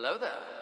Hello there.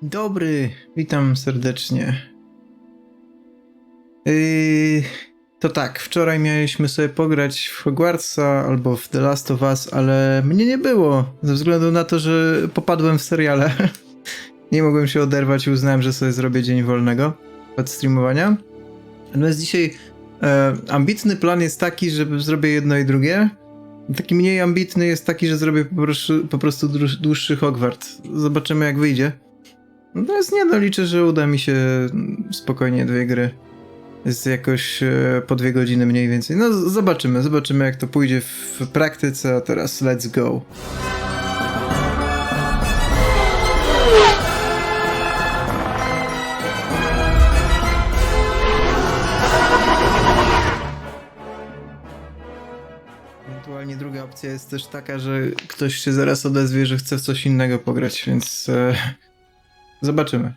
Dobry, witam serdecznie. To tak, wczoraj mieliśmy sobie pograć w Hogwartsa albo w The Last of Us, ale mnie nie było, ze względu na to, że popadłem w seriale. Nie mogłem się oderwać i uznałem, że sobie zrobię dzień wolnego od streamowania. Natomiast dzisiaj ambitny plan jest taki, że zrobię jedno i drugie. Taki mniej ambitny jest taki, że zrobię po prostu dłuższy Hogwarts. Zobaczymy, jak wyjdzie. Natomiast nie, no liczę, że uda mi się spokojnie 2 gry. Jest jakoś po 2 godziny mniej więcej. No zobaczymy jak to pójdzie w praktyce, a teraz let's go. Ewentualnie druga opcja jest też taka, że ktoś się zaraz odezwie, że chce w coś innego pograć, więc zobaczymy.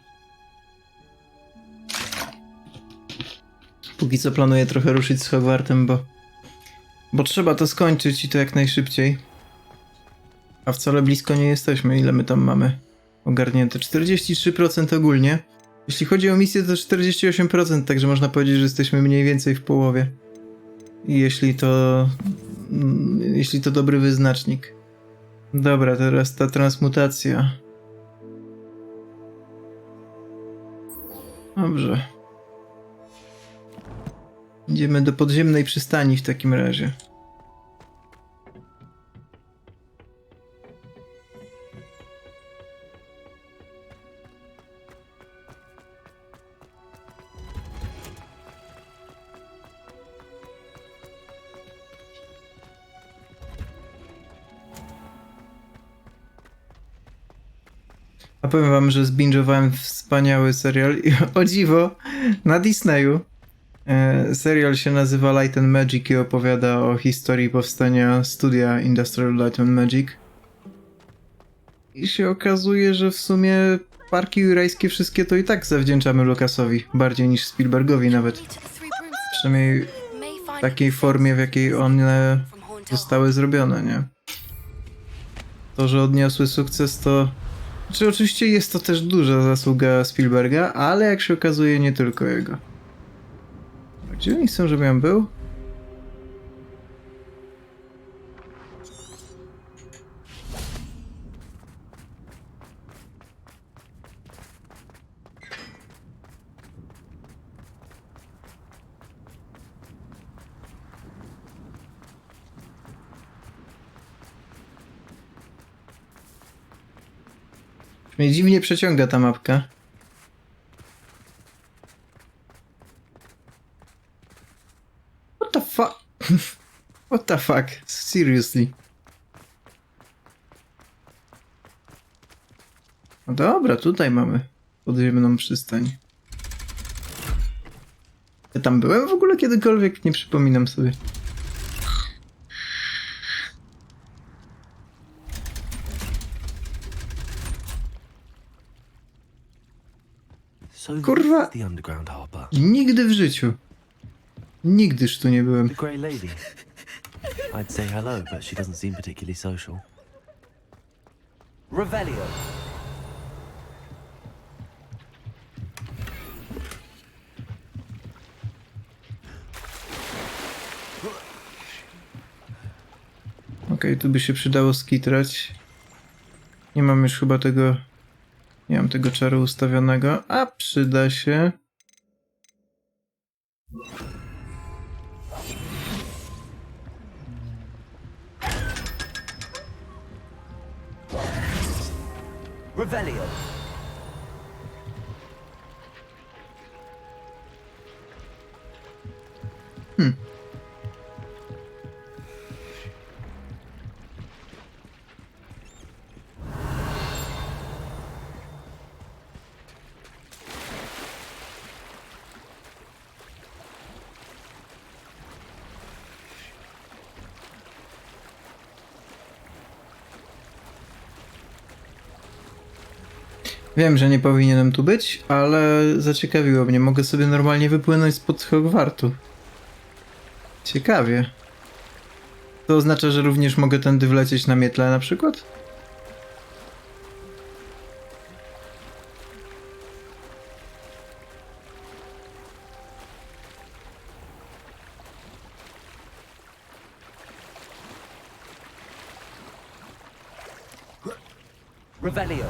Póki co planuję trochę ruszyć z Hogwartem, bo trzeba to skończyć i to jak najszybciej. A wcale blisko nie jesteśmy. Ile my tam mamy ogarnięte? 43% ogólnie. Jeśli chodzi o misję, to 48%, także można powiedzieć, że jesteśmy mniej więcej w połowie. I jeśli to dobry wyznacznik. Dobra, teraz ta transmutacja. Dobrze. Idziemy do podziemnej przystani w takim razie. A powiem wam, że zbingowałem wspaniały serial i o dziwo na Disneyu. Serial się nazywa Light and Magic i opowiada o historii powstania studia Industrial Light and Magic. I się okazuje, że w sumie parki jurajskie wszystkie to i tak zawdzięczamy Lucasowi, bardziej niż Spielbergowi nawet. Przynajmniej w takiej formie, w jakiej one zostały zrobione, nie? To, że odniosły sukces, to... Znaczy, oczywiście jest to też duża zasługa Spielberga, ale jak się okazuje, nie tylko jego. A gdzie oni chcą, żebym był? Mnie dziwnie przeciąga ta mapka. What the fuck? What the fuck? Seriously? No dobra, tutaj mamy podziemną przystań. Ja tam byłem w ogóle kiedykolwiek? Nie przypominam sobie. Kurwa! Nigdy w życiu. Nigdyż tu nie byłem. The Grey Lady. I'd say hello, but she doesn't seem particularly social. Revelio. Okej, tu by się przydało skitrać. Nie mam już chyba tego... Nie mam tego czaru ustawionego, a przyda się. Revelio. Wiem, że nie powinienem tu być, ale zaciekawiło mnie. Mogę sobie normalnie wypłynąć spod Hogwartu. Ciekawie. To oznacza, że również mogę tędy wlecieć na mietle na przykład? Revelio.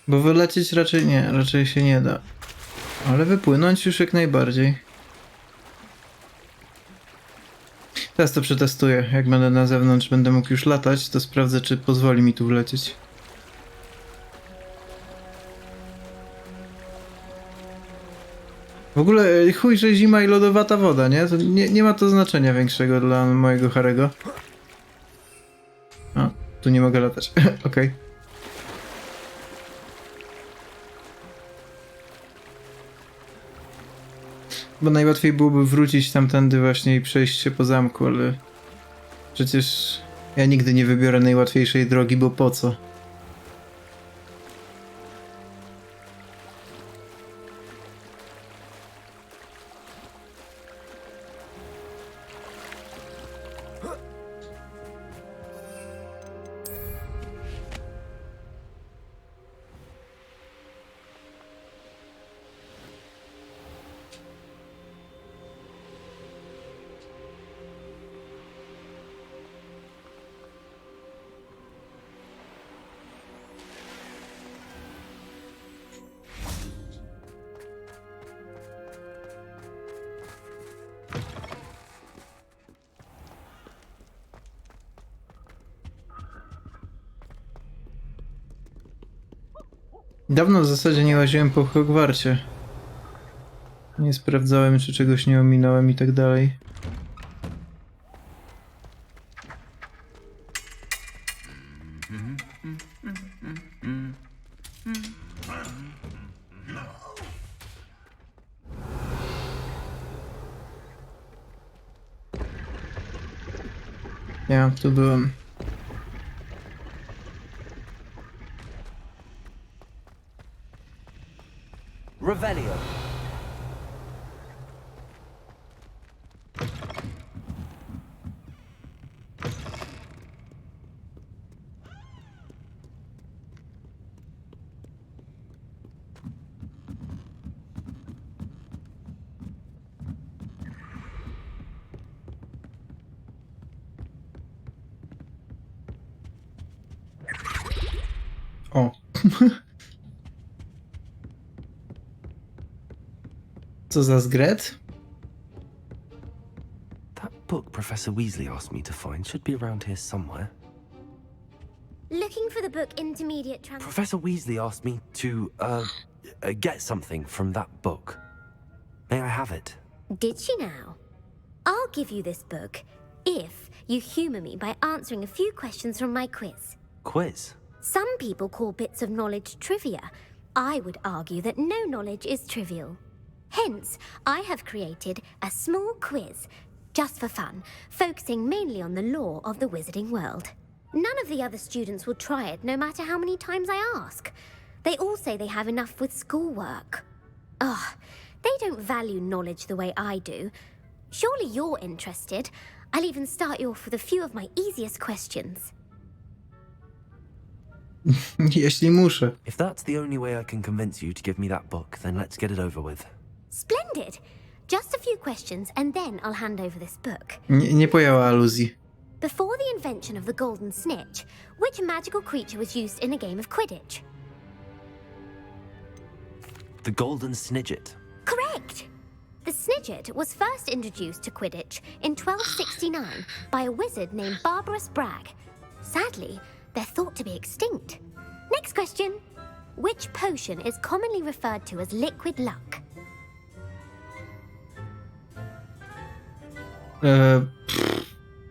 Bo wylecieć raczej nie, raczej się nie da. Ale wypłynąć już jak najbardziej. Teraz to przetestuję. Jak będę na zewnątrz, będę mógł już latać, to sprawdzę, czy pozwoli mi tu wlecieć. W ogóle chuj, że zima i lodowata woda, nie? To nie ma to znaczenia większego dla mojego Harego. A, tu nie mogę latać. Okej. Bo najłatwiej byłoby wrócić tamtędy właśnie i przejść się po zamku, ale... Przecież ja nigdy nie wybiorę najłatwiejszej drogi, bo po co? Dawno w zasadzie nie łaziłem po Hogwarcie. Nie sprawdzałem, czy czegoś nie ominąłem i tak dalej. Ja tu byłem. Revelio. O. Co za zgret? That book Professor Weasley asked me to find should be around here somewhere. Looking for the book Intermediate Trans... Professor Weasley asked me to, get something from that book. May I have it? Did she now? I'll give you this book if you humour me by answering a few questions from my quiz. Quiz? Some people call bits of knowledge trivia. I would argue that no knowledge is trivial. Hence, I have created a small quiz, just for fun, focusing mainly on the lore of the wizarding world. None of the other students will try it, no matter how many times I ask. They all say they have enough with schoolwork. Ugh, they don't value knowledge the way I do. Surely you're interested. I'll even start you off with a few of my easiest questions. Jeśli muszę. If that's the only way I can convince you to give me that book, then let's get it over with. Splendid! Just a few questions and then I'll hand over this book. Nie pojęła aluzji. Before the invention of the golden snitch, which magical creature was used in a game of Quidditch? The Golden Snidget. Correct! The Snidget was first introduced to Quidditch in 1269 by a wizard named Barbarous Bragg. Sadly, they're thought to be extinct. Next question. Which potion is commonly referred to as liquid luck?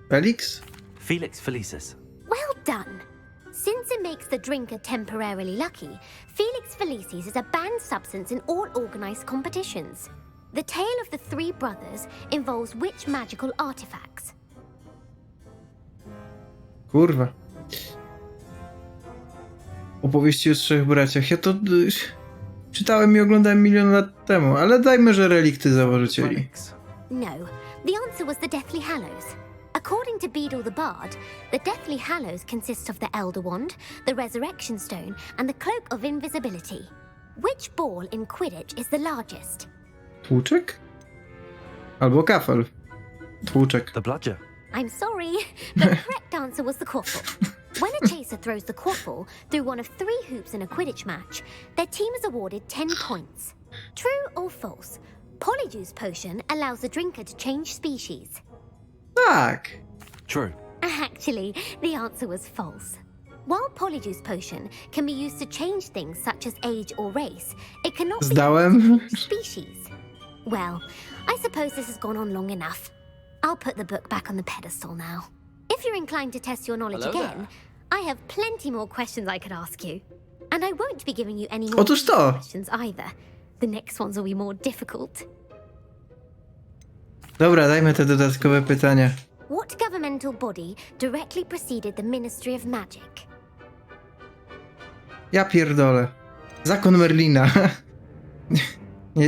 Felix? Felix Felicis. Well done! Since it makes the drinker temporarily lucky, Felix Felicis is a banned substance in all organized competitions. The tale of the three brothers involves which magical artifacts? Kurwa. Opowieści o trzech braciach. Ja to czytałem i oglądałem milion lat temu, ale dajmy, że relikty założycieli. Relics. No, the answer was the Deathly Hallows. According to Beedle the Bard, the Deathly Hallows consists of the Elder Wand, the Resurrection Stone, and the Cloak of Invisibility. Which ball in Quidditch is the largest? Tłuczek? Albo kafel. Tłuczek. The Bludger. I'm sorry, but the correct answer was the quaffle. When a chaser throws the quaffle through one of 3 hoops in a Quidditch match, their team is awarded 10 points. True or false? Polyjuice potion allows the drinker to change species. Tak. True. Actually, the answer was false. While Polyjuice potion can be used to change things such as age or race, it cannot be used Zdałem. to change species. Well, I suppose this has gone on long enough. I'll put the book back on the pedestal now. If you're inclined to test your knowledge Hello again, I have plenty more questions I could ask you. And I won't be giving you any more Otóż to. questions either. The next ones will be more difficult. Dobra, dajmy te dodatkowe pytania. What governmental body directly preceded the Ministry of Magic? Ja pierdolę. Zakon Merlina.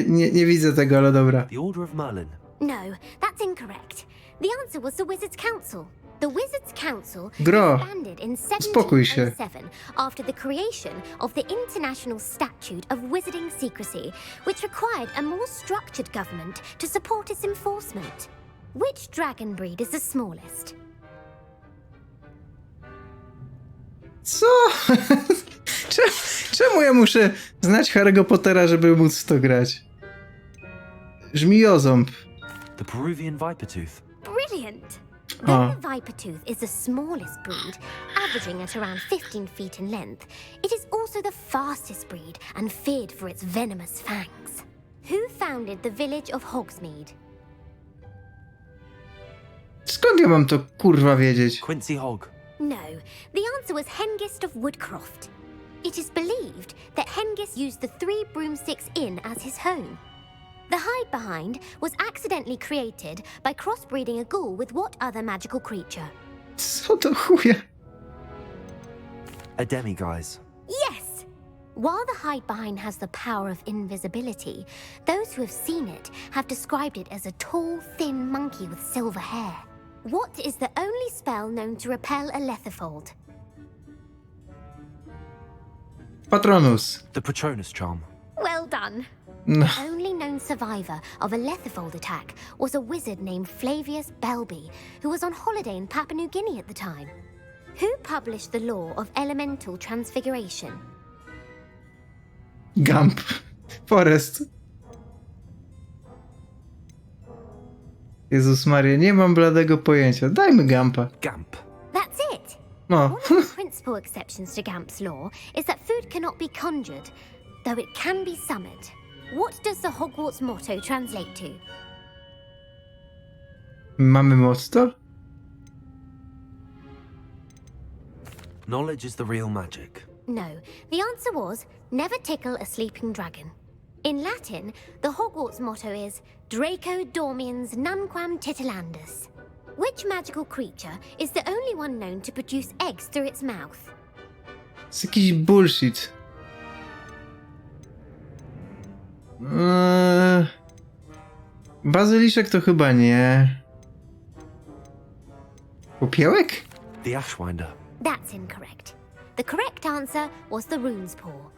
Nie widzę tego, ale dobra. The Order of Merlin. No, that's incorrect. The answer was the Wizards' Council. The Wizards' Council Gro, disbanded in spokój się. 1707 after the creation of the International Statute of Wizarding Secrecy, which required a more structured government to support its enforcement. Which dragon breed is the smallest? Co? Czemu ja muszę znać Harry'ego Pottera, żeby móc w to grać? Żmijoząb. The Peruvian viper tooth. Brilliant! Oh. Though the viper tooth is the smallest breed, averaging at around 15 feet in length, it is also the fastest breed and feared for its venomous fangs. Who founded the village of Hogsmeade? Skąd ja mam to kurwa wiedzieć? Quincy Hogg. No, the answer was Hengist of Woodcroft. It is believed that Hengist used the Three Broomsticks Inn as his home. The hide-behind was accidentally created by crossbreeding a ghoul with what other magical creature? Co to chuje? A demiguise. Yes! While the hide-behind has the power of invisibility, those who have seen it have described it as a tall, thin monkey with silver hair. What is the only spell known to repel a lethifold? Patronus. The Patronus charm. Well done. No. The only known survivor of a lethifold attack was a wizard named Flavius Belby, who was on holiday in Papua New Guinea at the time. Who published the law of elemental transfiguration? Gump. Forest. Jezus Maria, nie mam bladego pojęcia. Dajmy Gumpa. Gamp. That's it. No. One of the principal exceptions to Gamp's law is that food cannot be conjured, though it can be summoned. What does the Hogwarts motto translate to? Mamy motto? Knowledge is the real magic. No, the answer was never tickle a sleeping dragon. In Latin, the Hogwarts motto is Draco dormiens nunquam titilandus. Which magical creature is the only one known to produce eggs through its mouth? Jest jakiś bullshit. Bazyliszek to chyba nie. Popiełek? The Ashwinder. That's incorrect. The correct answer was the rune's paw.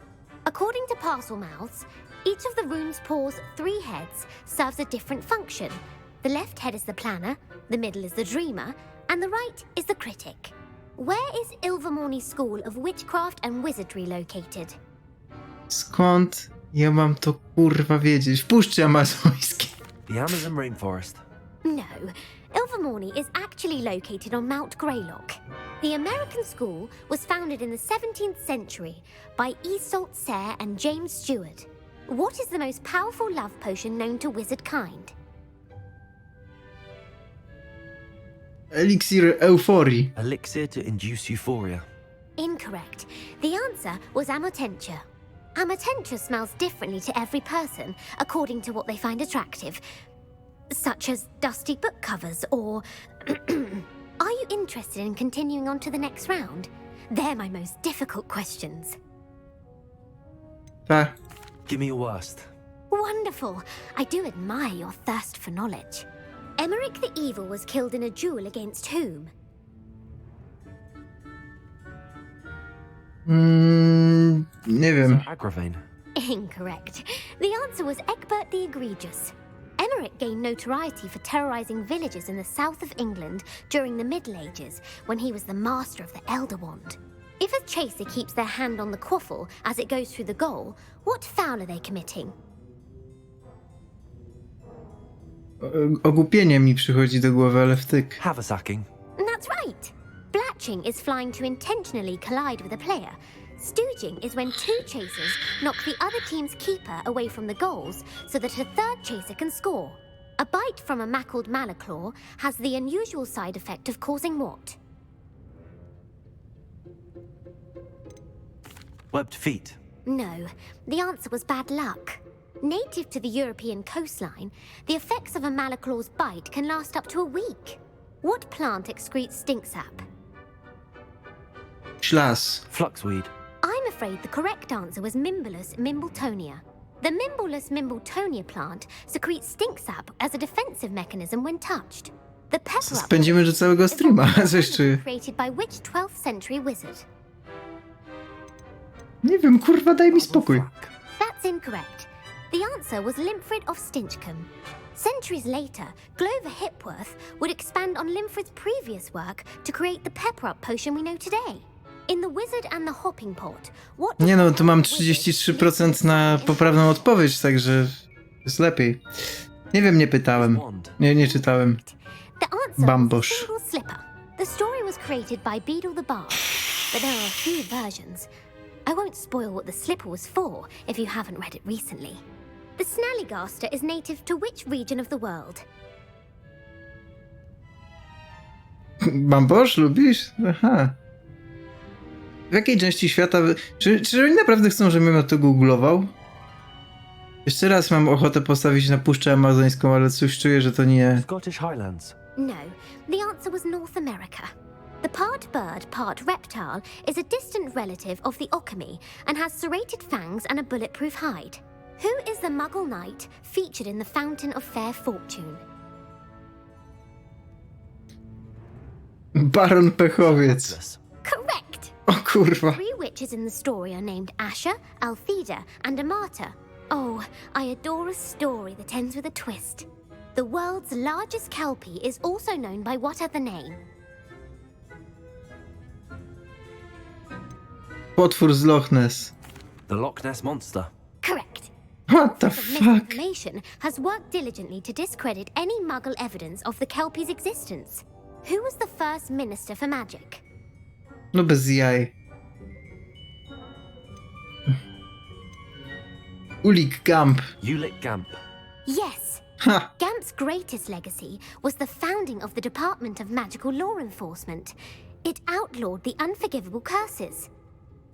According to Parselmouths, each of the rune's paw's 3 heads serves a different function. The left head is the planner, the middle is the dreamer, and the right is the critic. Where is Ilvermorny School of Witchcraft and Wizardry located? Skąd ja mam to kurwa wiedzieć? W Puszczy Amazońskiej. The Amazon rainforest. No, Ilvermorny is actually located on Mount Greylock. The American school was founded in the 17th century by Isolde Sayre and James Stewart. What is the most powerful love potion known to wizard kind? Eliksir euforii. Elixir to induce euphoria. Incorrect. The answer was Amotentia. Amotentia smells differently to every person, according to what they find attractive, such as dusty book covers or... Are you interested in continuing on to the next round? They're my most difficult questions. Tak. Give me your worst. Wonderful. I do admire your thirst for knowledge. Emeric the Evil was killed in a duel against whom? Nie wiem. Agravain. Incorrect. The answer was Egbert the Egregious. Emeric gained notoriety for terrorizing villages in the south of England during the Middle Ages, when he was the master of the Elder Wand. If a chaser keeps their hand on the quaffle as it goes through the goal, what foul are they committing? Ogłupienie mi przychodzi do głowy, ale wtyk. Haversacking. That's right. Blatching is flying to intentionally collide with a player. Stooging is when 2 chasers knock the other team's keeper away from the goals so that a 3rd chaser can score. A bite from a mackled malaclaw has the unusual side effect of causing what? Webbed feet. No, the answer was bad luck. Native to the European coastline, the effects of a malaclaw's bite can last up to a week. What plant excretes stink sap? Ślas. Fluxweed. I'm afraid the correct answer was Mimbulus mimbletonia. The Mimbulus mimbletonia plant secretes stink sap as a defensive mechanism when touched. The pepper up Spędzimy do całego streama. Coś czuję. created by which 12th century wizard? Nie wiem, kurwa, daj mi spokój. Flack. That's incorrect. The answer was Limfrid of Stinchcombe. Centuries later, Glover Hipworth would expand on Limfrid's previous work to create the pepper-up potion we know today. In The Wizard and the Hopping Pot, what... Nie no, tu mam 33% na poprawną odpowiedź, także jest lepiej. Nie wiem, nie pytałem. Nie czytałem. The answer Bambosh. was a single slipper. The story was created by Beedle the Bard, but there are a few versions. I won't spoil what the slipper was for if you haven't read it recently. The Snallygaster is native to which region of the world? Bambosz lubisz? Aha. W jakiej części świata... Czy oni naprawdę chcą, żebym ja to googlował? Jeszcze raz mam ochotę postawić na Puszczę Amazońską, ale coś czuję, że to nie... Scottish Highlands. No, the answer was North America. The part bird, part reptile is a distant relative of the Occamy and has serrated fangs and a bulletproof hide. Who is the Muggle knight featured in the Fountain of Fair Fortune? Baron Pechowiec. Yes. Correct! O kurwa. 3 witches in the story are named Asher, Altheda, and Amata. Oh, I adore a story that ends with a twist. The world's largest kelpie is also known by what other name? Potwór z Loch Ness. The Loch Ness Monster. Correct. What the Of fuck? misinformation has worked diligently to discredit any Muggle evidence of the kelpie's existence. Who was the first minister for magic? No bez jaj. Ulik Gump. Ulick Gamp. Yes. Ha! Gamp's greatest legacy was the founding of the Department of Magical Law Enforcement. It outlawed the unforgivable curses.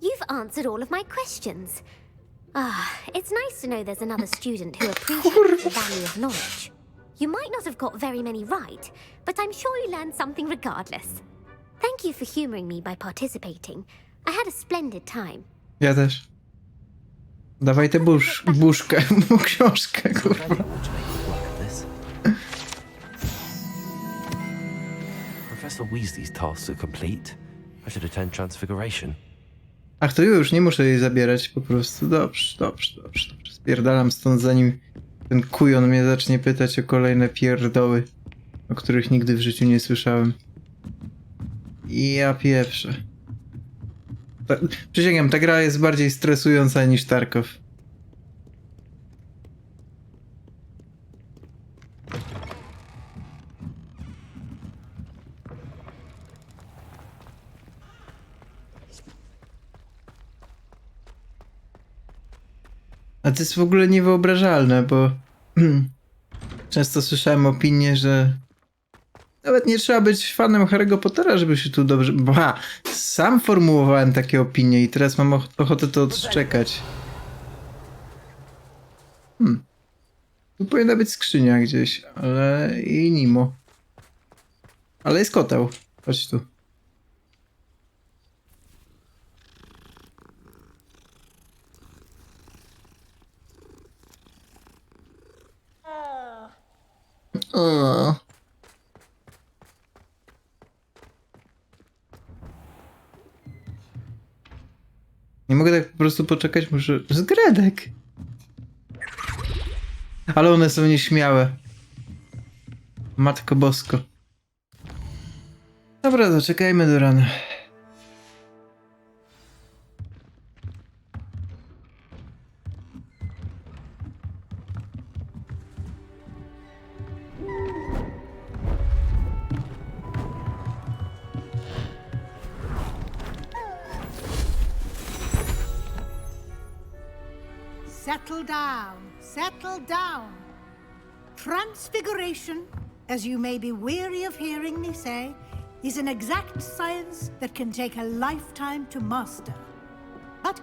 You've answered all of my questions. Ah, it's nice to know there's another student who appreciates the value of knowledge. You might not have got very many right, but I'm sure you learned something regardless. Thank you for humoring me by participating. I had a splendid time. Ja też. Dawaj tę buszkę, książkę, Very kurwa. able to make quick work of this. Professor Weasley's tasks are complete. I should attend Transfiguration. Ach, to już, nie muszę jej zabierać po prostu. Dobrze. Spierdalam stąd, zanim ten kujon mnie zacznie pytać o kolejne pierdoły, o których nigdy w życiu nie słyszałem. I ja pieprzę. Przysięgam, ta gra jest bardziej stresująca niż Tarkov. A to jest w ogóle niewyobrażalne, bo często słyszałem opinię, że nawet nie trzeba być fanem Harry'ego Pottera, żeby się tu dobrze... Sam formułowałem takie opinie i teraz mam ochotę to odszczekać. Tu powinna być skrzynia gdzieś, ale i nimo. Ale jest koteł. Chodź tu. O. Nie mogę tak po prostu poczekać, muszę... Zgredek! Ale one są nieśmiałe. Matko Bosko. Dobra, to czekajmy do rana. Settle down, settle down. Transfiguration, as you may be weary of hearing me say, is an exact science that can take a lifetime to master. But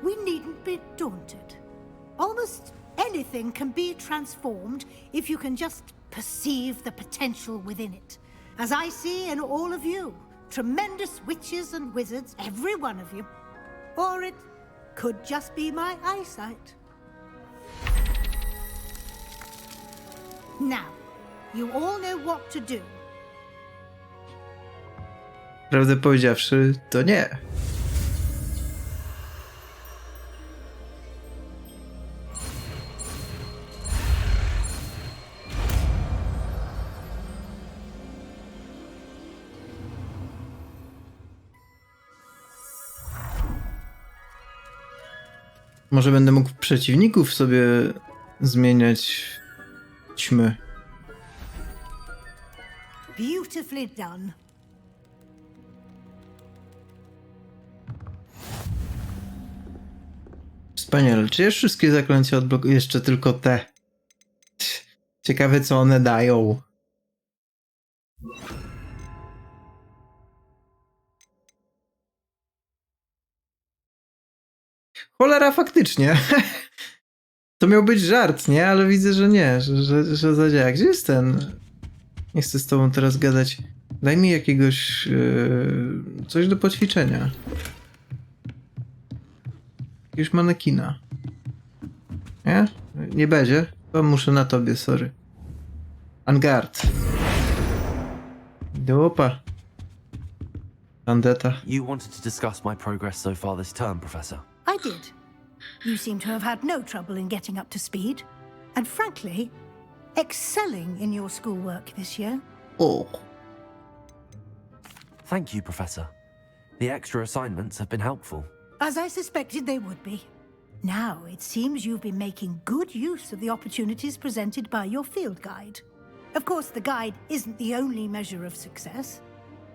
we needn't be daunted. Almost anything can be transformed if you can just perceive the potential within it. As I see in all of you, tremendous witches and wizards, every one of you. Or it could just be my eyesight. Now, you all know what to do. Prawdę powiedziawszy, to nie. Może będę mógł przeciwników sobie zmieniać Chodźmy. Beautifully done. Wspaniale. Czy ja wszystkie zaklęcia odblokuję? Jeszcze tylko te. Ciekawe, co one dają. Cholera, faktycznie. To miał być żart, nie? Ale widzę, że nie, że zadziała. Gdzie jest ten? Nie chcę z tobą teraz gadać. Daj mi jakiegoś... coś do poćwiczenia. Jakiegoś manekina. Nie? Nie będzie? To muszę na tobie, sorry. Angard. Dopa. Tandeta. You wanted to discuss my progress so far this term, Professor. I did. You seem to have had no trouble in getting up to speed, and frankly, excelling in your schoolwork this year. O. Thank you, Professor. The extra assignments have been helpful. As I suspected they would be. Now, it seems you've been making good use of the opportunities presented by your field guide. Of course, the guide isn't the only measure of success.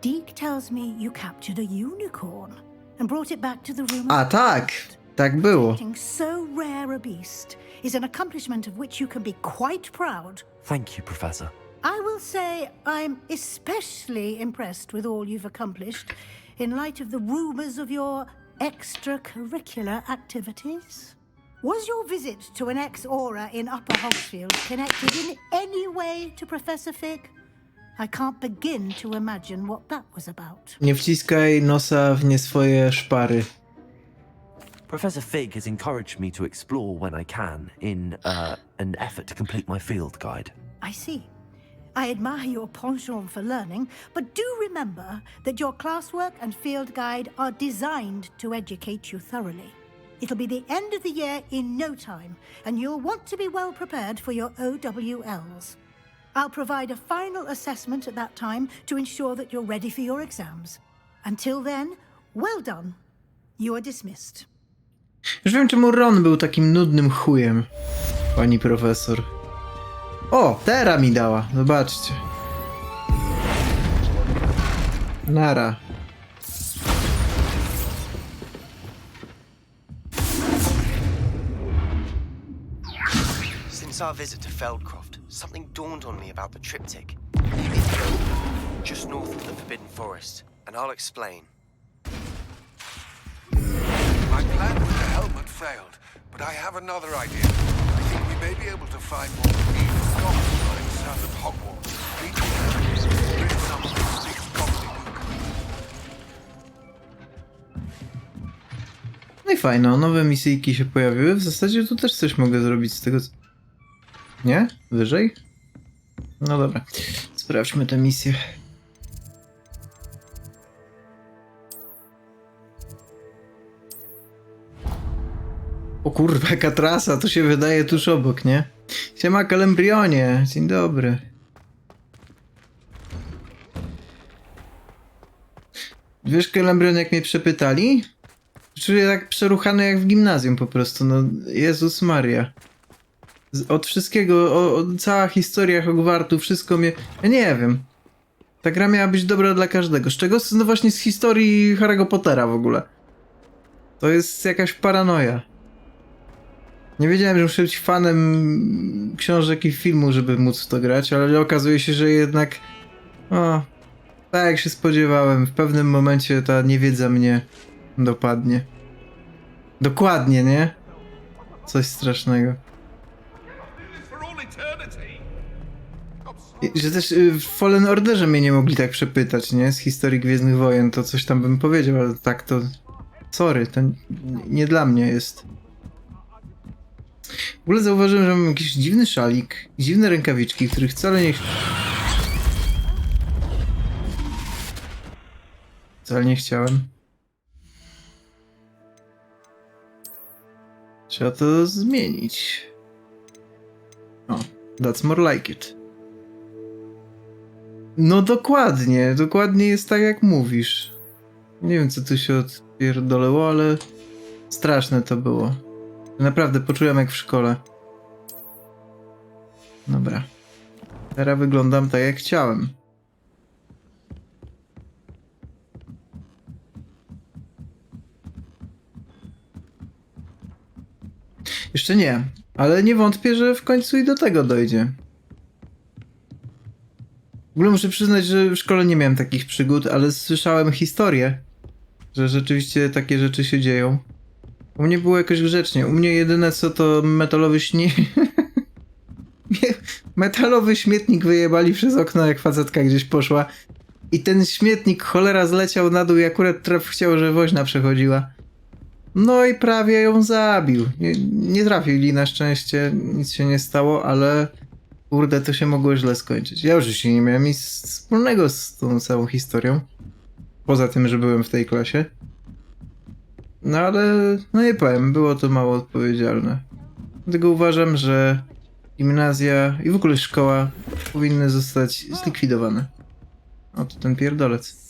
Deke tells me you captured a unicorn and brought it back to the room. A tak, tak było. Getting so rare a beast is an accomplishment of which you can be quite proud. Thank you, Professor. I will say I'm especially impressed with all you've accomplished in light of the rumors of your extracurricular activities. Was your visit to an ex-aura in Upper Hogsfield connected in any way to Professor Fig? I can't begin to imagine what that was about. Nie wciskaj nosa w nie swoje szpary. Professor Fig has encouraged me to explore when I can in an effort to complete my field guide. I see. I admire your penchant for learning, but do remember that your classwork and field guide are designed to educate you thoroughly. It'll be the end of the year in no time, and you'll want to be well prepared for your OWLs. I'll provide a final assessment at that time to ensure that you're ready for your exams. Until then, well done. You are dismissed. Już wiem, czemu Ron był takim nudnym chujem, pani profesor. O, Tera mi dała, zobaczcie. Nara. Since our visit to Feldcroft, something dawned on me about the triptych. Just north of the Forbidden Forest, and I'll explain. My plan with the helmet failed, but I have another idea. I think we may be able to find more evil goblins south of Hogwarts. Rid some of this big gobbledygook. No i fajno, nowe misyjki się pojawiły. W zasadzie tu też coś mogę zrobić z tego. Nie? Wyżej? No dobra. Sprawdźmy tę misję. O kurwa, jaka trasa, to się wydaje tuż obok, nie? Siema, Kalembrionie, dzień dobry. Wiesz, Kalembrion, jak mnie przepytali? Czuję tak przeruchany jak w gimnazjum po prostu, no Jezus Maria. Od wszystkiego, cała historia Hogwartu, wszystko mnie... Ja nie wiem. Ta gra miała być dobra dla każdego. Z czego? No właśnie z historii Harry'ego Pottera w ogóle. To jest jakaś paranoja. Nie wiedziałem, że muszę być fanem książek i filmu, żeby móc w to grać, ale okazuje się, że jednak... O, tak jak się spodziewałem, w pewnym momencie ta niewiedza mnie dopadnie. Dokładnie, nie? Coś strasznego. I, że też w Fallen Orderze mnie nie mogli tak przepytać, nie? Z historii Gwiezdnych Wojen, to coś tam bym powiedział, ale tak to... Sorry, to nie dla mnie jest. W ogóle zauważyłem, że mam jakiś dziwny szalik, dziwne rękawiczki, których wcale nie... Wcale nie chciałem. Trzeba to zmienić. O, that's more like it. No dokładnie, dokładnie jest tak jak mówisz. Nie wiem, co tu się odpierdolęło, ale straszne to było. Naprawdę poczułem jak w szkole. Dobra. Teraz wyglądam tak jak chciałem. Jeszcze nie, ale nie wątpię, że w końcu i do tego dojdzie. W ogóle muszę przyznać, że w szkole nie miałem takich przygód, ale słyszałem historię, że rzeczywiście takie rzeczy się dzieją. U mnie było jakoś grzecznie. U mnie jedyne co to metalowy metalowy śmietnik wyjebali przez okno, jak facetka gdzieś poszła. I ten śmietnik, cholera, zleciał na dół i akurat chciał, że woźna przechodziła. No i prawie ją zabił. Nie trafili na szczęście, nic się nie stało, ale kurde, to się mogło źle skończyć. Ja oczywiście nie miałem nic wspólnego z tą całą historią. Poza tym, że byłem w tej klasie. No ale, no nie powiem, było to mało odpowiedzialne. Dlatego uważam, że gimnazja i w ogóle szkoła powinny zostać zlikwidowane. Oto ten pierdolec.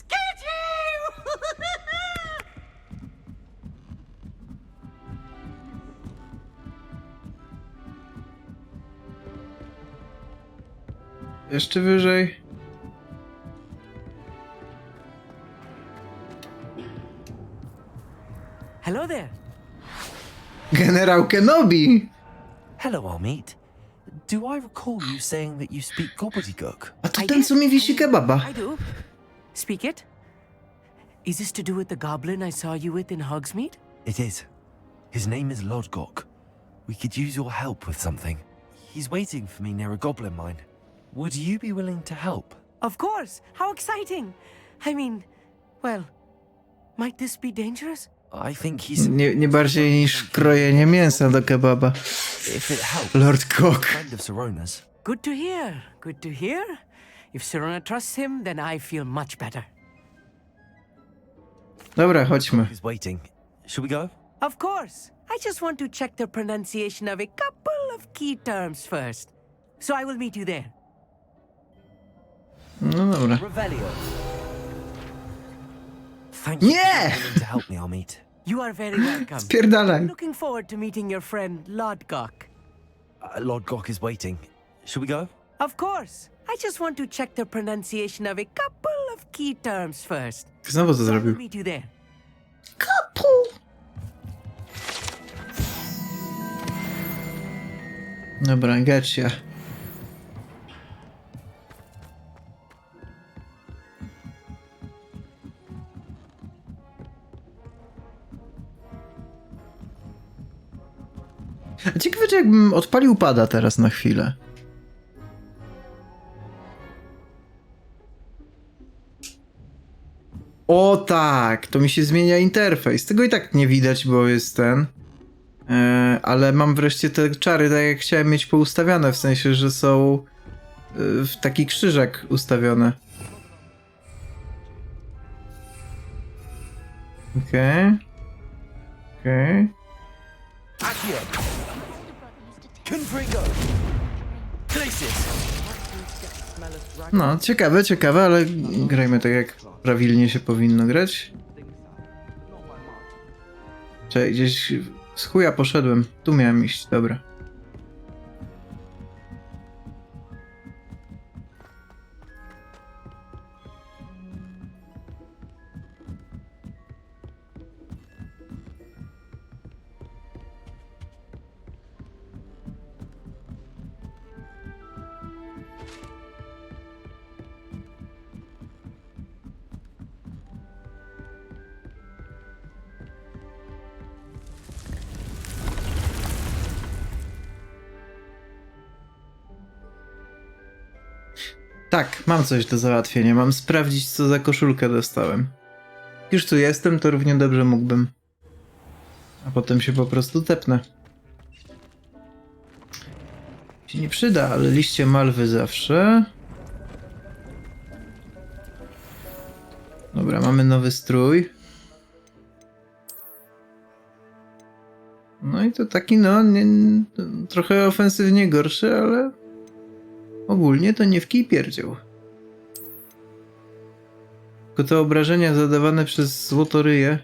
Jeszcze wyżej. Hello there. Generał Kenobi! Hello, Armit. Do I recall you saying that you speak gobbledygook? A to ten, co mi wisi kebaba. I do. Speak it. Is this to do with the goblin I saw you with in Hogsmeade? It is. His name is Lodgok. We could use your help with something. He's waiting for me near a goblin mine. Would you be willing to help? Of course. How exciting. I mean, well, might this be dangerous? I think he's Nie bardziej niż krojenie mięsa do kebaba. if it helps. Lord Cock. Friend of Sirona's. Good to hear. Good to hear. If Sirona trusts him, then I feel much better. Dobra, chodźmy. He's waiting. Should we go? Of course. I just want to check the pronunciation of a couple of key terms first. So I will meet you there. No dobra. Revelio. Thank you Nie! for being willing to help me, Armit. You are very welcome. Spierdalaj. Looking forward to meeting your friend Lodgok. Lodgok is waiting. Should we go? Of course. I just want to check the pronunciation of a couple of key terms first. Znowu to So I will zrobił. meet you there. Dobra, getcha. Ciekawe, czy jakbym odpalił pada teraz na chwilę. O tak, to mi się zmienia interfejs. Tego i tak nie widać, bo jest ten. Ale mam wreszcie te czary tak jak chciałem mieć poustawiane, w sensie, że są w taki krzyżak ustawione. Okej. Okej. Accio. Confringo. Places. No, ciekawe, ale grajmy tak jak prawilnie się powinno grać. Czekaj, gdzieś z chuja poszedłem. Tu miałem iść, dobra. Tak, mam coś do załatwienia. Mam sprawdzić, co za koszulkę dostałem. Już tu jestem, to równie dobrze mógłbym. A potem się po prostu tepnę. Się nie przyda, ale liście malwy zawsze. Dobra, mamy nowy strój. No i to taki, no, trochę ofensywnie gorszy, ale ogólnie to nie w kij pierdział. Tylko te obrażenia zadawane przez złotoryje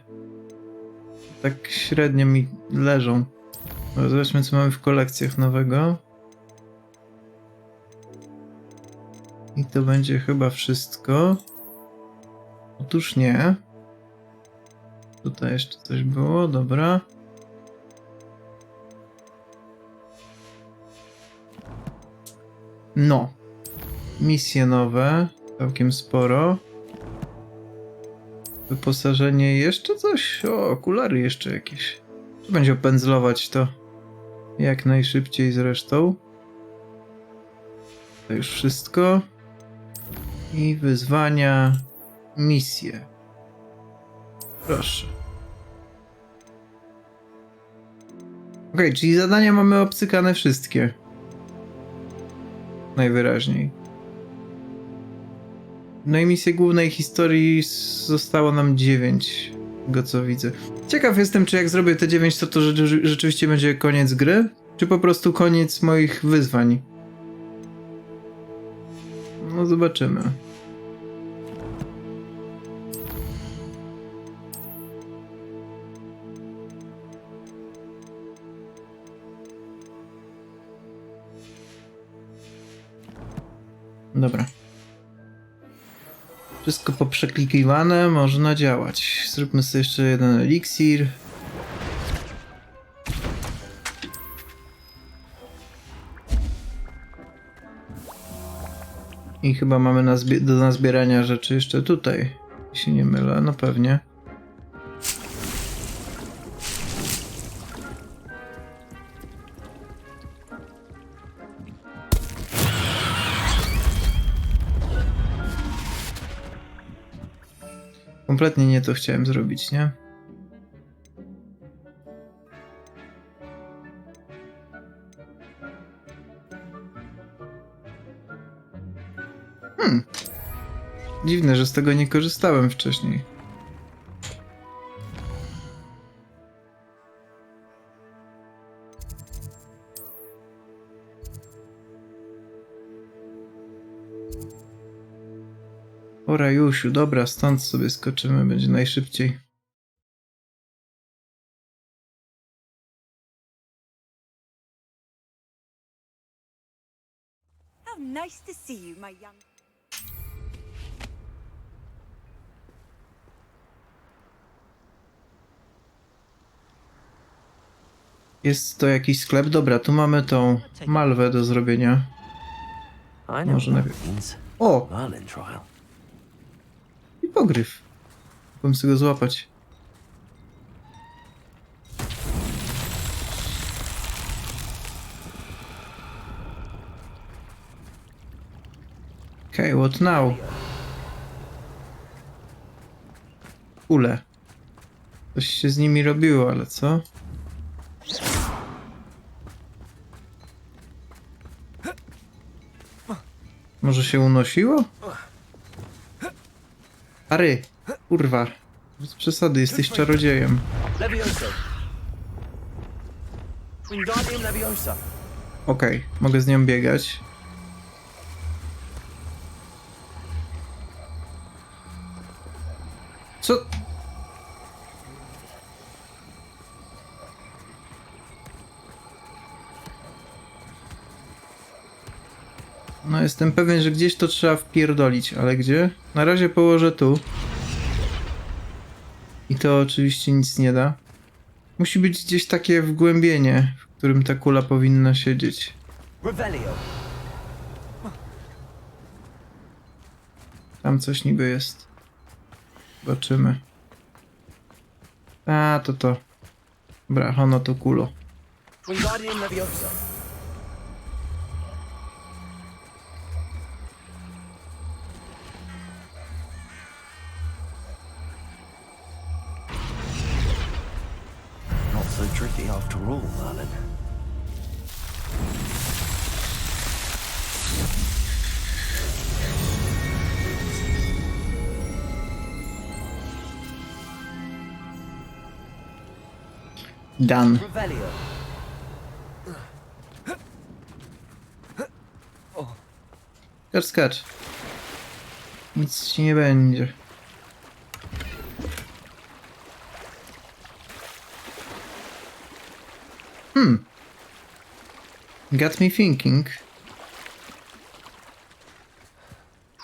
tak średnio mi leżą. No, zobaczmy, co mamy w kolekcjach nowego. I to będzie chyba wszystko. Otóż nie. Tutaj jeszcze coś było, dobra. No. Misje nowe. Całkiem sporo. Wyposażenie jeszcze coś? O, okulary jeszcze jakieś. Trzeba będzie opędzlować to jak najszybciej zresztą. To już wszystko. I wyzwania, misje. Proszę. Okej, czyli zadania mamy obcykane wszystkie. Najwyraźniej. No i misję głównej historii zostało nam 9, tego co widzę. Ciekaw jestem, czy jak zrobię te 9, to rzeczywiście będzie koniec gry, czy po prostu koniec moich wyzwań. No zobaczymy. Dobra. Wszystko poprzeklikiwane, można działać. Zróbmy sobie jeszcze jeden eliksir. I chyba mamy do nazbierania rzeczy jeszcze tutaj. Jeśli się nie mylę, no pewnie. Kompletnie nie to chciałem zrobić, nie? Dziwne, że z tego nie korzystałem wcześniej. O Rajusiu, dobra, stąd sobie skoczymy, będzie najszybciej. How nice to see you, my young... Jest to jakiś sklep? Dobra, tu mamy tą malwę do zrobienia. I know Może what najpierw... that means. O! Merlin trial. I pogryw. Mógłbym sobie go złapać. Okay, what now? Ule. Coś się z nimi robiło, ale co? Może się unosiło? Ary, kurwa. Bez przesady, jesteś czarodziejem. Levioso. Wingardium Leviosa. Okej, mogę z nią biegać. Co? No jestem pewien, że gdzieś to trzeba wpierdolić, ale gdzie? Na razie położę tu. I to oczywiście nic nie da. Musi być gdzieś takie wgłębienie, w którym ta kula powinna siedzieć. Revelio. Tam coś niby jest. Zobaczymy. A, to. Dobra, ono to kulo. Wingardium Leviosa. Not so tricky after all, Merlin. Done. Revelio. Skacz. Nic ci nie będzie. Got me thinking.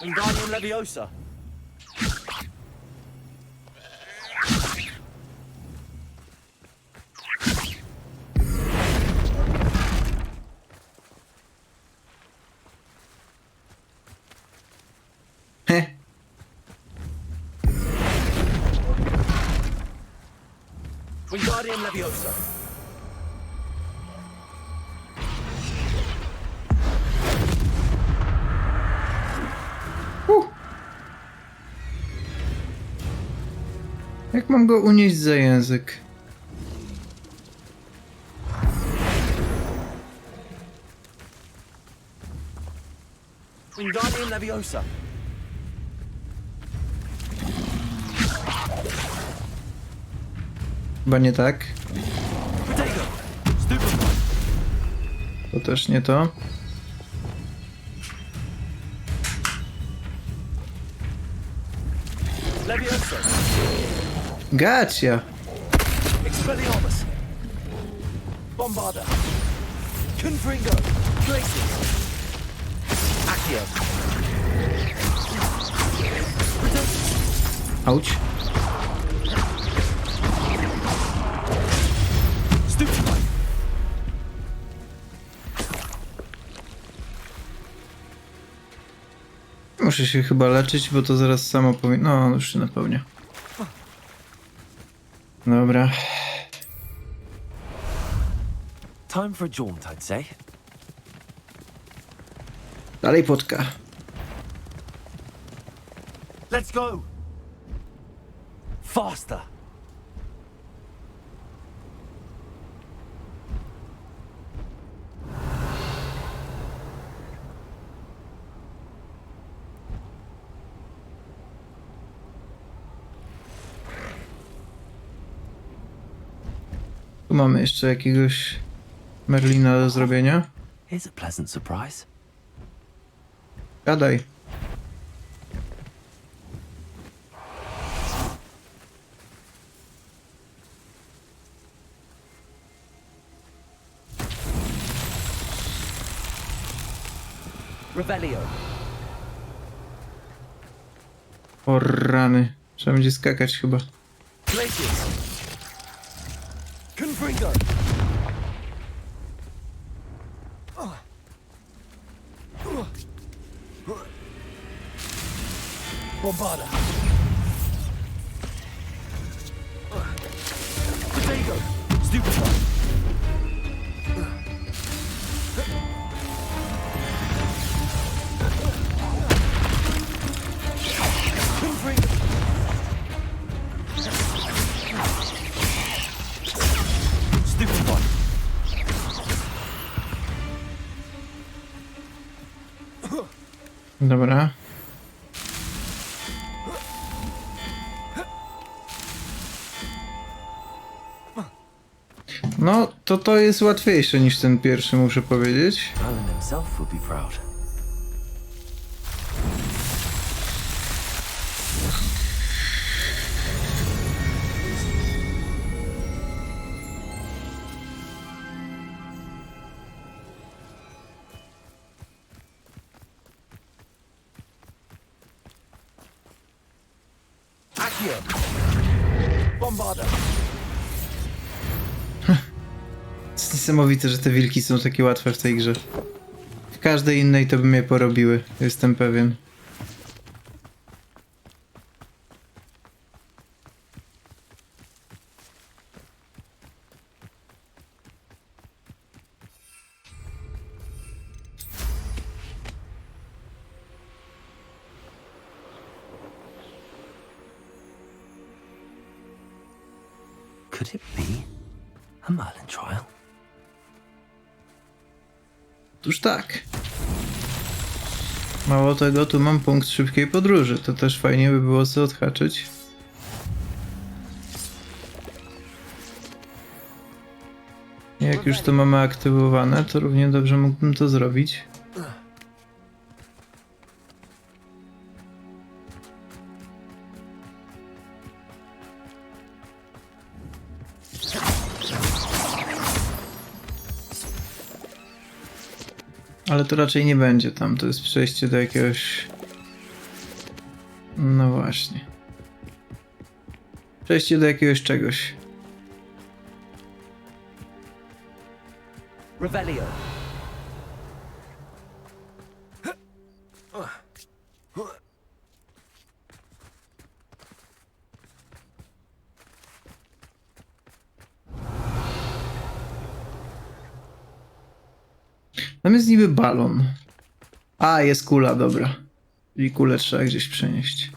Wingardium Leviosa. Heh. Wingardium Leviosa. Jak mam go unieść za język? Wingardium Leviosa. Chyba nie tak. Potato. Stupefy. To też nie to. Leviosa. Gacia! Expelliarmus. Bombarda. Confringo. Glacius. Accio. Auć. Stupefy. Muszę się chyba leczyć, bo to zaraz samo powie... No, już się napełnia. Dobra. Time for a jaunt, I'd say. Dalej płotka. Let's go. Faster. Tu mamy jeszcze jakiegoś Merlina do zrobienia. Here's a pleasant surprise. Gadaj. Revelio. O rany. Trzeba będzie skakać chyba. Glacius. Confringo. Bombarda. Potato. Stupefy. Confringo. Stupefy. Dobra. No, to jest łatwiejsze niż ten pierwszy, muszę powiedzieć. Alan himself would be proud. Accio. Bombarda. Jest niesamowite, że te wilki są takie łatwe w tej grze. W każdej innej to by mnie porobiły, jestem pewien. Could it be a Merlin trial? Otóż tak. Mało tego, tu mam punkt szybkiej podróży. To też fajnie by było sobie odhaczyć. Jak już to mamy aktywowane, to równie dobrze mógłbym to zrobić. Ale to raczej nie będzie tam, to jest przejście do jakiegoś No właśnie. Przejście do jakiegoś czegoś. Revelio. Tam jest niby balon. A, jest kula, dobra. I kulę trzeba gdzieś przenieść.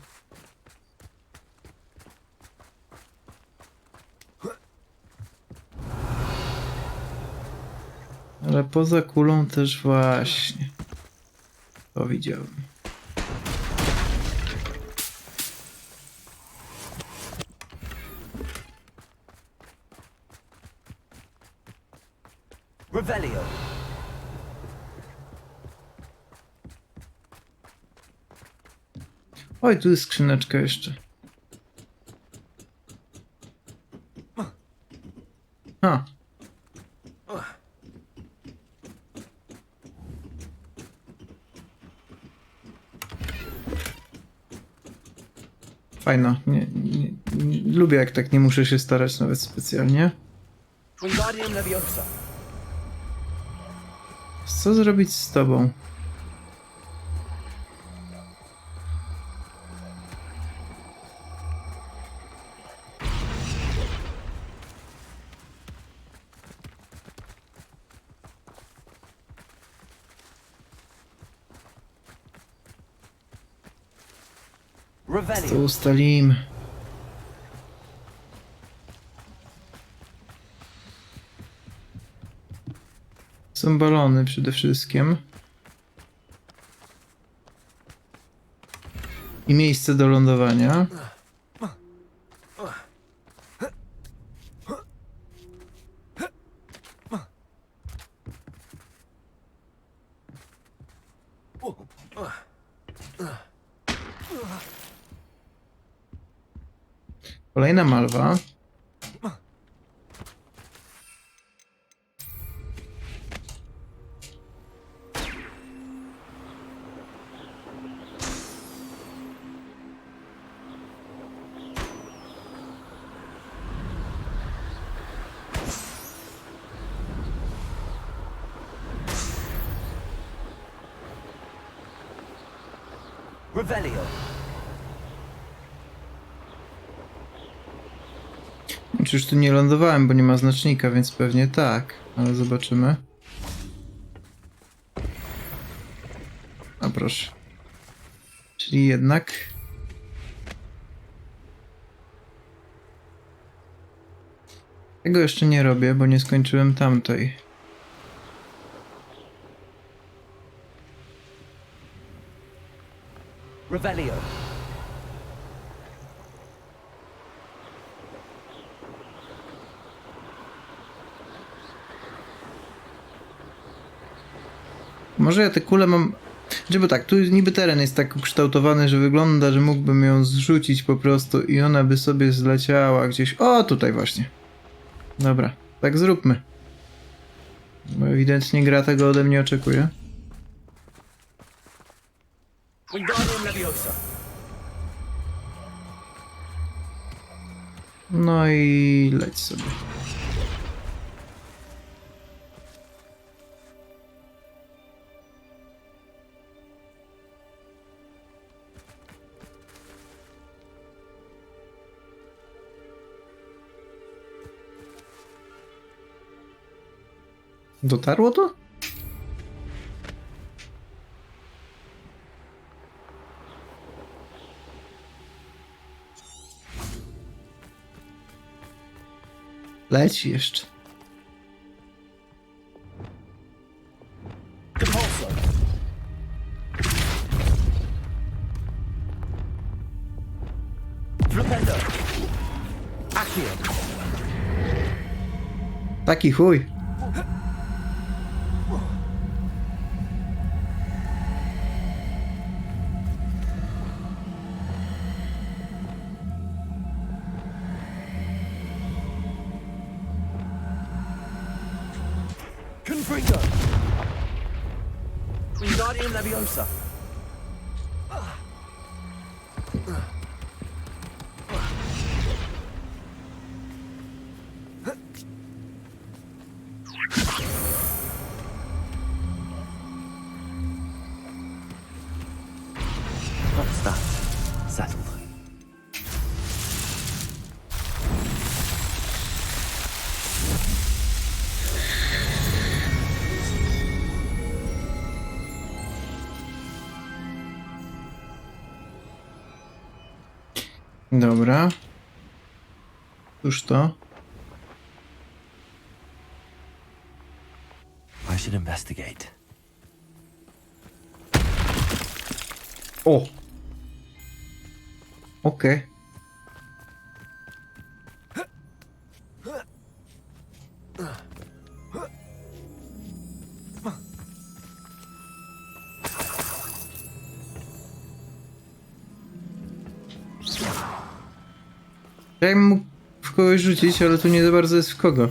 Ale poza kulą też właśnie. To widziałem. Revelio. Oj, tu jest skrzyneczka jeszcze. A. Fajno. Nie lubię jak tak nie muszę się starać nawet specjalnie. Wingardium Leviosa. Co zrobić z tobą? To Revelio. ustalimy. Są balony przede wszystkim. I miejsce do lądowania. Kolejna malwa. Revelio. Już tu nie lądowałem, bo nie ma znacznika, więc pewnie tak. Ale zobaczymy. A proszę. Czyli jednak... Tego jeszcze nie robię, bo nie skończyłem tamtej. Revelio. Może ja te kule mam... Bo tak, tu niby teren jest tak ukształtowany, że wygląda, że mógłbym ją zrzucić po prostu i ona by sobie zleciała gdzieś... O, tutaj właśnie. Dobra, tak zróbmy. Bo ewidentnie gra tego ode mnie oczekuje. Wingardium Leviosa. No i leć sobie. Dotarło to? Leci jeszcze. Impulso. Flipendo. Accio. Taki chuj. Confringo. Wingardium Leviosa. What's that? Settled. Dobra. Cóż to? I should investigate. O! Okej. Ja bym mógł w kogoś rzucić, ale tu nie za bardzo jest w kogo.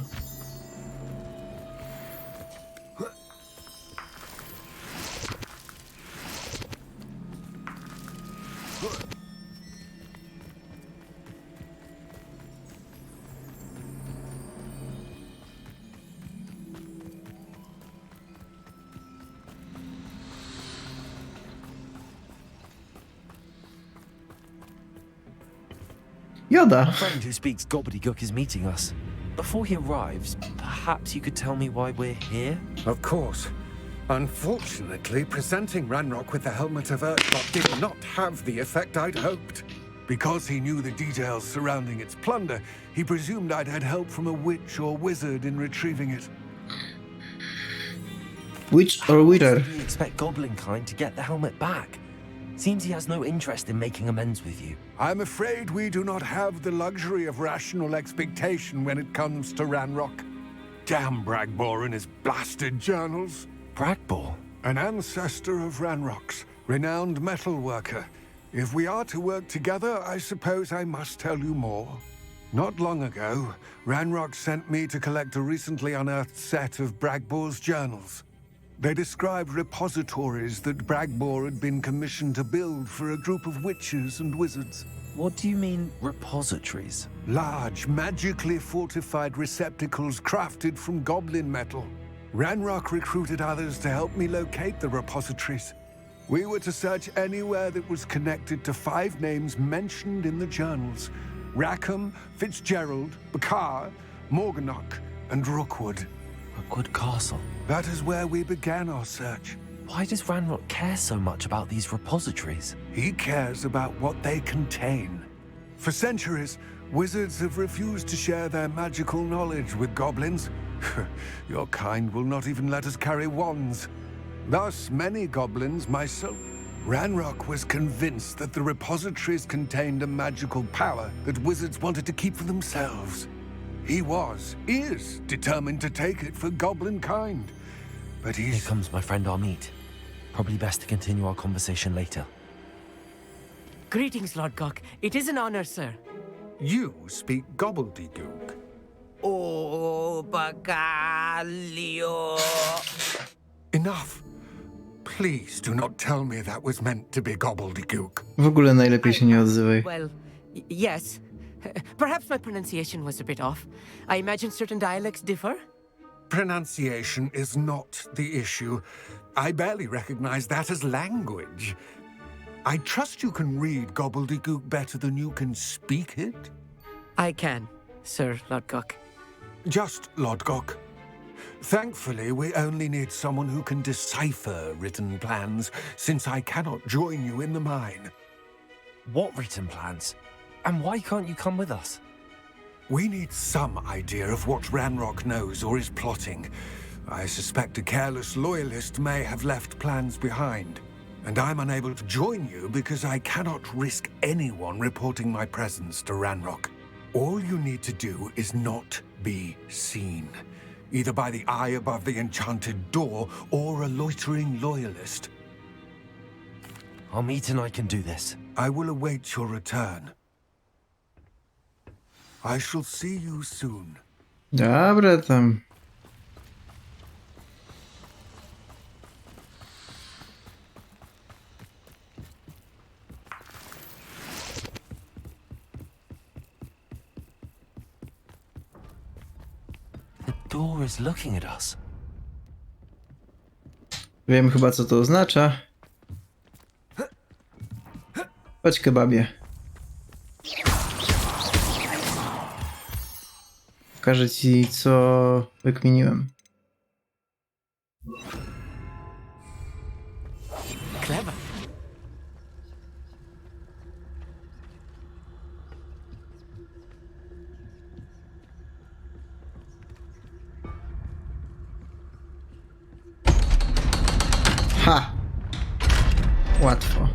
Joda. A friend who speaks gobbledygook is meeting us. Before he arrives, perhaps you could tell me why we're here? Of course. Unfortunately, presenting Ranrock with the helmet of Urtkot did not have the effect I'd hoped. Because he knew the details surrounding its plunder, he presumed I'd had help from a witch or wizard in retrieving it. Witch or Wither? How do you expect Goblinkind to get the helmet back? Seems he has no interest in making amends with you. I'm afraid we do not have the luxury of rational expectation when it comes to Ranrock. Damn Bragbor and his blasted journals. Bragbor? An ancestor of Ranrock's, renowned metal worker. If we are to work together, I suppose I must tell you more. Not long ago, Ranrock sent me to collect a recently unearthed set of Bragbor's journals. They described repositories that Bragbor had been commissioned to build for a group of witches and wizards. What do you mean, repositories? Large, magically fortified receptacles crafted from goblin metal. Ranrock recruited others to help me locate the repositories. We were to search anywhere that was connected to 5 names mentioned in the journals: Rackham, Fitzgerald, Bakar, Morganach, and Rookwood. Rookwood Castle. That is where we began our search. Why does Ranrock care so much about these repositories? He cares about what they contain. For centuries, wizards have refused to share their magical knowledge with goblins. Your kind will not even let us carry wands. Thus, many goblins, myself. Ranrock was convinced that the repositories contained a magical power that wizards wanted to keep for themselves. He is determined to take it for goblin kind. But Here he's... comes my friend Amit. Probably best to continue our conversation later. Greetings, Lord Gok. It is an honor, sir. You speak gobbledygook. Oh, Bagalio. Enough. Please do not tell me that was meant to be gobbledygook. W ogóle najlepiej się nie odzywaj. Well, yes. Perhaps my pronunciation was a bit off. I imagine certain dialects differ. Pronunciation is not the issue. I barely recognize that as language. I trust you can read gobbledygook better than you can speak it? I can, Sir Lord Gok. Just Lodgok. Thankfully, we only need someone who can decipher written plans, since I cannot join you in the mine. What written plans? And why can't you come with us? We need some idea of what Ranrock knows or is plotting. I suspect a careless loyalist may have left plans behind. And I'm unable to join you because I cannot risk anyone reporting my presence to Ranrock. All you need to do is not be seen, either by the eye above the enchanted door or a loitering loyalist. Amit and I can do this. I will await your return. I shall see you soon. Dobra tam. always looking at us. Wiem chyba, co to oznacza. Chodź, kebabie. Pokażę ci, co wykminiłem. Clever. Ha! Łatwo.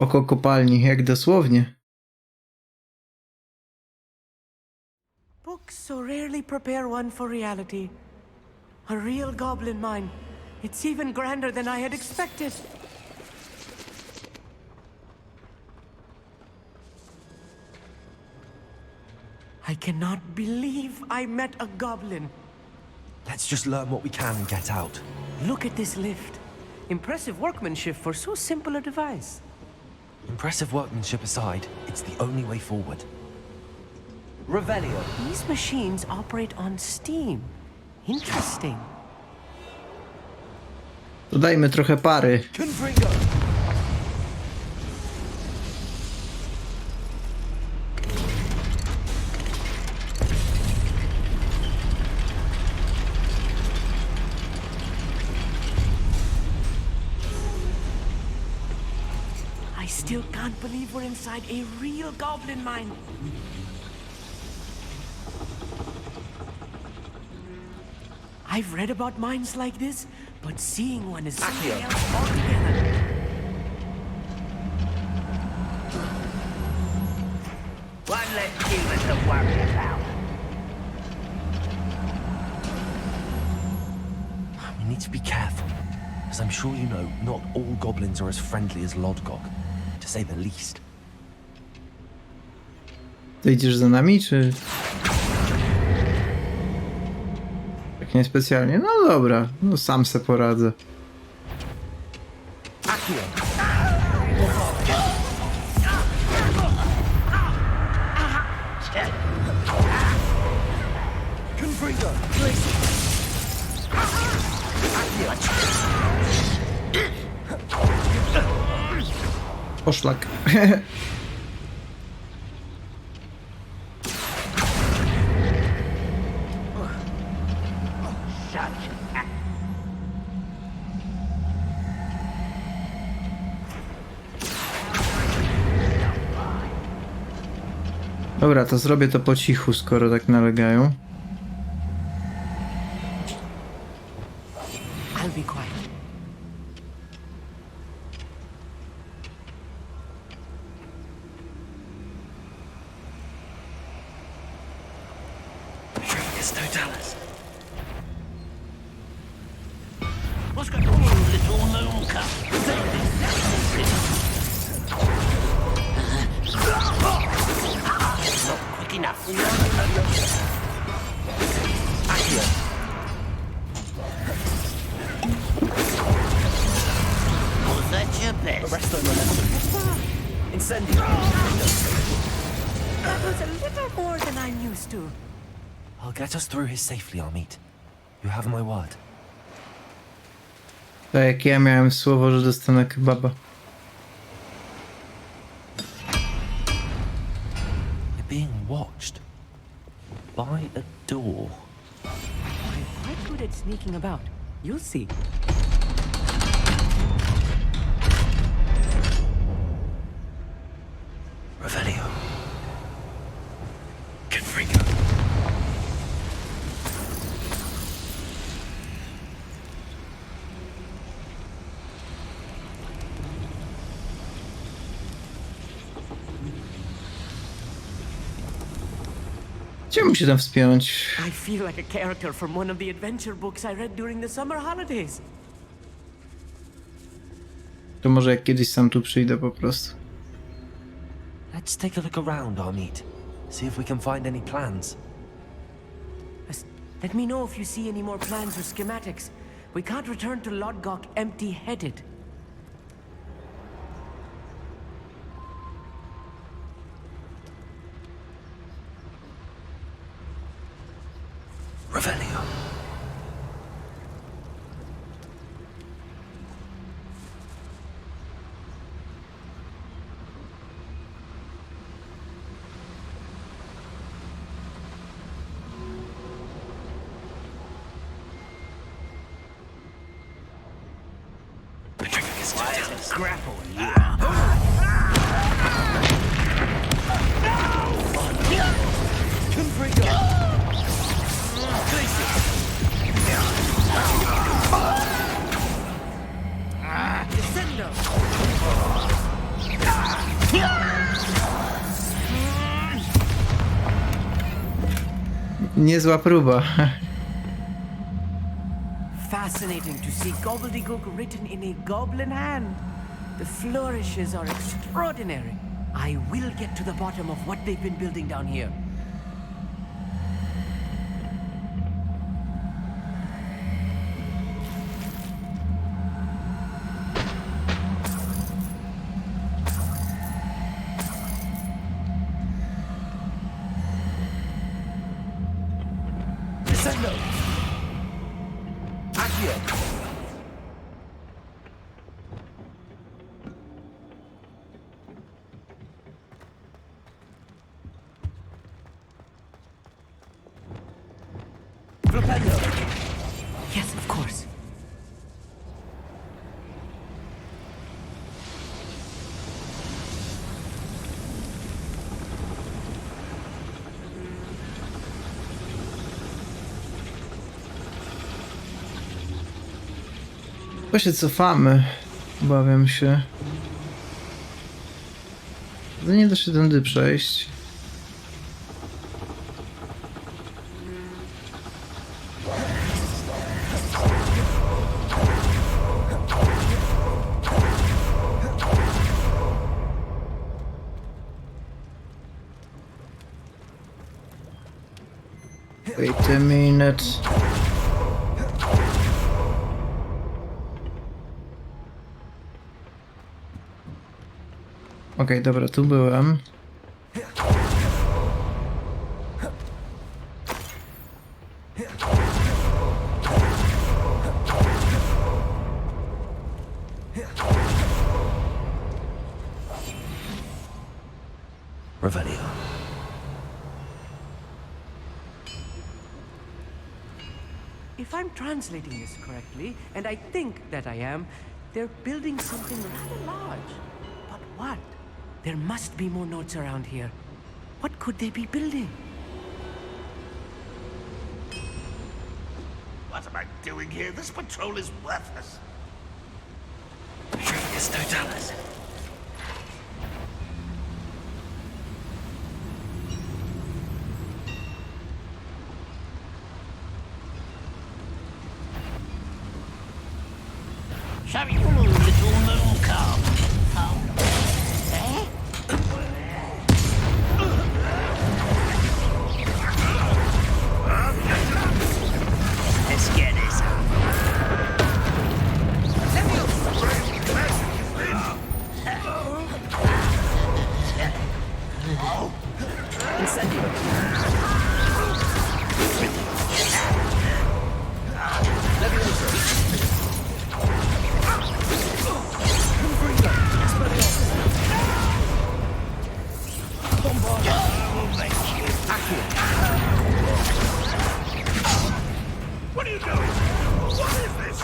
Oko kopalni, jak dosłownie. Books so rarely prepare one for reality. A real goblin mine. It's even grander than I had expected. I cannot believe I met a goblin. Let's just learn what we can and get out. Look at this lift. Impressive workmanship for so simple a device. Impressive workmanship aside, it's the only way forward. Revelio. These machines operate on steam. Interesting. Dodajmy trochę pary. Confringo! I still can't believe we're inside a real goblin mine. I've read about mines like this, but seeing one is something else altogether. One less demon to worry about. We need to be careful, as I'm sure you know, not all goblins are as friendly as Lodgok, to say the least. To idziesz za nami, czy... Tak niespecjalnie? No dobra, no sam se poradzę. Confringo! Poszlak. Dobra, to zrobię to po cichu, skoro tak nalegają. I'll be quiet. Totalis. What's going on, little moon cup? Not quick enough. Was that your best? Arresto momentum. Incendio. That was a little more than I'm used to. I'll get us through here safely, Amit. You have my word. Tak jak ja miałem słowo, że dostanę kebaba. We're being watched. By a door. I'm quite good at sneaking about. You'll see. Revelio. Confringo. Chciałbym się tam wspiąć. I feel like a character from one of the adventure books I read during the summer holidays. To może jak kiedyś sam tu przyjdę po prostu. Let's take a look around, Amit. See if we can find any plans. Let me know if you see any more plans or schematics. We can't return to Lodgok empty-headed. Grapple, you. Niezła próba. Fascinating to see gobbledygook written in a goblin hand. The flourishes are extraordinary. I will get to the bottom of what they've been building down here. Descendo! Accio! Flipendo! Yes, of course. Chyba się cofamy. Obawiam się. Nie da się tędy przejść. Wait a minute. Okej, dobra, tu byłem. Revelio. If I'm translating this correctly, and I think that I am, they're building something rather large. But what? There must be more notes around here. What could they be building? What am I doing here? This patrol is worthless. Trivius Totalis. Shall we move, little moon calm? Eh? Let's get this. What are you doing? What is this?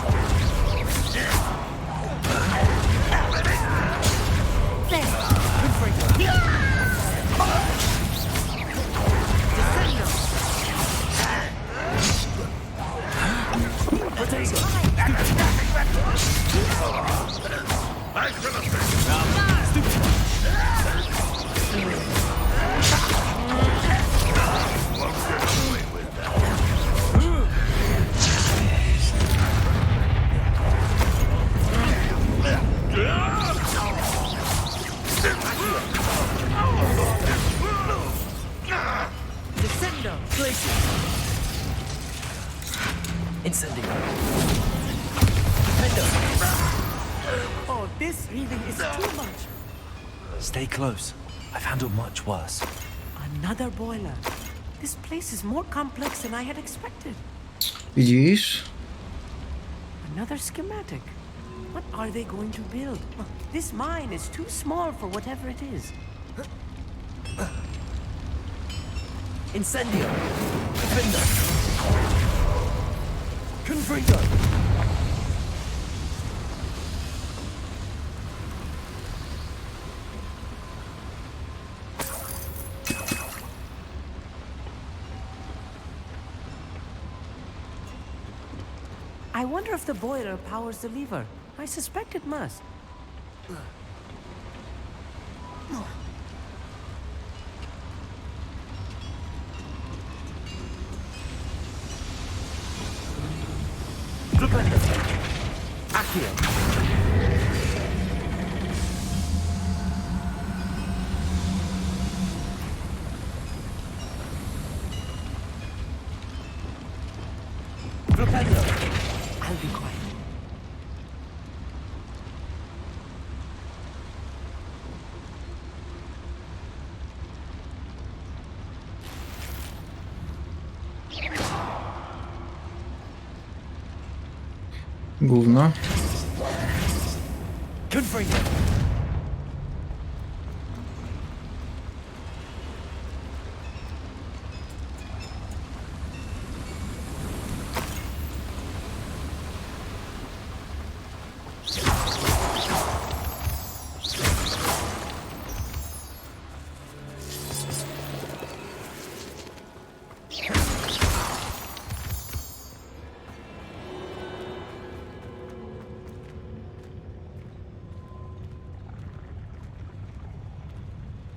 Incendio. Oh, this really is too much. Stay close. I've handled much worse. Another boiler. This place is more complex than I had expected. Widzisz? Another schematic. What are they going to build? This mine is too small for whatever it is. Incendio! Defender! Confringo! I wonder if the boiler powers the lever. I suspect it must. Accio! Flipendo! I'll be quiet. Gówno. Confringo!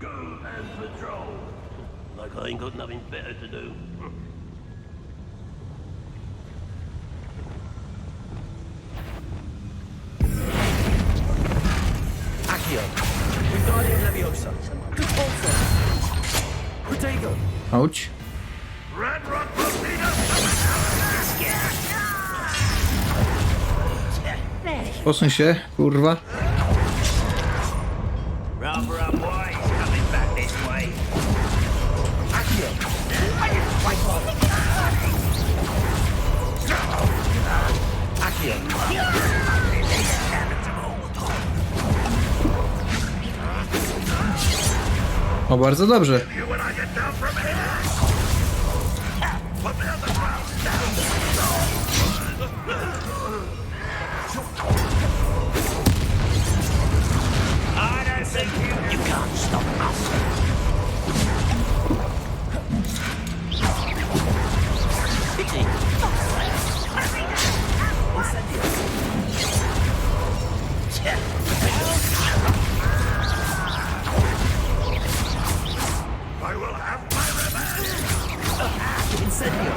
Go and patrol. Like I ain't got nothing better to do. Accio! Wingardium Leviosa! Repulsor! Protego! Auć. Red Rock Torpedo! Posuń się, kurwa. Rather unwise coming back this way. Accio! Accio! O, bardzo dobrze. I don't think you can't stop us. Pixie! I will have my revenge! Incendio!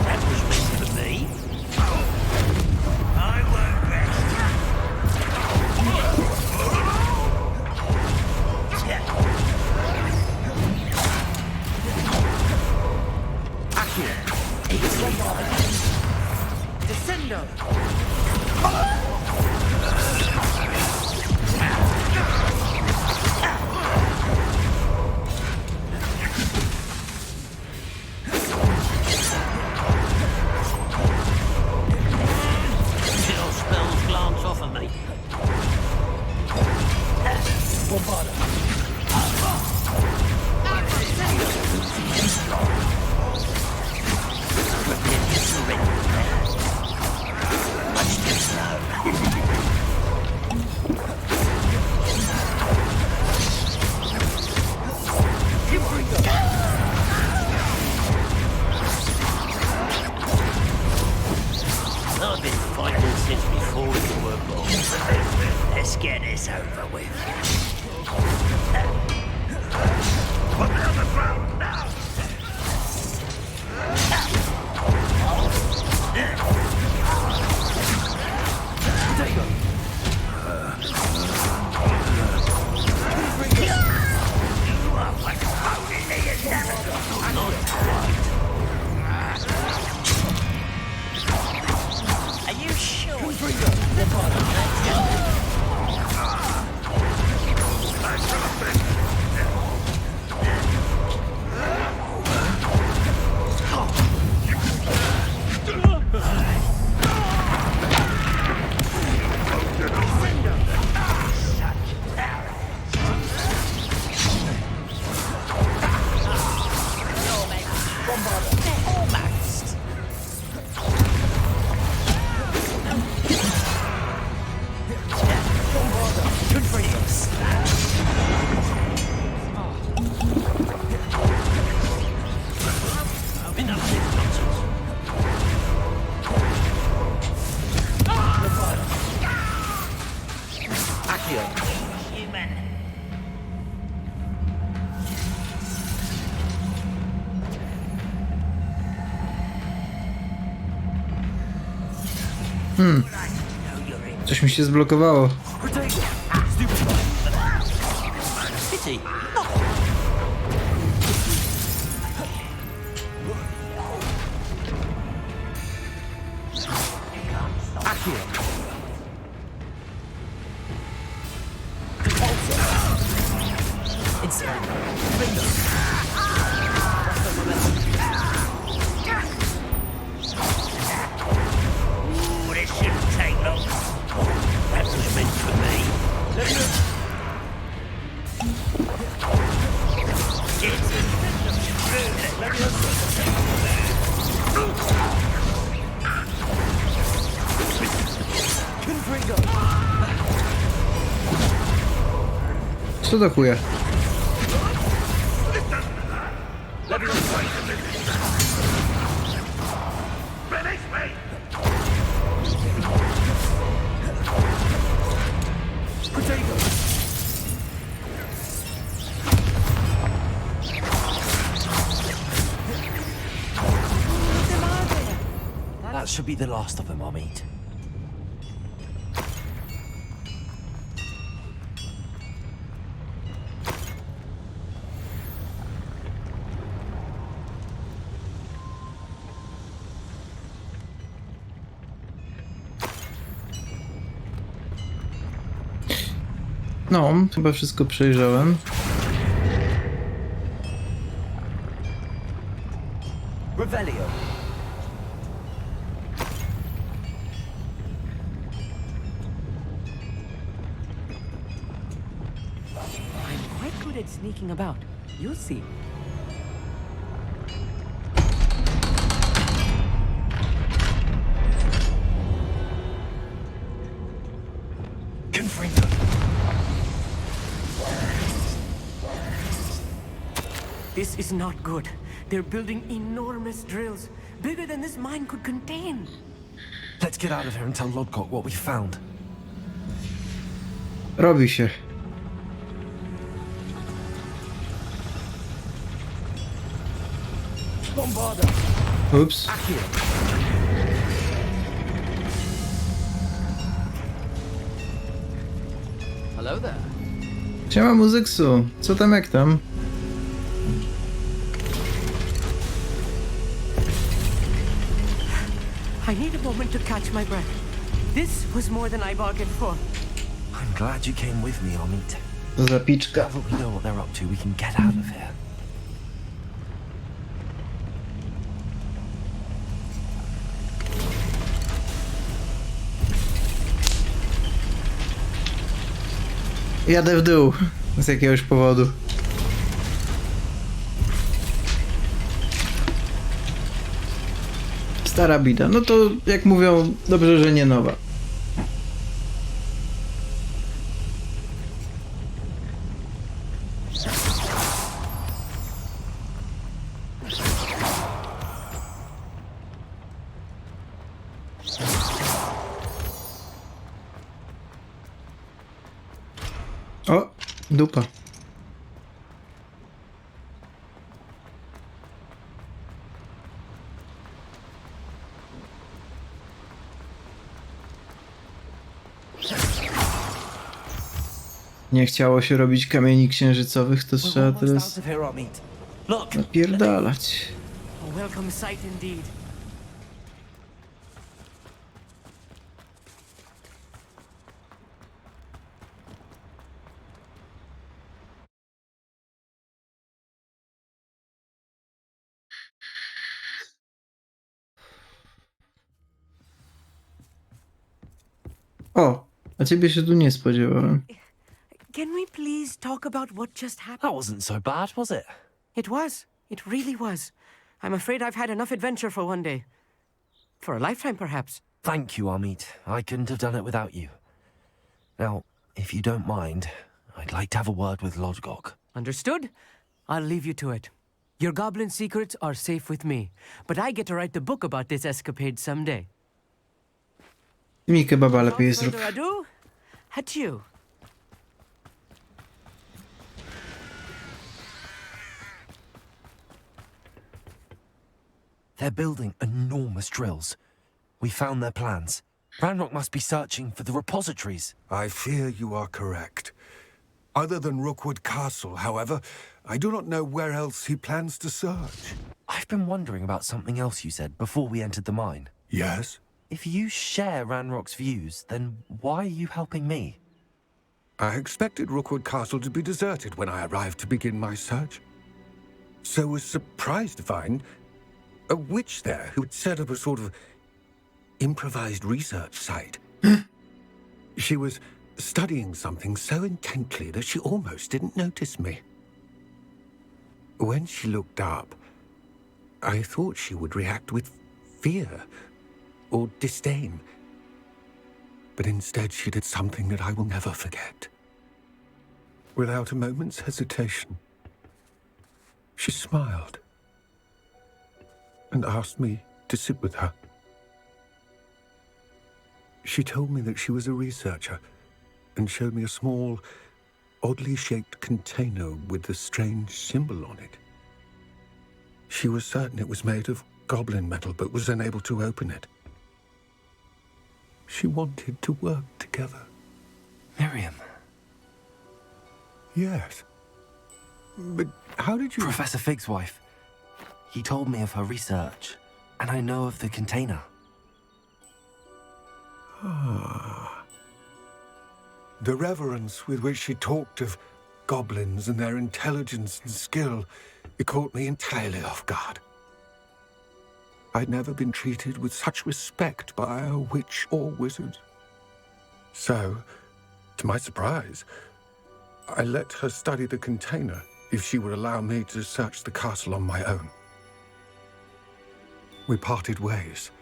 That was meant for me. I won't rest. Descendo! Chill spells glance off of me. I've been fighting since before you were born. Let's get this over with. Put me on the ground now! You are what's holding me in Are you sure? Human. Coś mi się zblokowało. Pity. Ooh, this shouldn't take long. That was meant for me. Co do chuja? That should be the last of them, Amit. No, chyba wszystko przejrzałem. Revelio. I'm quite good at sneaking about. You'll see. Confringo. This is not good. They're building enormous drills, bigger than this mine could contain. Let's get out of here and tell Lodgok what we found. Robi się. Bombarda. Ups. Hello there. Siema muzyksu. Co tam jak tam? I need a moment to catch my breath. This was more than I bargained for. I'm glad you came with me, Amit. To zapiczka. Now that we know what they're up to, we can get out of here. Jadę w dół. Z jakiegoś powodu. Stara bida. No to jak mówią, dobrze, że nie nowa. O, dupa. Nie chciało się robić kamieni księżycowych, to trzeba We're almost teraz out of here, Amit. Look. napierdalać. A welcome sight indeed. O, a ciebie się tu nie spodziewałem. Can we please talk about what just happened? That wasn't so bad, was it? It was. It really was. I'm afraid I've had enough adventure for one day. For a lifetime, perhaps. Thank you, Amit. I couldn't have done it without you. Now, if you don't mind, I'd like to have a word with Lodgok. Understood? I'll leave you to it. Your goblin secrets are safe with me, but I get to write the book about this escapade someday. Ty mi kebaba lepiej Without zrób. further ado, adieu. They're building enormous drills. We found their plans. Ranrock must be searching for the repositories. I fear you are correct. Other than Rookwood Castle, however, I do not know where else he plans to search. I've been wondering about something else you said before we entered the mine. Yes? If you share Ranrock's views, then why are you helping me? I expected Rookwood Castle to be deserted when I arrived to begin my search. So was surprised to find a witch there who had set up a sort of improvised research site. She was studying something so intently that she almost didn't notice me. When she looked up, I thought she would react with fear or disdain. But instead she did something that I will never forget. Without a moment's hesitation, she smiled and asked me to sit with her. She told me that she was a researcher and showed me a small, oddly shaped container with a strange symbol on it. She was certain it was made of goblin metal, but was unable to open it. She wanted to work together. Miriam. Yes. But how did you... Professor Fig's wife. He told me of her research, and I know of the container. Ah. The reverence with which she talked of goblins and their intelligence and skill, it caught me entirely off guard. I'd never been treated with such respect by a witch or wizard. So, to my surprise, I let her study the container if she would allow me to search the castle on my own. We parted ways,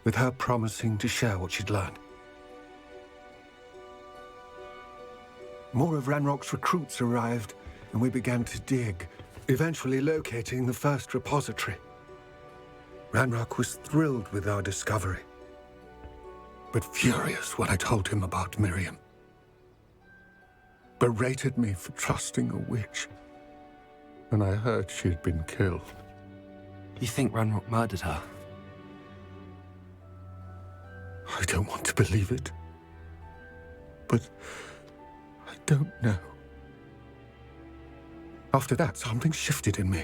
with her promising to share what she'd learned. More of Ranrock's recruits arrived, and we began to dig, eventually locating the first repository. Ranrock was thrilled with our discovery, but furious when I told him about Miriam. Berated me for trusting a witch, and I heard she had been killed. You think Ranrock murdered her? I don't want to believe it, but I don't know. After that, something shifted in me.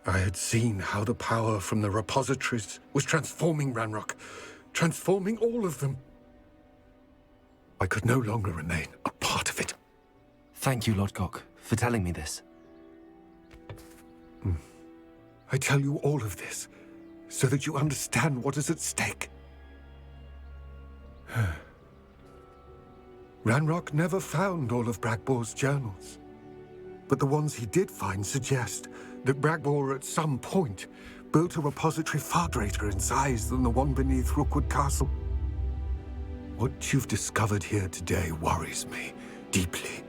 I had seen how the power from the repositories was transforming Ranrock, transforming all of them. I could no longer remain a part of it. Thank you, Lodgok, for telling me this. I tell you all of this so that you understand what is at stake. Ranrock never found all of Bragbor's journals, but the ones he did find suggest that Bragbor at some point built a repository far greater in size than the one beneath Rookwood Castle. What you've discovered here today worries me deeply.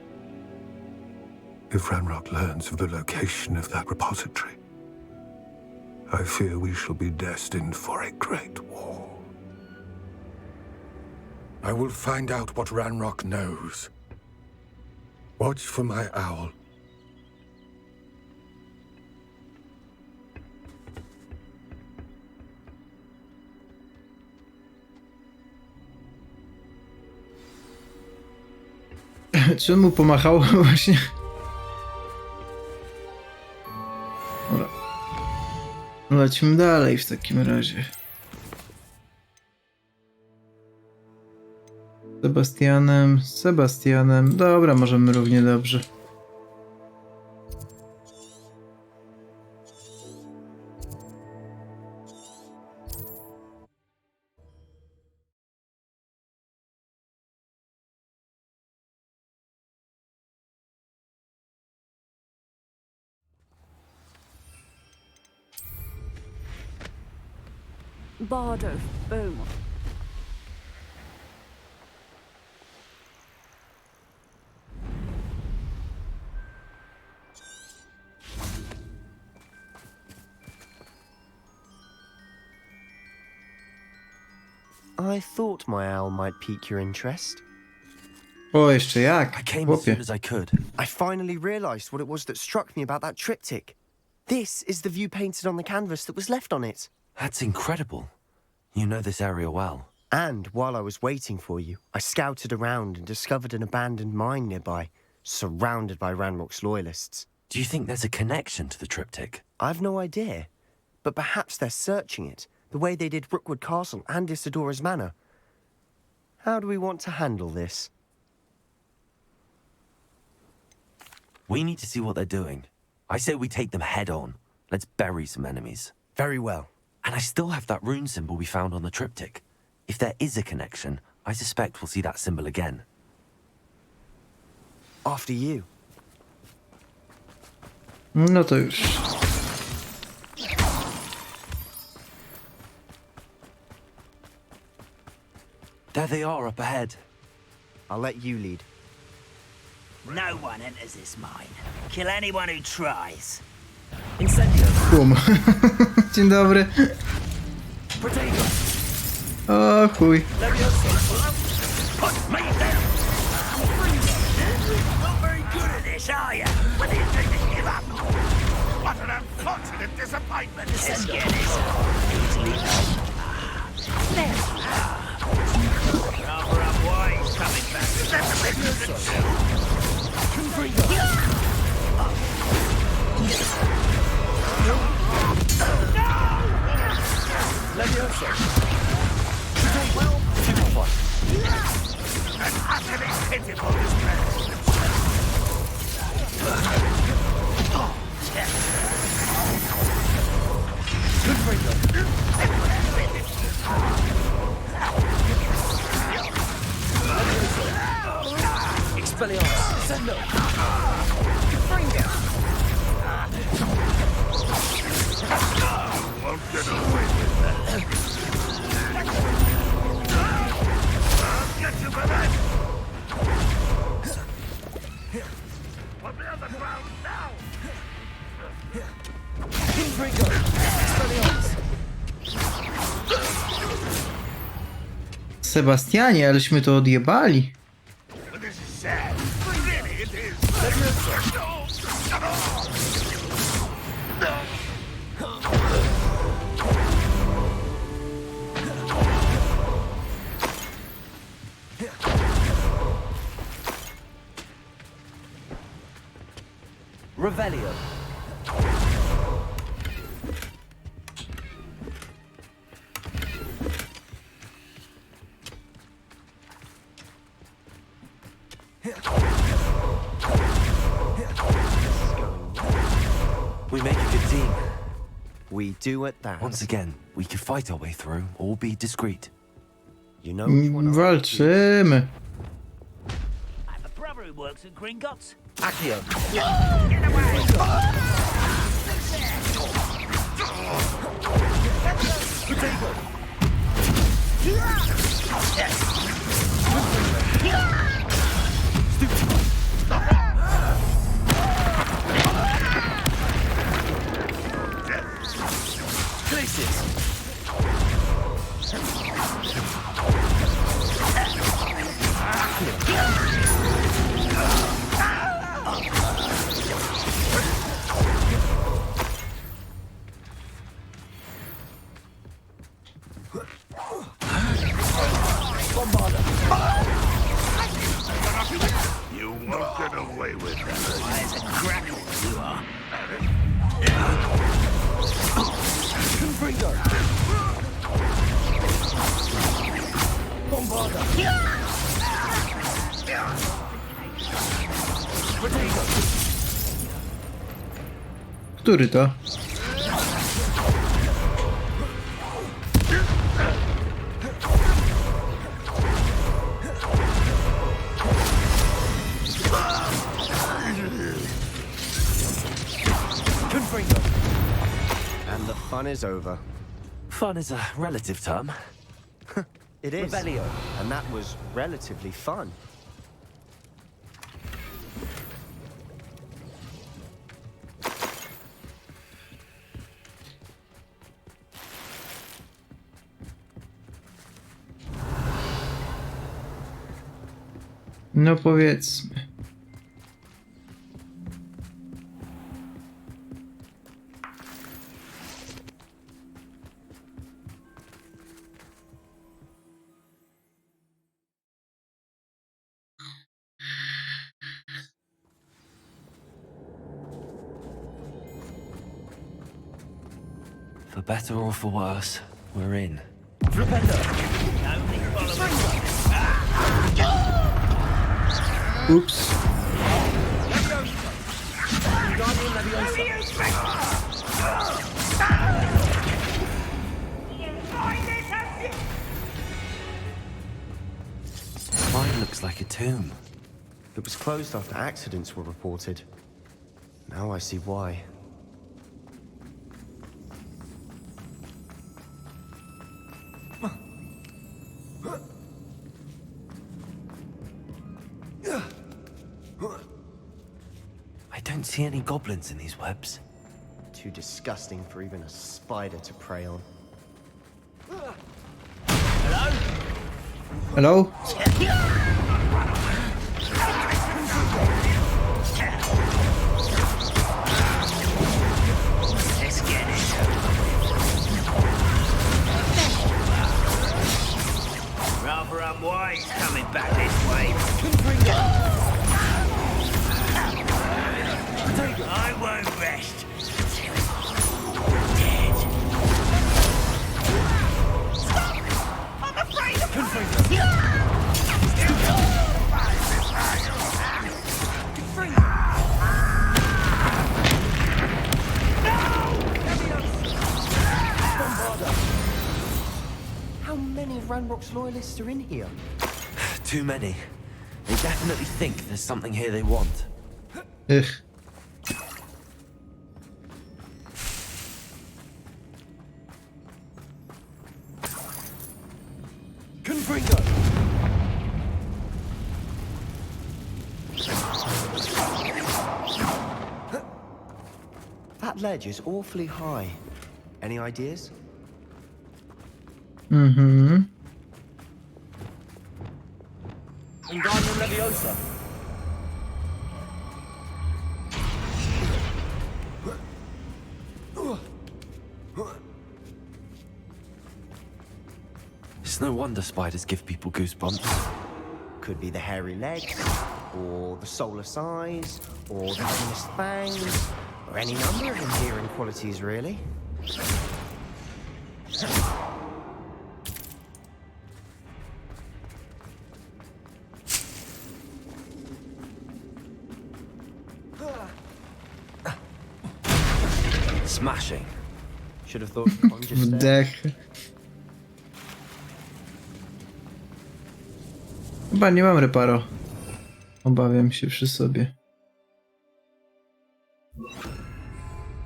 If Ranrock learns of the location of that repository, I fear we shall be destined for a great war. I will find out what Ranrock knows. Watch for my owl. Czy on mu pomachał właśnie? Dobra. Lecimy dalej w takim razie. Sebastianem. Dobra, możemy równie dobrze. Bard of Beaumont. I thought my owl might pique your interest. O, jeszcze jak? I came as Chłopie. soon as I could. I finally realized what it was that struck me about that triptych. This is the view painted on the canvas that was left on it. That's incredible. You know this area well. And while I was waiting for you, I scouted around and discovered an abandoned mine nearby, surrounded by Ranrock's loyalists. Do you think there's a connection to the triptych? I've no idea, but perhaps they're searching it, the way they did Rookwood Castle and Isidora's Manor. How do we want to handle this? We need to see what they're doing. I say we take them head on. Let's bury some enemies. Very well. And I still have that rune symbol we found on the triptych. If there is a connection, I suspect we'll see that symbol again. After you. No to już. There they are up ahead. I'll let you lead. No one enters this mine. Kill anyone who tries. Bum. Dzień dobry. O chuj. Not very good at this, are you? What do you think to give up? What an unfortunate disappointment. Let's get this easily done. Rather unwise coming back. Is that the business to do? An utterly pitiful display. Expelliarmus, send up. Won't get away with that. I'll get you for that. Put me on the ground now. Infringo, Expelliarmus. Sebastianie, aleśmy to odjebali. But this is sad. Really, it is. Revelio. We make a good team. We do at that. Once again, we could fight our way through or be discreet. You know which one I'll Walczymy. I have a brother who works at Gringotts. Accio. Get away! You won't get away with that. There's a grackle, you are. Confringo. Bombarda. Potato. Który to? Confringo. And the fun is over. Fun is a relative term. It is. Revelio. And that was relatively fun. No powiedzmy. For better or for worse, we're in. Ups. Mine looks like a tomb. It was closed after accidents were reported. Now I see why. I don't see any goblins in these webs. Too disgusting for even a spider to prey on. Hello? Let's get it. Rather unwise coming back this way. I won't rest until you're dead. I'm afraid of How many Ranrock's loyalists are in here? Too many. They definitely think there's something here they want. Ugh. Confringo! That ledge is awfully high. Any ideas? Mhm. Wingardium Leviosa. It's no wonder spiders give people goosebumps. Could be the hairy legs, or the solar size, or the venomous fangs, or any number of endearing qualities, really. Smashing. Should have thought to conjure stairs. Wdech. Chyba nie mam reparo. Obawiam się przy sobie.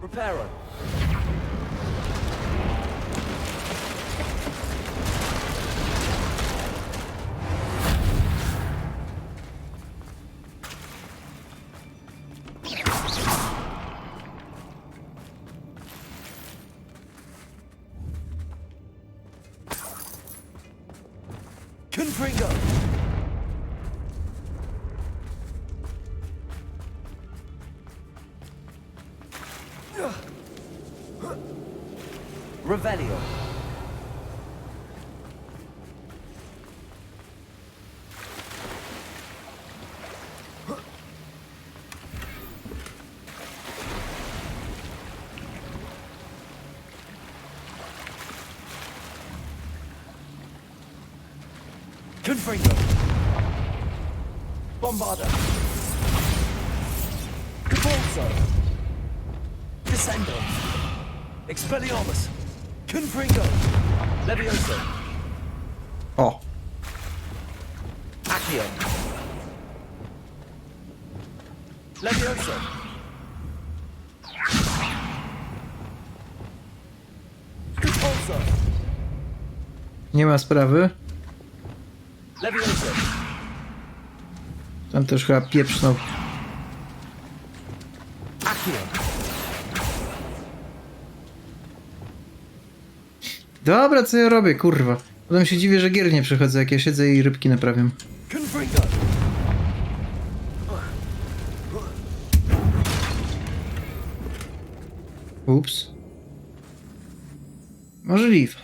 Reparo. Confringo. Revelio. Confringo. Bombarda. Capulso. Descendo. Expelliarmus. Confringo. Levioso. O! Accio. Levioso. Capulso. Nie ma sprawy. Levioso. Tam też chyba pieprznął. Accio. Dobra, co ja robię, kurwa. Potem się dziwię, że gier nie przechodzę, jak ja siedzę i rybki naprawiam. Confringo. Ups. Możliwe.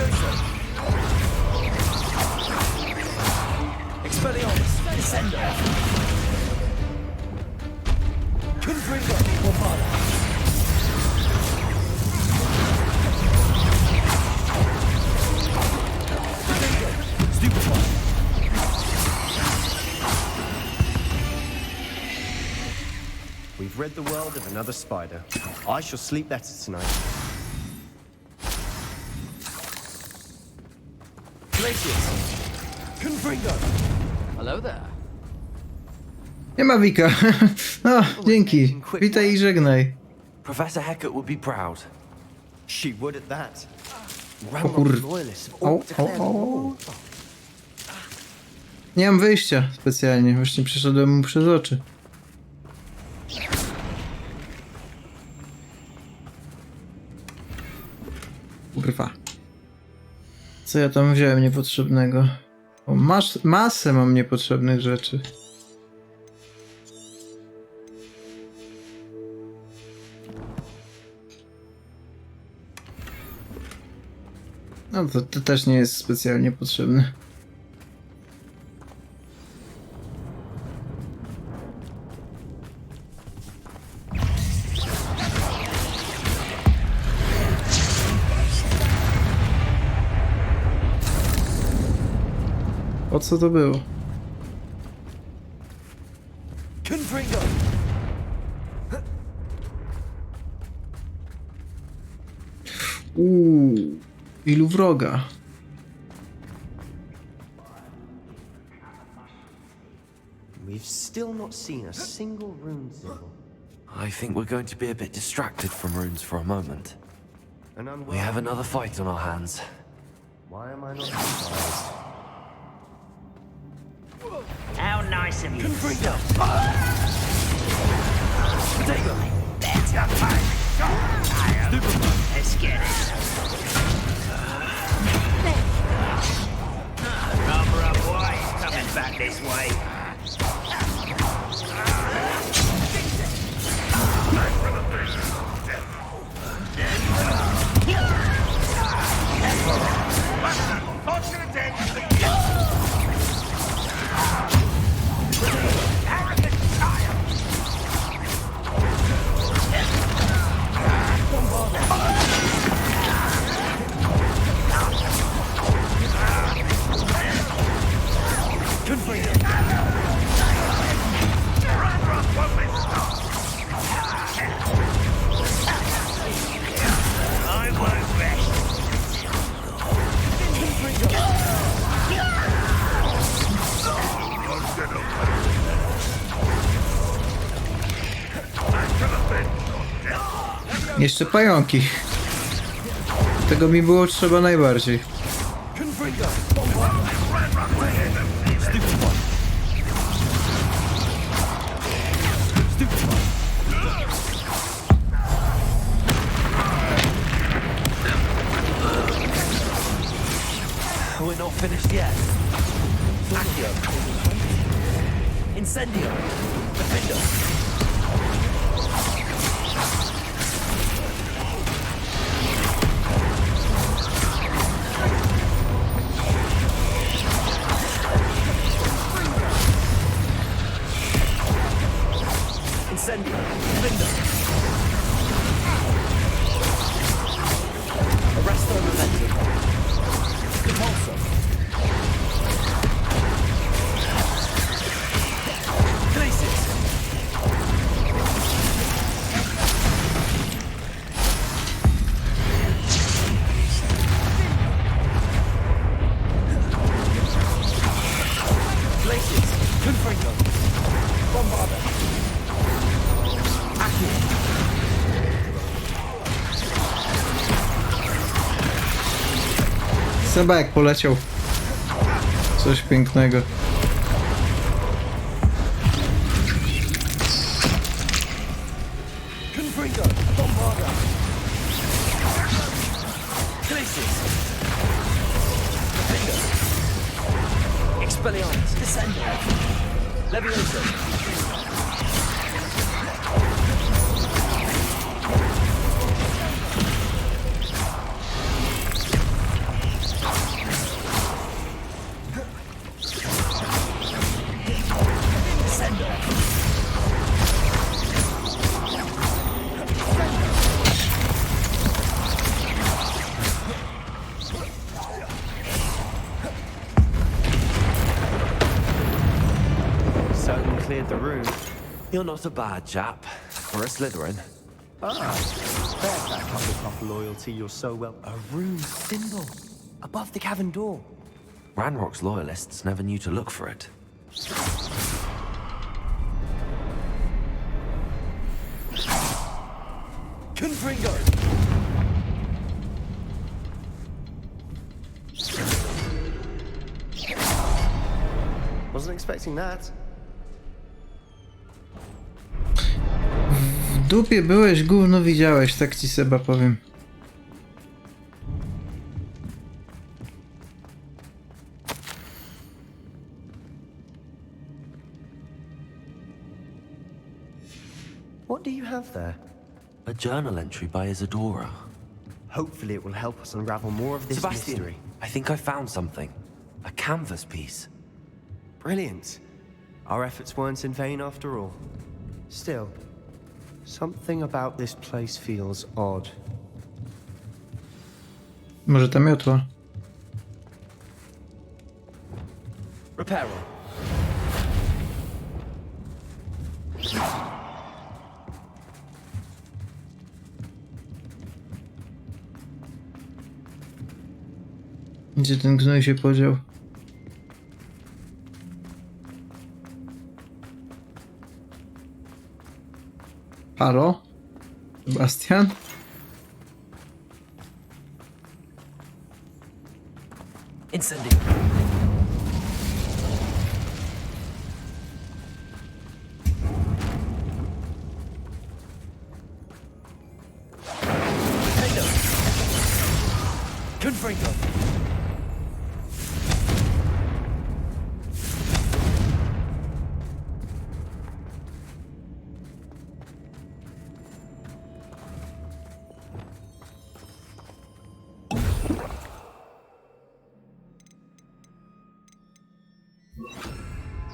Levioso! Expelliarmus! Descendo! Confringo! Bombarda! Stupefy! We've rid the world of another spider. I shall sleep better tonight. Glacius! Confringo! Hello there. Nie ma Wika. No, dzięki. Witaj i żegnaj. Professor Hecat would be proud. She would at that. O kur... O. Nie mam wyjścia specjalnie. Właśnie przeszedłem mu przez oczy. Kurwa. Co ja tam wziąłem niepotrzebnego? O, masę mam niepotrzebnych rzeczy. No to też nie jest specjalnie potrzebne. O co to było? Confringo! Ilu wroga? We've still not seen a single rune symbol. I think we're going to be a bit distracted from runes for a moment. And We have another fight on our hands. Why am I not surprised? How nice of you. Confringo! Potato! Better fight. Let's get it. Rubber up, boy. Coming back this way. Jeszcze pająki. Tego mi było trzeba najbardziej. Confringo! Stupefy! Stupefy! We're not finished yet. Accio! Incendio! Defender! Incendio! Defender! Arresto Momentum! Impulso! Glacius! Glacius! Confringo! Bombarda! Sebek poleciał. Coś pięknego. Confringo! Bombarda! Glacius! Defender! Expelliarmus! Descendo! Levioso! room. You're not a bad chap for a Slytherin. Ah, there's that Hufflepuff loyalty you're so well... A rune symbol above the cavern door. Ranrock's loyalists never knew to look for it. Confringo! Wasn't expecting that. W dupie byłeś, gówno widziałeś, tak ci Seba powiem. What do you have there? A journal entry by Isadora. Hopefully it will help us unravel more of this Sebastian, mystery. I think I found something. A canvas piece. Brilliant. Our efforts weren't in vain after all. Still, something about this place feels odd. Może ta miotła? Reparo. Gdzie ten gnój się podział? Halo? Sebastian? Incendio. Confringo.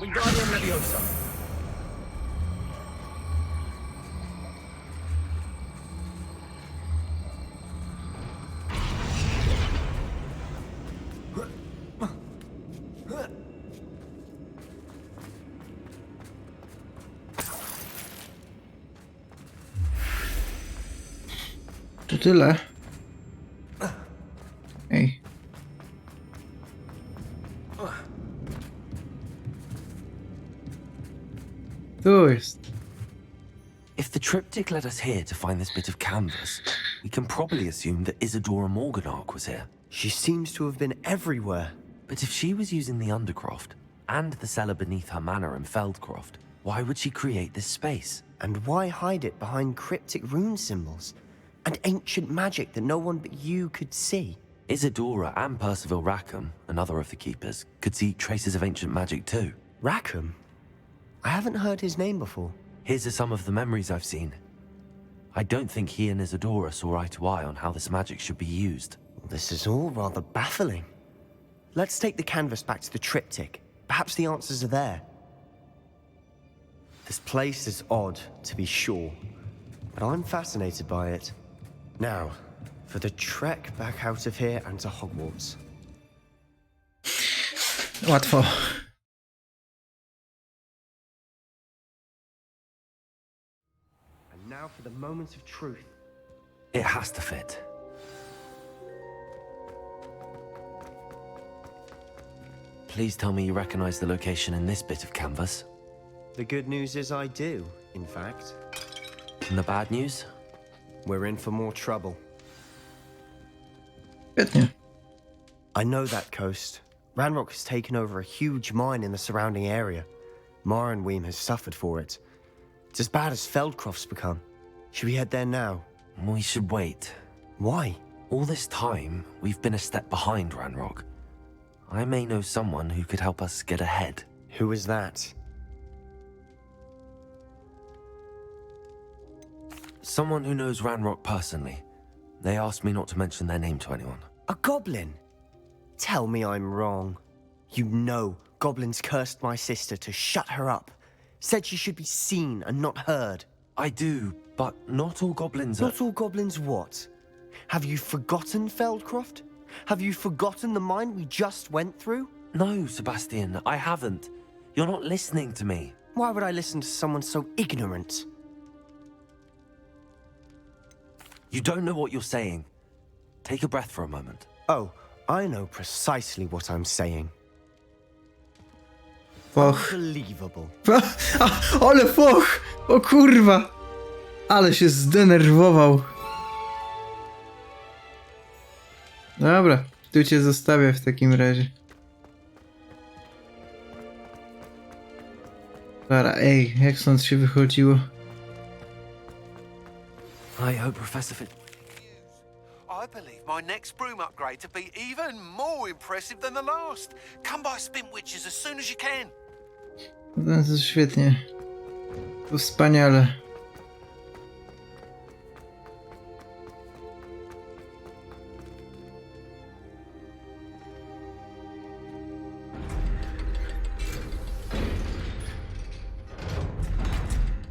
Wingardium Leviosa. To tyle. Ej. Tu jest. If the triptych led us here to find this bit of canvas, we can probably assume that Isadora Morganach was here. She seems to have been everywhere. But if she was using the Undercroft and the cellar beneath her manor in Feldcroft, why would she create this space? And why hide it behind cryptic rune symbols? And ancient magic that no one but you could see? Isadora and Percival Rackham, another of the keepers, could see traces of ancient magic too. Rackham? I haven't heard his name before. His are some of the memories I've seen. I don't think he and Isadora saw eye to eye on how this magic should be used. This is all rather baffling. Let's take the canvas back to the triptych. Perhaps the answers are there. This place is odd, to be sure, but I'm fascinated by it. Now, for the trek back out of here and to Hogwarts. Łatwo. And now for the moment of truth. It has to fit. Please tell me you recognize the location in this bit of canvas. The good news is I do, in fact. And the bad news? We're in for more trouble. Świetnie. I know that coast. Ranrock has taken over a huge mine in the surrounding area. Marrenweem has suffered for it. It's as bad as Feldcroft's become. Should we head there now? We should wait. Why? All this time, we've been a step behind Ranrock. I may know someone who could help us get ahead. Who is that? Someone who knows Ranrock personally. They asked me not to mention their name to anyone. A goblin? Tell me I'm wrong. You know goblins cursed my sister to shut her up. Said she should be seen and not heard. I do, but not all goblins are... Not all goblins what? Have you forgotten Feldcroft? Have you forgotten the mine we just went through? No, Sebastian, I haven't. You're not listening to me. Why would I listen to someone so ignorant? You don't know what you're saying. Take a breath for a moment. Oh, I know precisely what I'm saying. Foch. Unbelievable. Ale foch! O kurwa! Ale się zdenerwował. Dobra, tu cię zostawię w takim razie. Dobra, ej, jak stąd się wychodziło? I hope Professor I believe my next broom upgrade to be even more impressive than the last. Come by Spin Witches as soon as you can. No to jest świetnie. To wspaniale.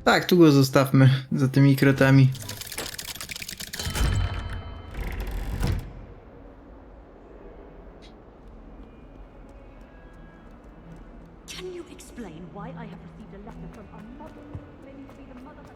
Tak, tu go zostawmy za tymi kratami. Can you explain why I have received a letter from our mother, claiming to be the mother of...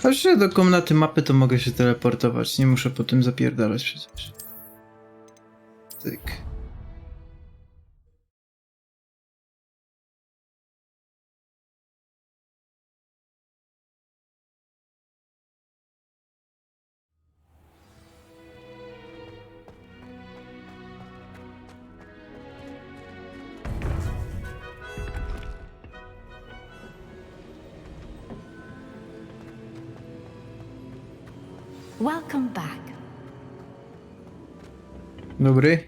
A że do komnaty mapy to mogę się teleportować, nie muszę po tym zapierdalać przecież. Tyk. Welcome back. Dobry.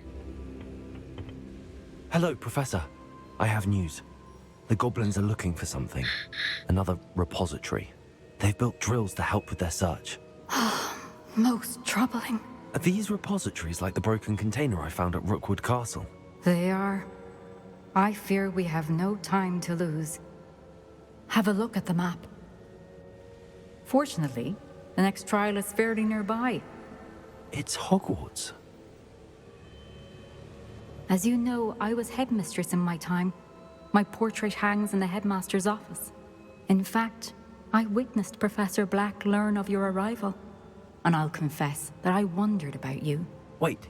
Hello, Professor. I have news. The goblins are looking for something. Another repository. They've built drills to help with their search. Most troubling. Are these repositories like the broken container I found at Rookwood Castle? They are. I fear we have no time to lose. Have a look at the map. Fortunately, the next trial is fairly nearby. It's Hogwarts. As you know, I was headmistress in my time. My portrait hangs in the headmaster's office. In fact, I witnessed Professor Black learn of your arrival. And I'll confess that I wondered about you. Wait,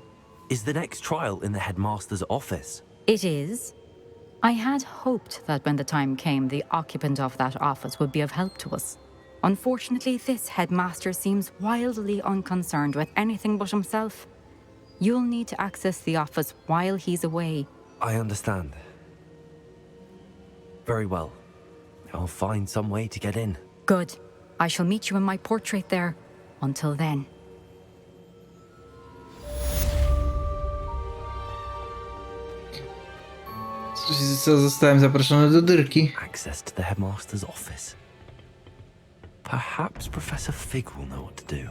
is the next trial in the headmaster's office? It is. I had hoped that when the time came, the occupant of that office would be of help to us. Unfortunately, this headmaster seems wildly unconcerned with anything but himself. You'll need to access the office while he's away. I understand. Very well. I'll find some way to get in. Good. I shall meet you in my portrait there. Until then. Co, zostałem zaproszony do dyrki. Access to the headmaster's office. Perhaps Professor Fig will know what to do.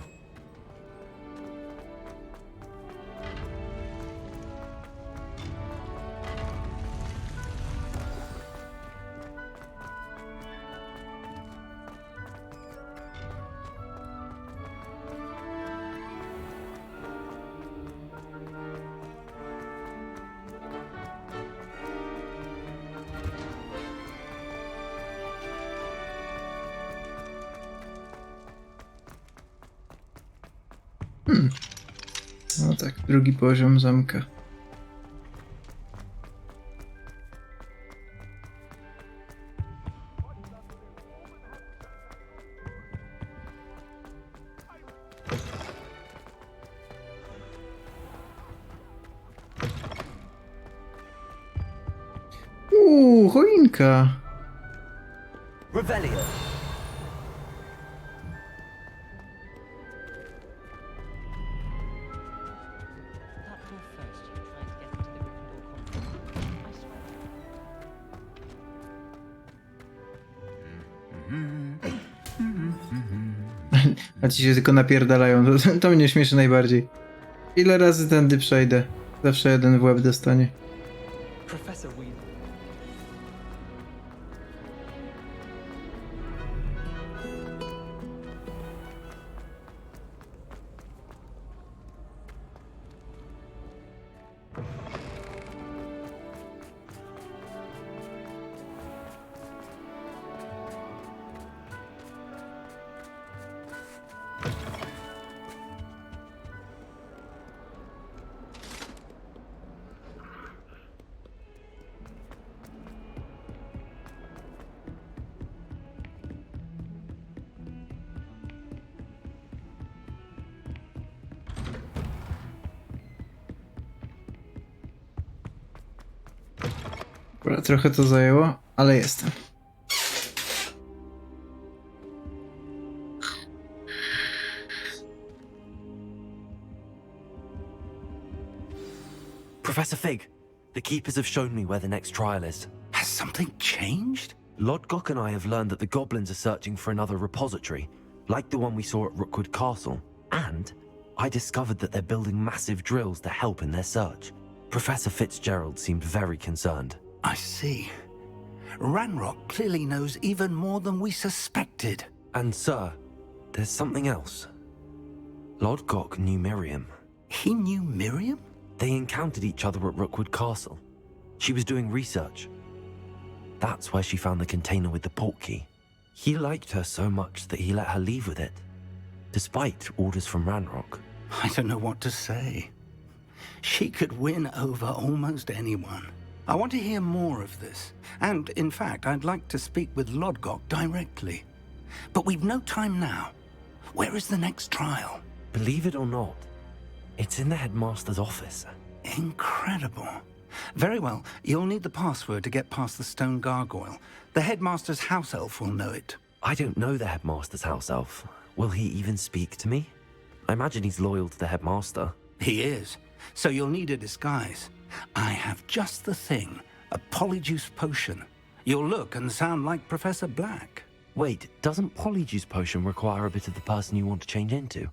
No tak, drugi poziom zamka. Choinka. Revelio. A ci się tylko napierdalają, to mnie śmieszy najbardziej. Ile razy tędy przejdę? Zawsze jeden w łeb dostanie. Professor Weaver. Dobra, trochę to zajęło, ale jestem. Professor Fig, the keepers have shown me where the next trial is. Has something changed? Lodgok and I have learned that the goblins are searching for another repository, like the one we saw at Rookwood Castle. And I discovered that they're building massive drills to help in their search. Professor Fitzgerald seemed very concerned. I see. Ranrock clearly knows even more than we suspected. And sir, there's something else. Lodgok knew Miriam. He knew Miriam? They encountered each other at Rookwood Castle. She was doing research. That's where she found the container with the portkey. He liked her so much that he let her leave with it, despite orders from Ranrock. I don't know what to say. She could win over almost anyone. I want to hear more of this. And, in fact, I'd like to speak with Lodgok directly. But we've no time now. Where is the next trial? Believe it or not, it's in the headmaster's office. Incredible. Very well. You'll need the password to get past the stone gargoyle. The headmaster's house elf will know it. I don't know the headmaster's house elf. Will he even speak to me? I imagine he's loyal to the headmaster. He is. So you'll need a disguise. I have just the thing. A polyjuice potion. You'll look and sound like Professor Black. Wait, doesn't polyjuice potion require a bit of the person you want to change into?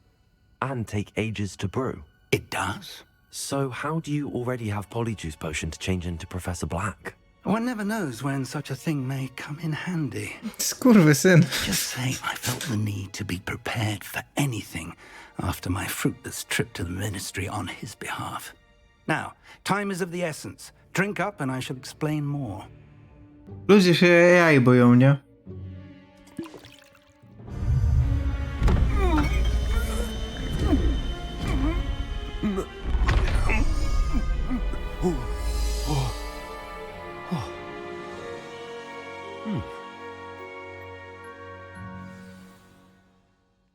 And take ages to brew? It does. So how do you already have polyjuice potion to change into Professor Black? One never knows when such a thing may come in handy. Skurwysyn. Just say I felt the need to be prepared for anything after my fruitless trip to the ministry on his behalf. Now, time is of the essence. Drink up and I shall explain more. Ludzie się AI boją, nie?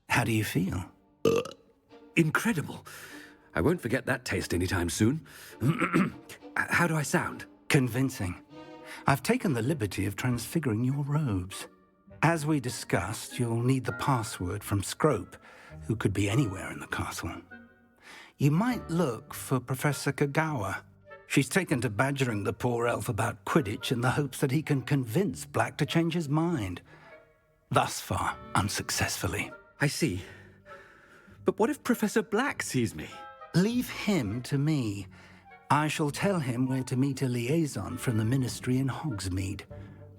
How do you feel? Incredible. I won't forget that taste anytime soon. How do I sound? Convincing. I've taken the liberty of transfiguring your robes. As we discussed, you'll need the password from Scrope, who could be anywhere in the castle. You might look for Professor Kagawa. She's taken to badgering the poor elf about Quidditch in the hopes that he can convince Black to change his mind. Thus far, unsuccessfully. I see. But what if Professor Black sees me? Leave him to me. I shall tell him where to meet a liaison from the ministry in Hogsmeade.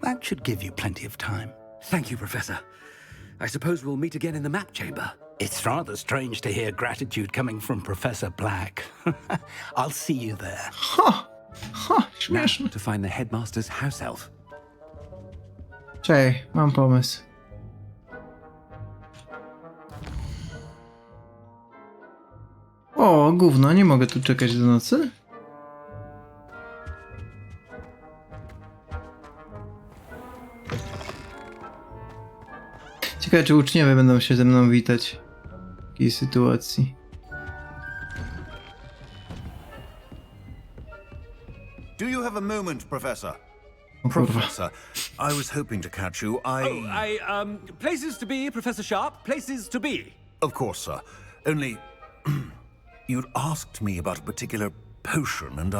That should give you plenty of time. Thank you, Professor. I suppose we'll meet again in the map chamber. It's rather strange to hear gratitude coming from Professor Black. I'll see you there. Now, Śmieszne. to find the headmaster's house elf. Czekaj, mam pomysł. O, gówno, nie mogę tu czekać do nocy? Ciekawe, czy uczniowie będą się ze mną witać w takiej sytuacji. Do you have a moment, Professor? O kurwa. Professor, I was hoping to catch you. Places to be, Professor Sharp. Places to be. Of course, sir. Only... you'd asked me about a particular potion, and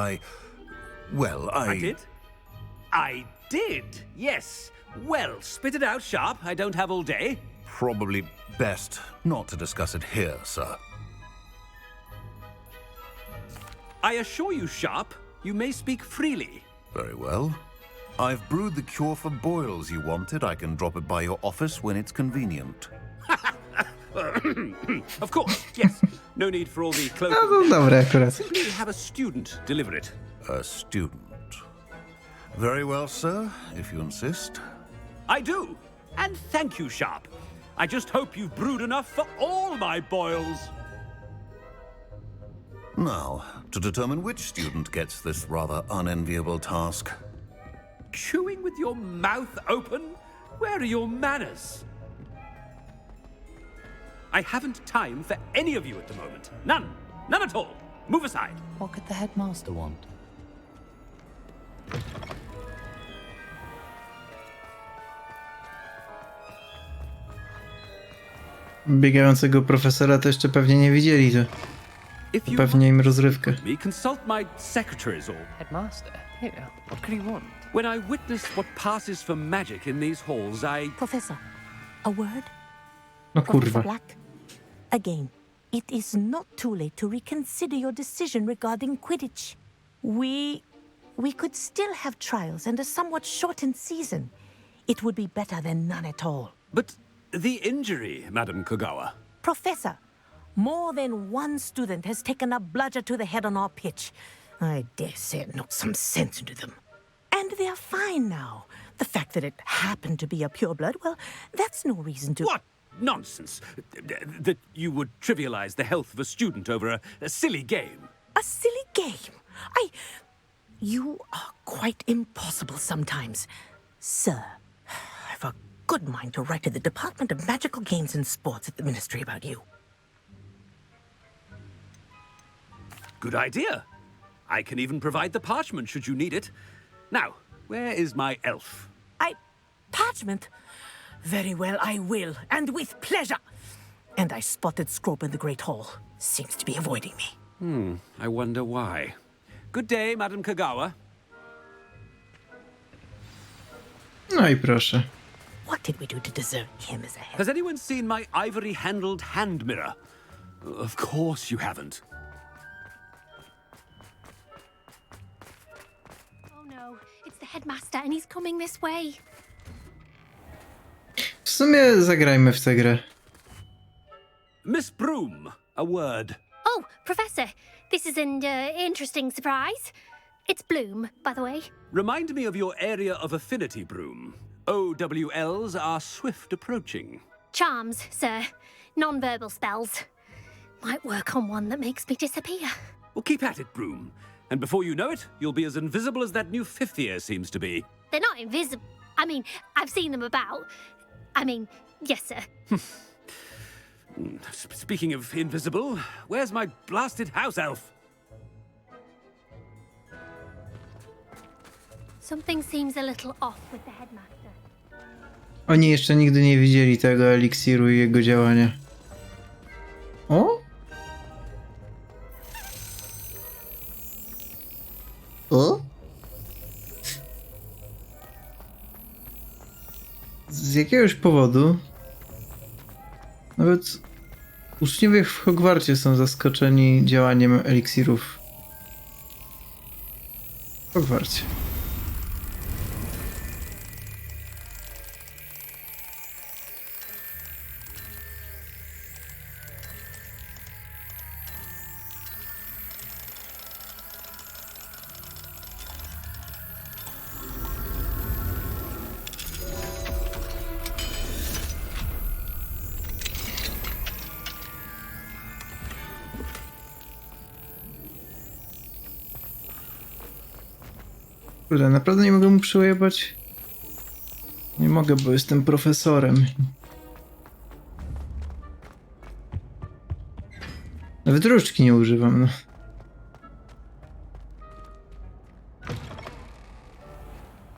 well, I did? I did, yes. Well, spit it out, Sharp. I don't have all day. Probably best not to discuss it here, sir. I assure you, Sharp, you may speak freely. Very well. I've brewed the cure for boils you wanted. I can drop it by your office when it's convenient. Of course, yes. No need for all the cloak. No to dobre akurat. Simply have a student deliver it. A student. Very well, sir, if you insist. I do. And thank you, Sharp. I just hope you've brewed enough for all my boils. Now, to determine which student gets this rather unenviable task. Chewing with your mouth open? Where are your manners? I haven't time for any of you at the moment. None. None at all. Move aside. What could the headmaster want? Biegającego profesora to jeszcze pewnie nie widzieli, to If you pewnie im rozrywkę. me, consult my secretaries or... Headmaster? Here, what could he want? When I witness what passes for magic in these halls, I... Professor, a word? No Professor kurwa. Black? Again, it is not too late to reconsider your decision regarding Quidditch. We could still have trials and a somewhat shortened season. It would be better than none at all. But the injury, Madam Kogawa. Professor, more than one student has taken a bludger to the head on our pitch. I dare say it knocked some sense into them. And they're fine now. The fact that it happened to be a pureblood, well, that's no reason to... What nonsense! That you would trivialize the health of a student over a silly game. A silly game? You are quite impossible sometimes. Sir, I've a good mind to write to the Department of Magical Games and Sports at the Ministry about you. Good idea. I can even provide the parchment should you need it. Now, where is my elf? Parchment? Very well, I will, and with pleasure. And I spotted Scrope in the Great Hall. Seems to be avoiding me. I wonder why. Good day, Madam Kogawa. No i proszę. What did we do to deserve him as a head? Has anyone seen my ivory-handled hand mirror? Of course you haven't. Oh no, it's the headmaster and he's coming this way. W sumie zagrajmy w tę grę. Miss Broom, a word. Oh, Professor, this is an interesting surprise. It's Bloom, by the way. Remind me of your area of affinity, Broom. OWLs are swift approaching. Charms, sir. Non-verbal spells. Might work on one that makes me disappear. Well, keep at it, Broom. And before you know it, you'll be as invisible as that new fifth year seems to be. They're not invisible. I mean, I've seen them about. I mean, yes, sir. Speaking of invisible, where's my blasted house elf? Something seems a little off with the headmaster. Oni jeszcze nigdy nie widzieli tego eliksiru i jego działania. O? O? Z jakiegoś powodu nawet uczniowie w Hogwarcie są zaskoczeni działaniem eliksirów w Hogwarcie. Kurde, naprawdę nie mogę mu przyjebać? Nie mogę, bo jestem profesorem. Nawet różdżki nie używam, no.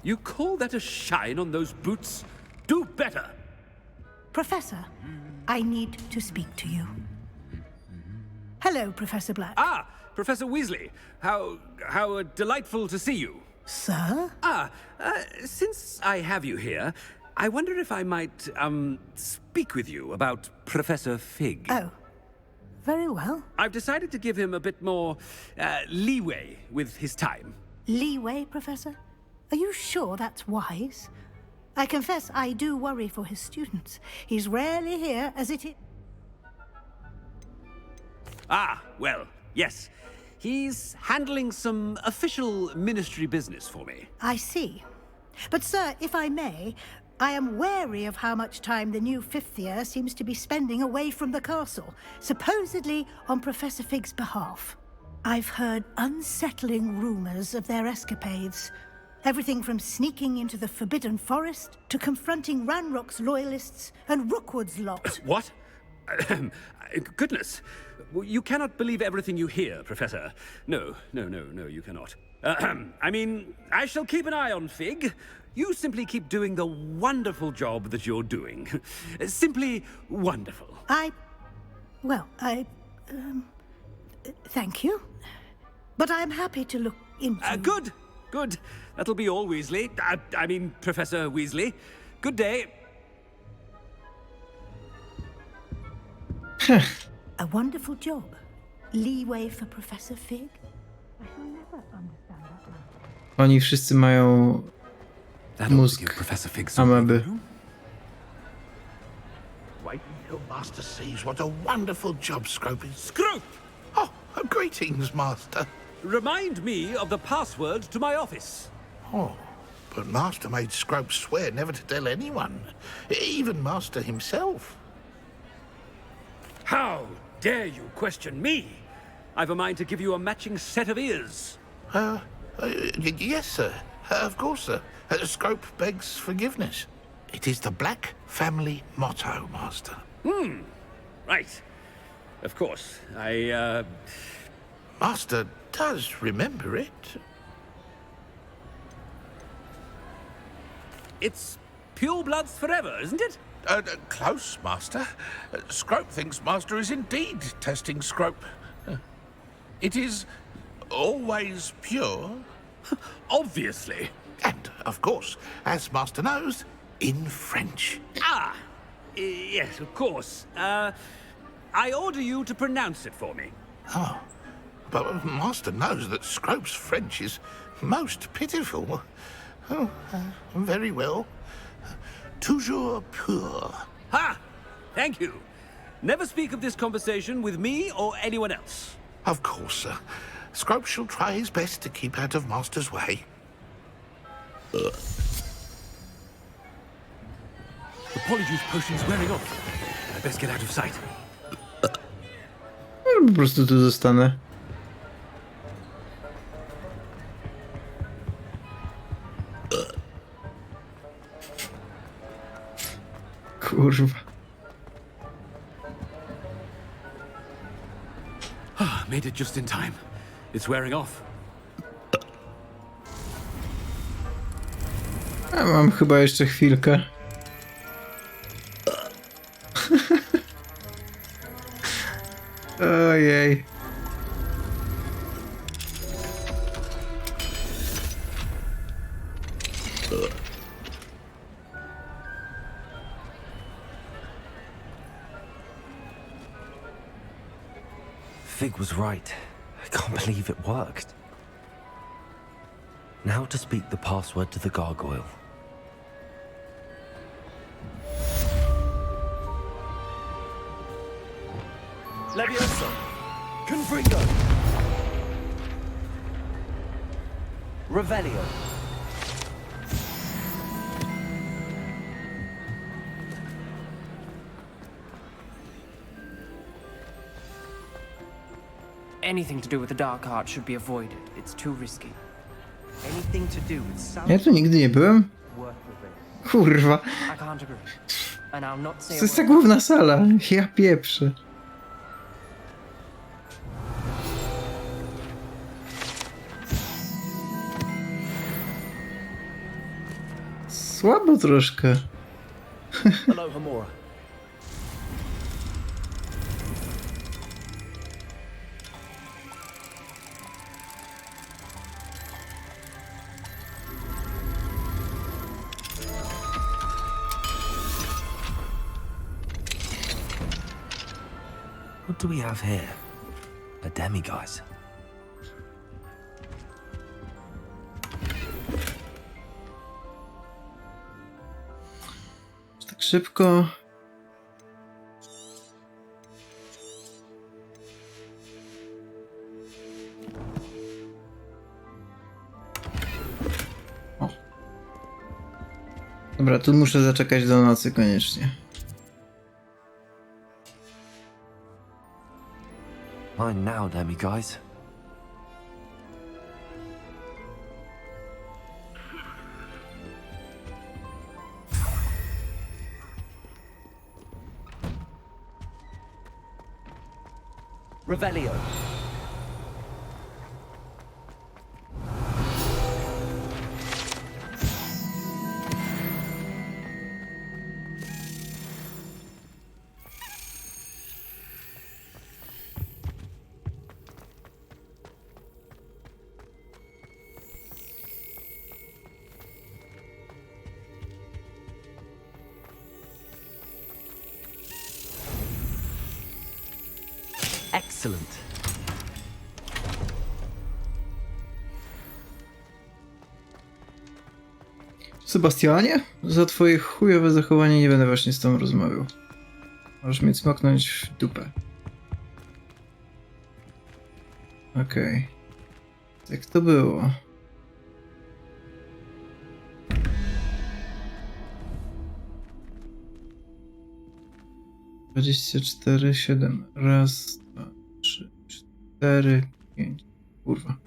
You call that a shine on those boots? Do better! Professor, I need to speak to you. Hello, Professor Black. Ah, Professor Weasley. How delightful to see you. Sir? Since I have you here, I wonder if I might, speak with you about Professor Fig. Oh, very well. I've decided to give him a bit more, leeway with his time. Leeway, Professor? Are you sure that's wise? I confess I do worry for his students. He's rarely here as it is. Ah, well, yes. He's handling some official ministry business for me. I see. But, sir, if I may, I am wary of how much time the new fifth year seems to be spending away from the castle, supposedly on Professor Fig's behalf. I've heard unsettling rumors of their escapades. Everything from sneaking into the Forbidden Forest to confronting Ranrock's loyalists and Rookwood's lot. What? Goodness. You cannot believe everything you hear, Professor. No, you cannot. I mean, I shall keep an eye on Fig. You simply keep doing the wonderful job that you're doing. Simply wonderful. Thank you. But I'm happy to look into... Good. That'll be all, Weasley. I mean, Professor Weasley. Good day. A wonderful job. Leeway for Professor Fig? I shall never understand that. Oni wszyscy mają mózg ameby. Wait until Master sees what a wonderful job Scrope is. Scrope! Oh, greetings, Master. Remind me of the password to my office. Oh, but Master made Scrope swear never to tell anyone, even Master himself. How dare you question me? I've a mind to give you a matching set of ears. Yes, sir. Of course, sir. Scrope begs forgiveness. It is the Black family motto, Master. Right. Of course. Master does remember it. It's purebloods forever, isn't it? Close, Master. Scrope thinks Master is indeed testing Scrope. It is always pure. Obviously. And, of course, as Master knows, in French. Yes, of course. I order you to pronounce it for me. Oh, but Master knows that Scrope's French is most pitiful. Oh, very well. Toujours pur. Ha! Thank you. Never speak of this conversation with me or anyone else. Of course, sir. Scrope shall try his best to keep out of Master's way. The polyjuice potion's wearing off. I best get out of sight. Po prostu tu zostanę. Kurwa. Made it just in time. It's wearing off. Ja mam chyba jeszcze chwilkę. Ojej. Fig was right. I can't believe it worked. Now to speak the password to the gargoyle. Leviosa! Confringo! Revelio! Anything to do with the dark art should be avoided. It's too risky. Anything to do with Ja tu nigdy nie byłem? Kurwa. I can't agree. And I'll not say To jest ta główna sala. Ja pieprzę. Słabo troszkę. Hello, Hamora. What do we have here? A demiguise. Tak szybko. Dobra, tu muszę zaczekać do nocy koniecznie. Fine now, Demi guys. Revelio. Excellent. Sebastianie? Za twoje chujowe zachowanie nie będę właśnie z tobą rozmawiał. Możesz mnie cmoknąć w dupę. Okej. Tak to było. Dwadzieścia cztery, 7. Raz, 2, 3, 4, 5. Kurwa.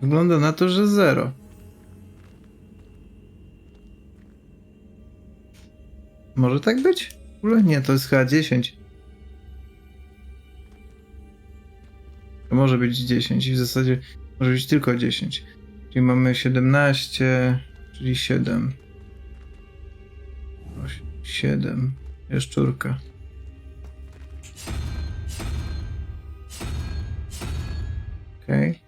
Wygląda na to, że 0. Może tak być? W ogóle nie, to jest chyba 10. To może być 10 i w zasadzie może być tylko 10. Czyli mamy 17, czyli 7. 8, 7. Jaszczurka. Okej.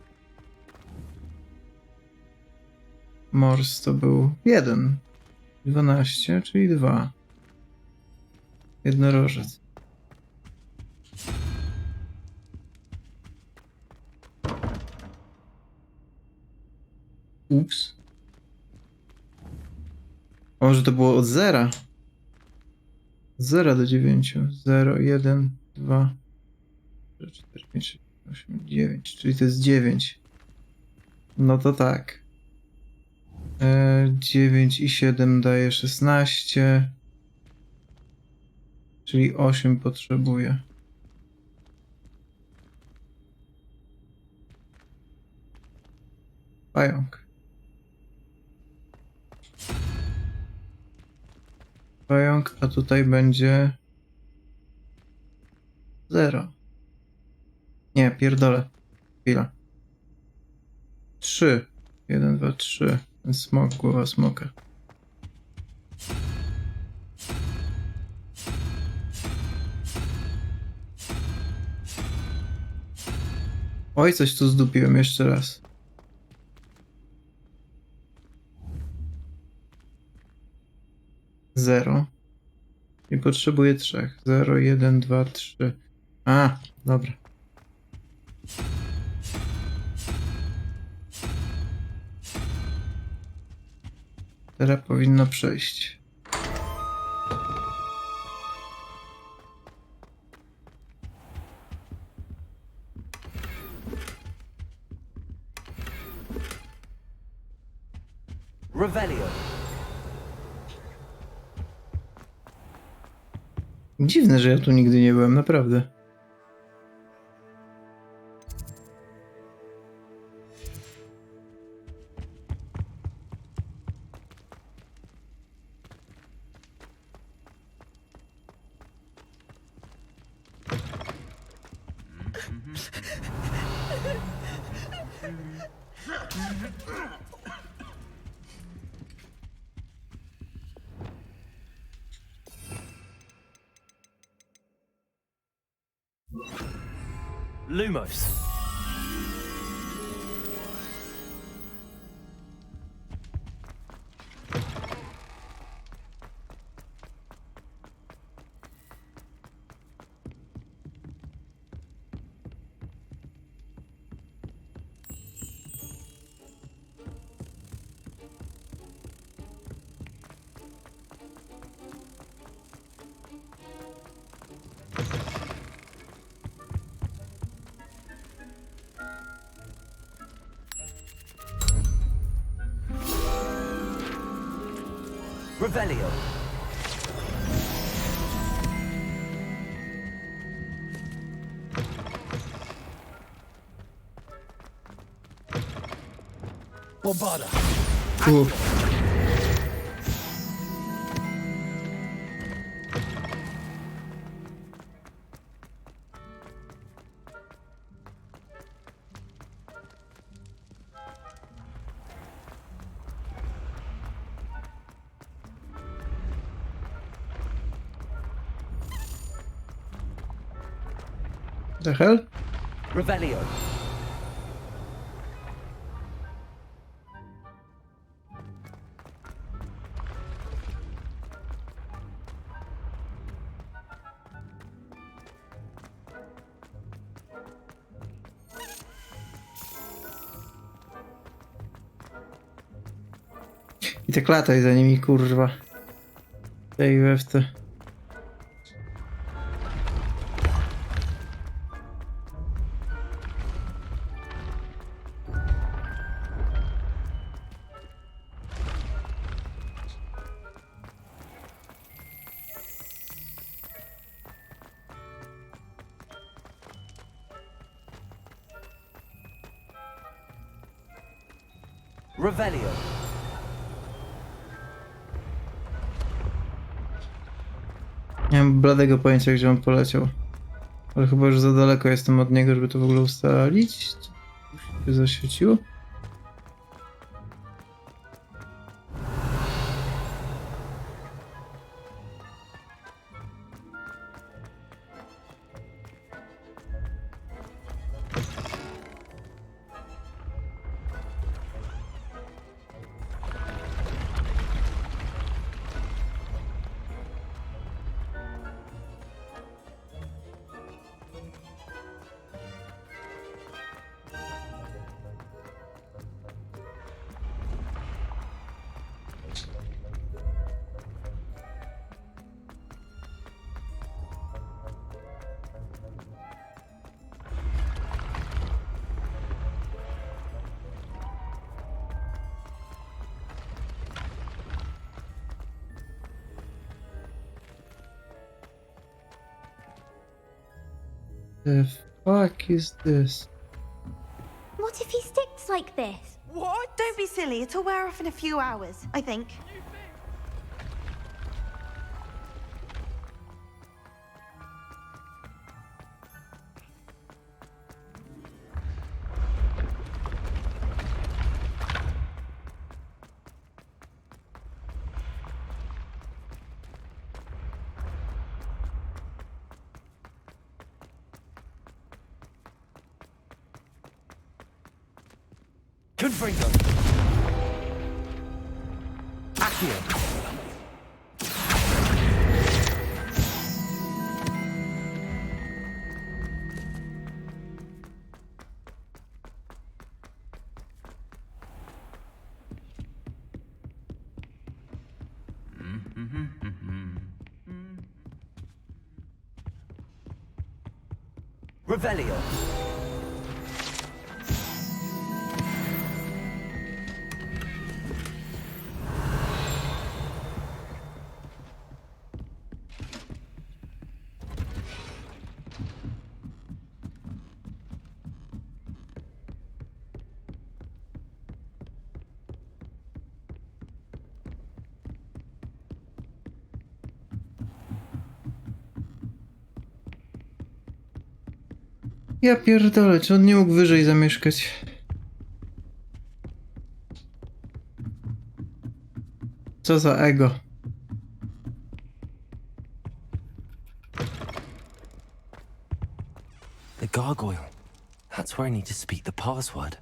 Mors to był 1. 12, czyli 2. Jednorożec. Ups. A może to było od 0? 0 do 9. 0, 1, 2, 3, 4, 5, 6, 8, 9. Czyli to jest 9. No to tak. 9 i 7 daje 16. Czyli 8 potrzebuję. Pająk. Pająk, a tutaj będzie 0. Nie, pierdolę. Chwila. 3. 1, 2, 3. Ten smok, głowa smoka. Oj, coś tu zdupiłem jeszcze raz. Zero. I potrzebuję 3. 0, 1, 2, 3. A, dobra. Teraz powinno przejść. Revelio. Dziwne, że ja tu nigdy nie byłem, naprawdę. Lumos. Revelio. Bombada. The hell? Revelio. I tak lataj za nimi, kurwa. Tej we w te. Revelio. Nie mam bladego pojęcia, gdzie on poleciał. Ale chyba już za daleko jestem od niego, żeby to w ogóle ustalić. Się zaświeciło? The fuck is this? What if he sticks like this? What? Don't be silly. It'll wear off in a few hours, I think. Confringo. Accio. Revelio. Ja pierdolę, czy on nie mógł wyżej zamieszkać? Co za ego. The gargoyle. That's where I need to speak the password.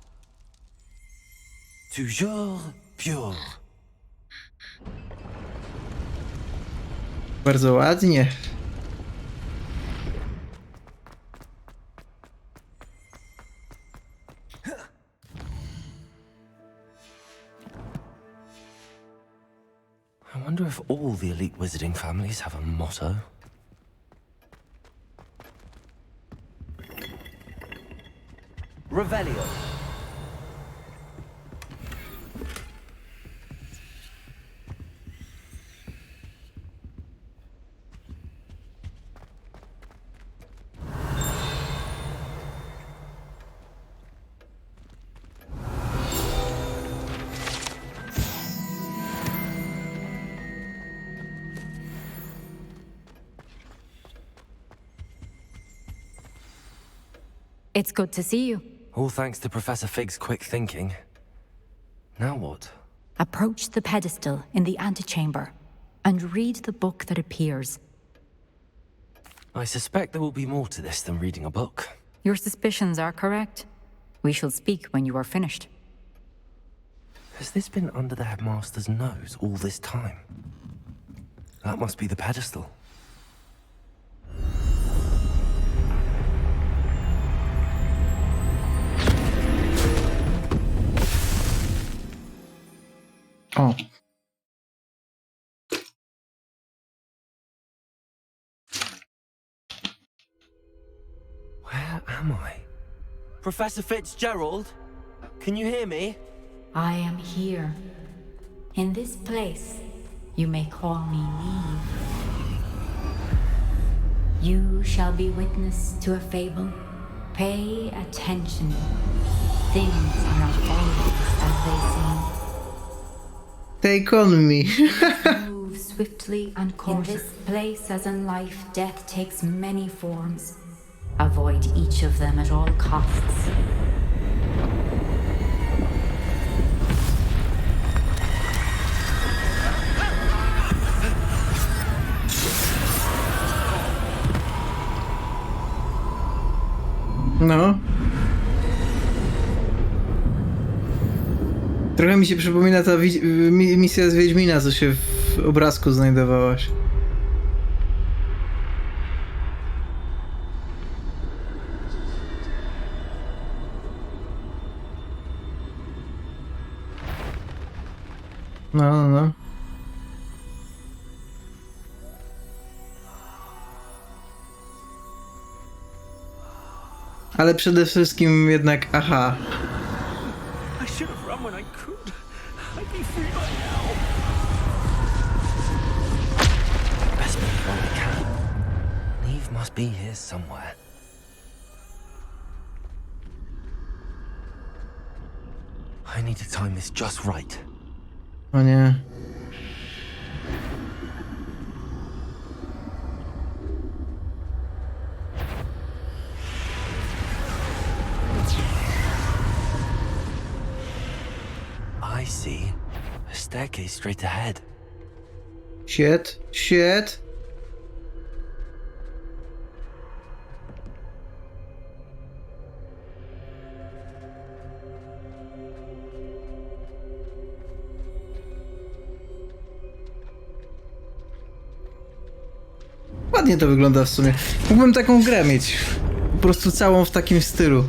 Toujours pure. Bardzo ładnie. I wonder if all the elite wizarding families have a motto. Revelio. It's good to see you. All thanks to Professor Fig's quick thinking. Now what? Approach the pedestal in the antechamber and read the book that appears. I suspect there will be more to this than reading a book. Your suspicions are correct. We shall speak when you are finished. Has this been under the headmaster's nose all this time? That must be the pedestal. O. Where am I? Professor Fitzgerald? Can you hear me? I am here. In this place, you may call me Neve. You shall be witness to a fable. Pay attention. Things are not always as they seem. Take on me. Move swiftly and cautiously. In this place, as in life, death takes many forms. Avoid each of them at all costs. No. Trochę mi się przypomina ta misja z Wiedźmina, co się w obrazku znajdowałaś. No. Ale przede wszystkim jednak, aha. I should have run when I could. I'd be free by now. Best move while we can. Neve must be here somewhere. I need to time this just right. O nie. I see a staircase straight ahead. Shit. Ładnie to wygląda w sumie. Mógłbym taką grę mieć. Po prostu całą w takim stylu.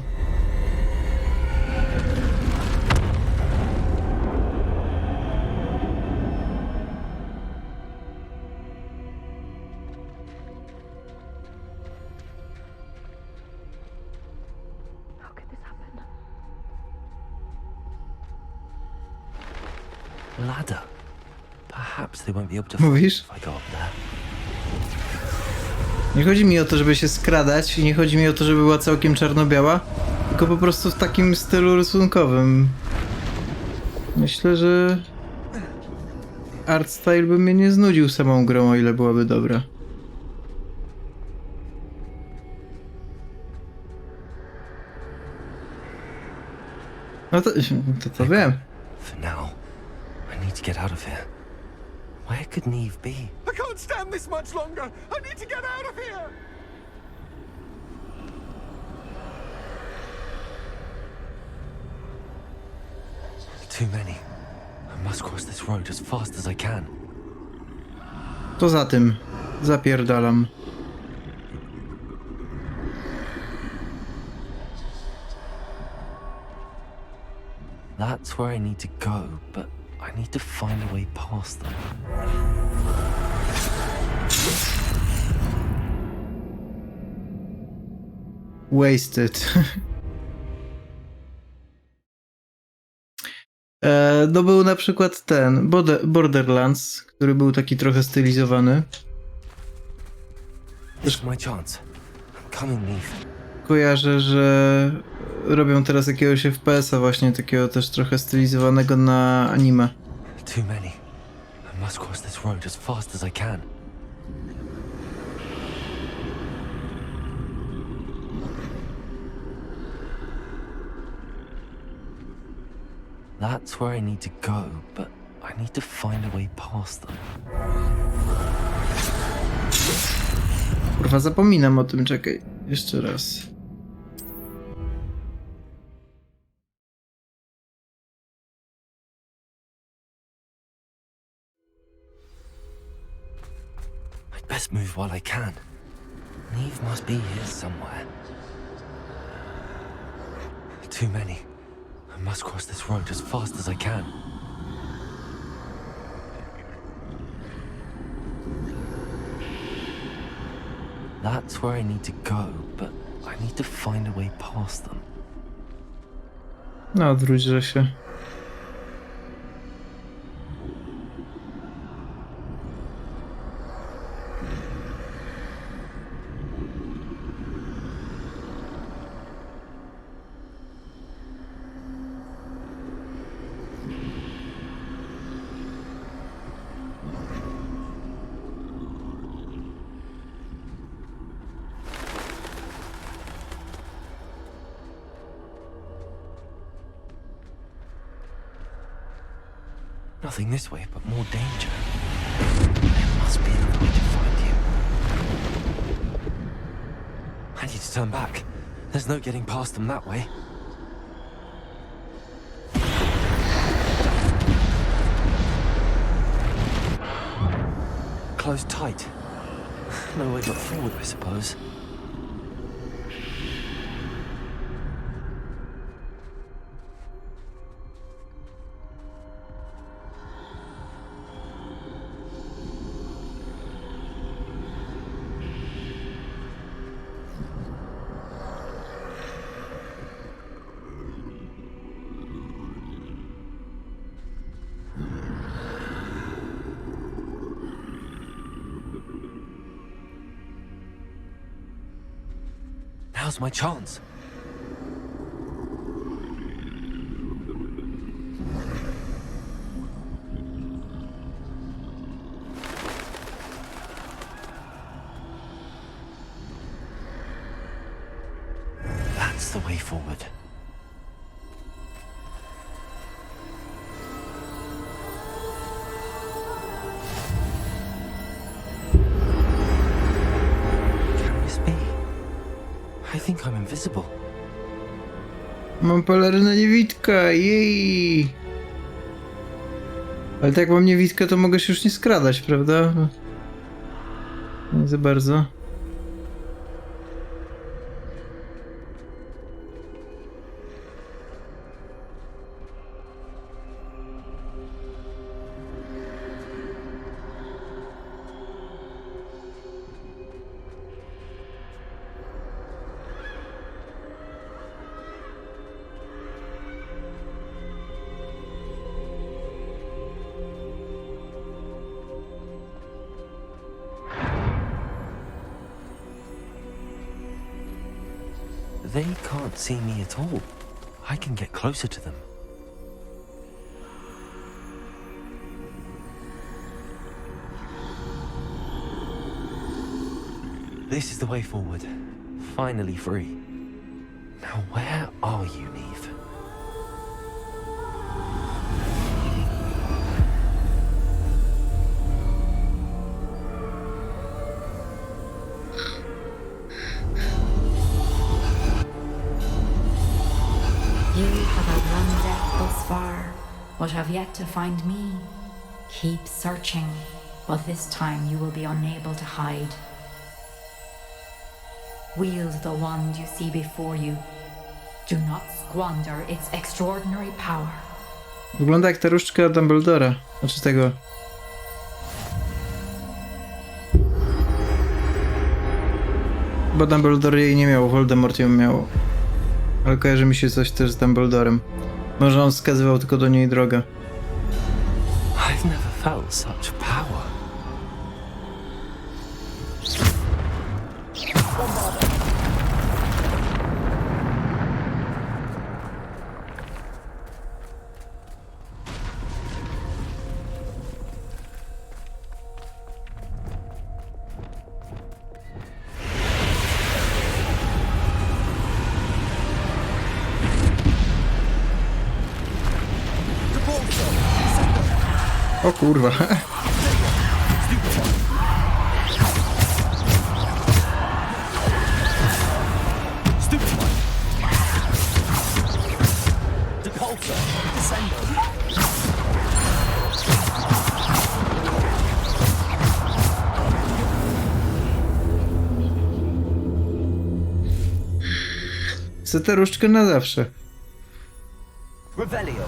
Ladder. Perhaps they won't be able to Mówisz? if I go up there. Nie chodzi mi o to, żeby się skradać i nie chodzi mi o to, żeby była całkiem czarno-biała, tylko po prostu w takim stylu rysunkowym. Myślę, że art style by mnie nie znudził samą grą, o ile byłaby dobra. No to wiem. For now, I need to get out of here. Where could Neve be? I can't stand this much longer. I need to get out of here. Too many. I must cross this road as fast as I can. To za tym. Zapierdalam. That's where I need to go, but I need to find a way past them. Wasted. No był na przykład ten Borderlands, który był taki trochę stylizowany. This is my chance. I'm coming, Neve. Kojarzę, że robią teraz jakiegoś FPS-a właśnie takiego też trochę stylizowanego na anime. Too many. I must cross this road as fast as I can. That's where I need to go, but I need to find a way past them. Kurwa, zapominam o tym, czekaj. Jeszcze raz. I'd best move while I can. Neve must be here somewhere. Too many. I must cross this road as fast as I can. That's where I need to go, but I need to find a way past them. No, odwróćże się. Nothing this way, but more danger. There must be another way to find you. I need to turn back. There's no getting past them that way. Closed tight. No way but forward, I suppose. Now's my chance. That's the way forward. Can this be? I think I'm invisible. Mam pelerynę niewidka, jej! Ale tak jak mam niewidkę, to mogę się już nie skradać, prawda? Nie za bardzo. They can't see me at all. I can get closer to them. This is the way forward. Finally free. Now where are you, Neve? You have outrun death thus far, but have yet to find me. Keep searching, but this time you will be unable to hide. Wield the wand you see before you. Do not squander its extraordinary power. Wygląda jak ta różdżka Dumbledora. Znaczy tego. Bo Dumbledore jej nie miał, Voldemort ją miał. Ale kojarzy mi się coś też z Dumbledorem. Może on wskazywał tylko do niej drogę. I've never felt such power. O kurwa. Chcę tę różdżkę na zawsze. Revelio.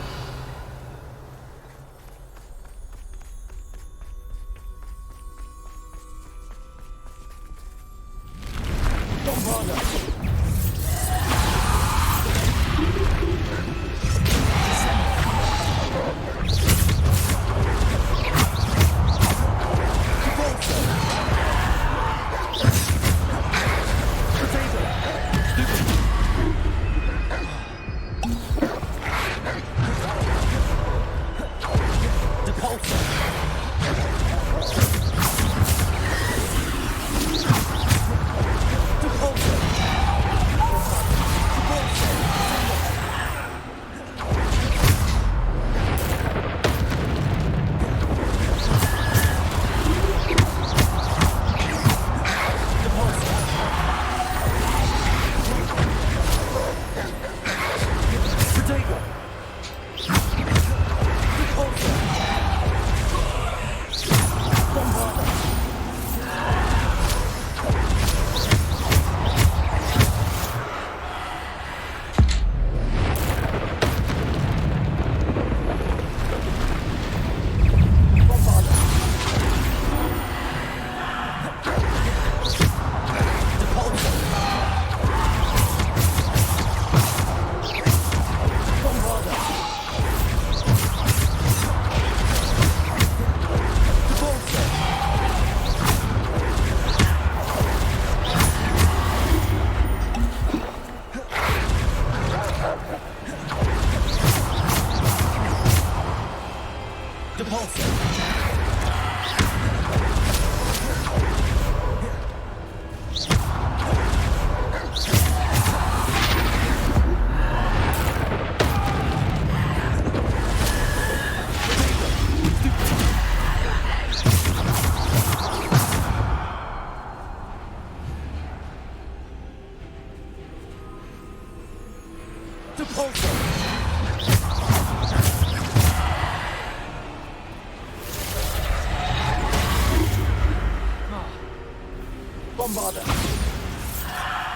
Bombarder.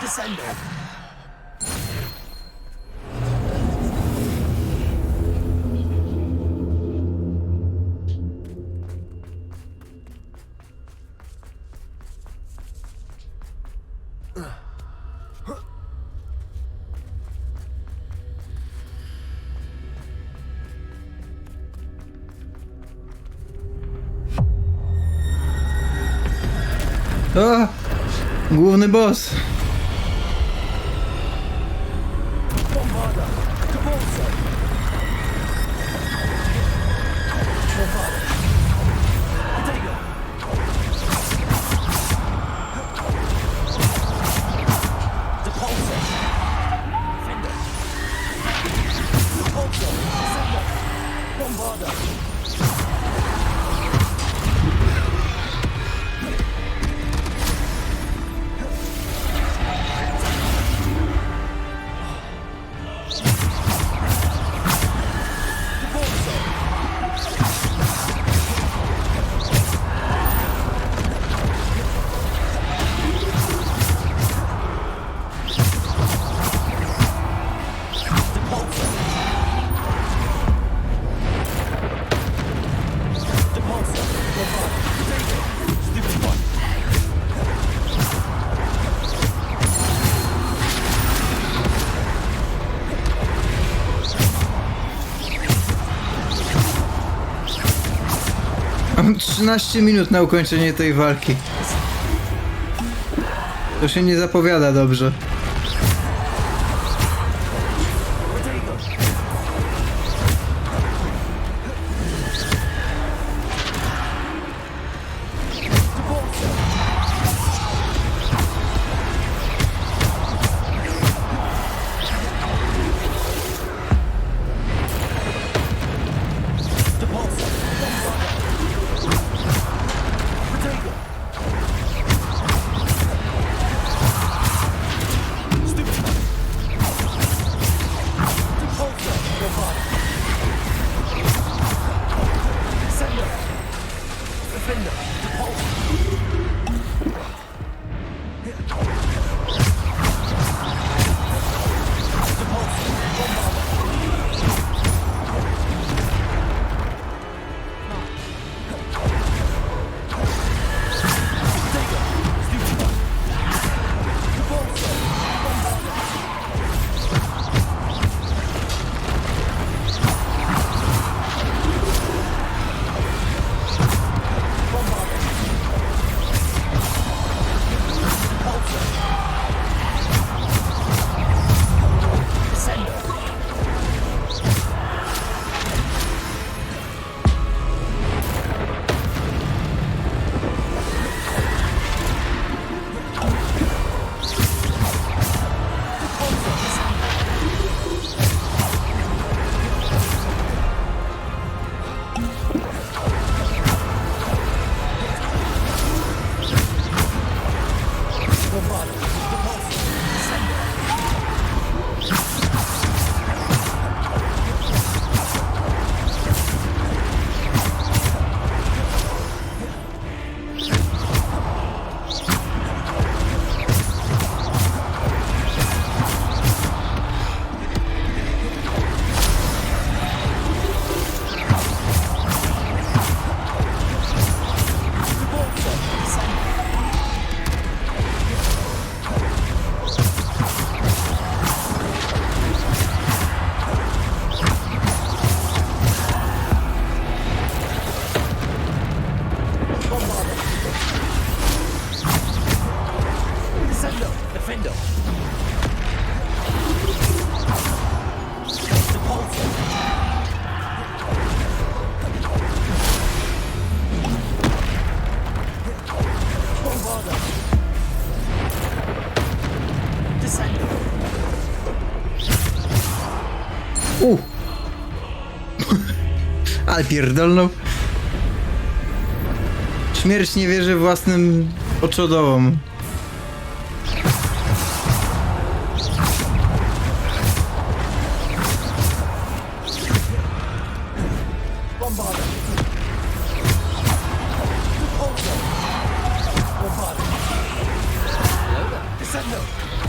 Descendo. O! Główny boss. Mam 13 minut na ukończenie tej walki. To się nie zapowiada dobrze. Ale pierdolną. Śmierć nie wierzy własnym oczodołom.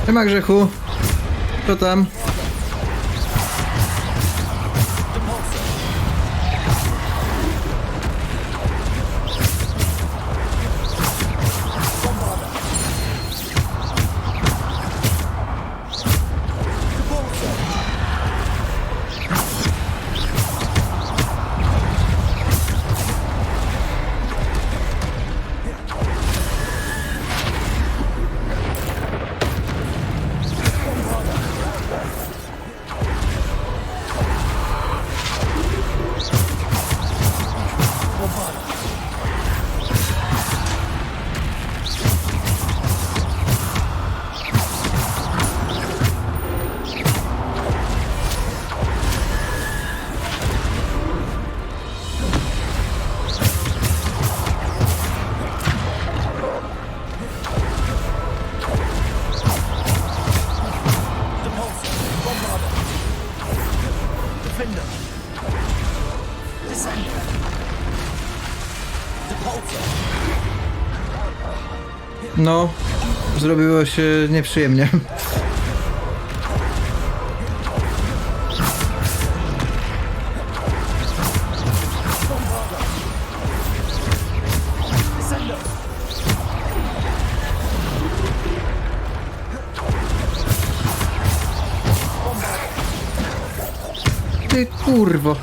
Nie ma grzechu. Co tam? No, zrobiło się nieprzyjemnie. Ty kurwo.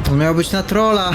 To miało być na trolla.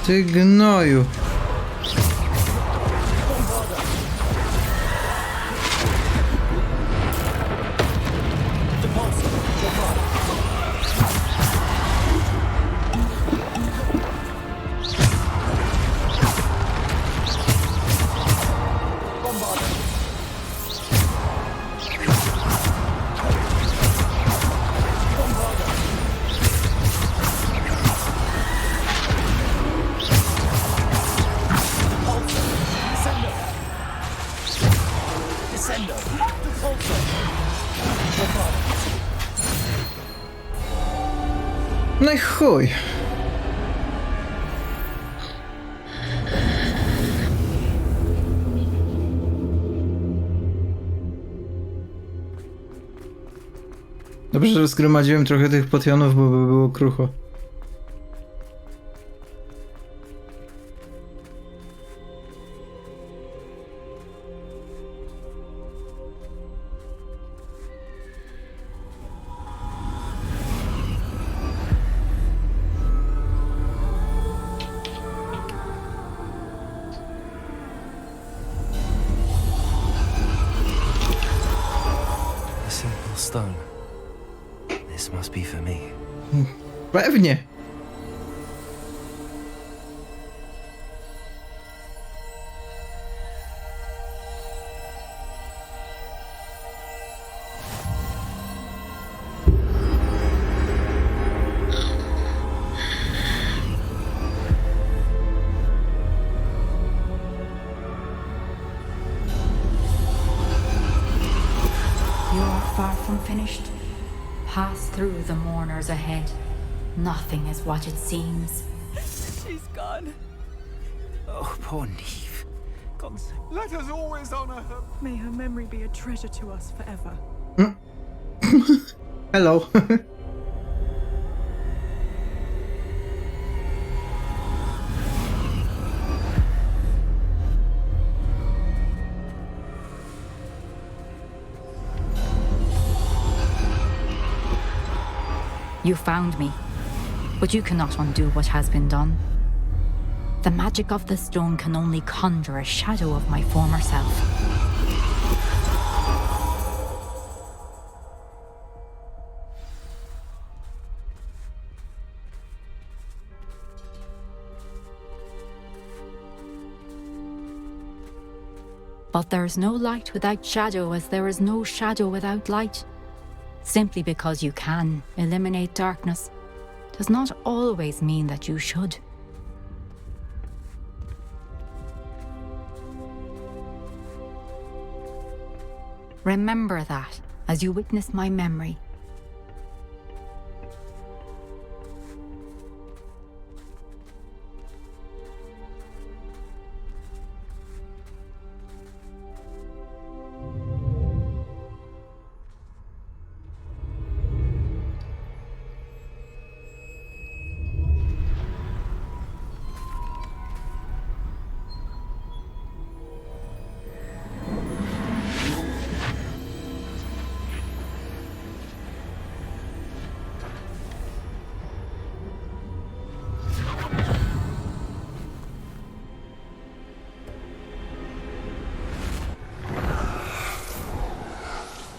Ty gnoju. No i chuj. Dobrze, że zgromadziłem trochę tych potionów, bo by było krucho. Stone. This must be for me. Pewnie. Far from finished. Pass through the mourners ahead. Nothing is what it seems. She's gone. Oh, poor Neve. God, Let us always honor her. may her memory be a treasure to us forever. Hello. You found me, but you cannot undo what has been done. The magic of the stone can only conjure a shadow of my former self. But there is no light without shadow, as there is no shadow without light. Simply because you can eliminate darkness does not always mean that you should. Remember that as you witness my memory.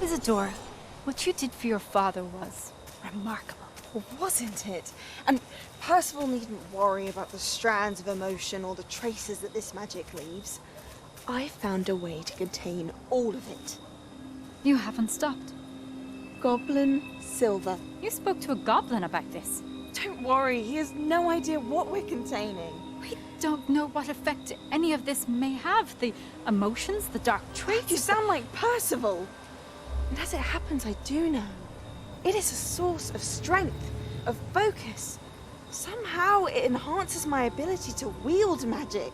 Isadora, what you did for your father was remarkable. Wasn't it? And Percival needn't worry about the strands of emotion or the traces that this magic leaves. I found a way to contain all of it. You haven't stopped. Goblin Silver. You spoke to a goblin about this. Don't worry, he has no idea what we're containing. We don't know what effect any of this may have. The emotions, the dark traits. You sound like Percival. And as it happens, I do know. It is a source of strength, of focus. Somehow it enhances my ability to wield magic.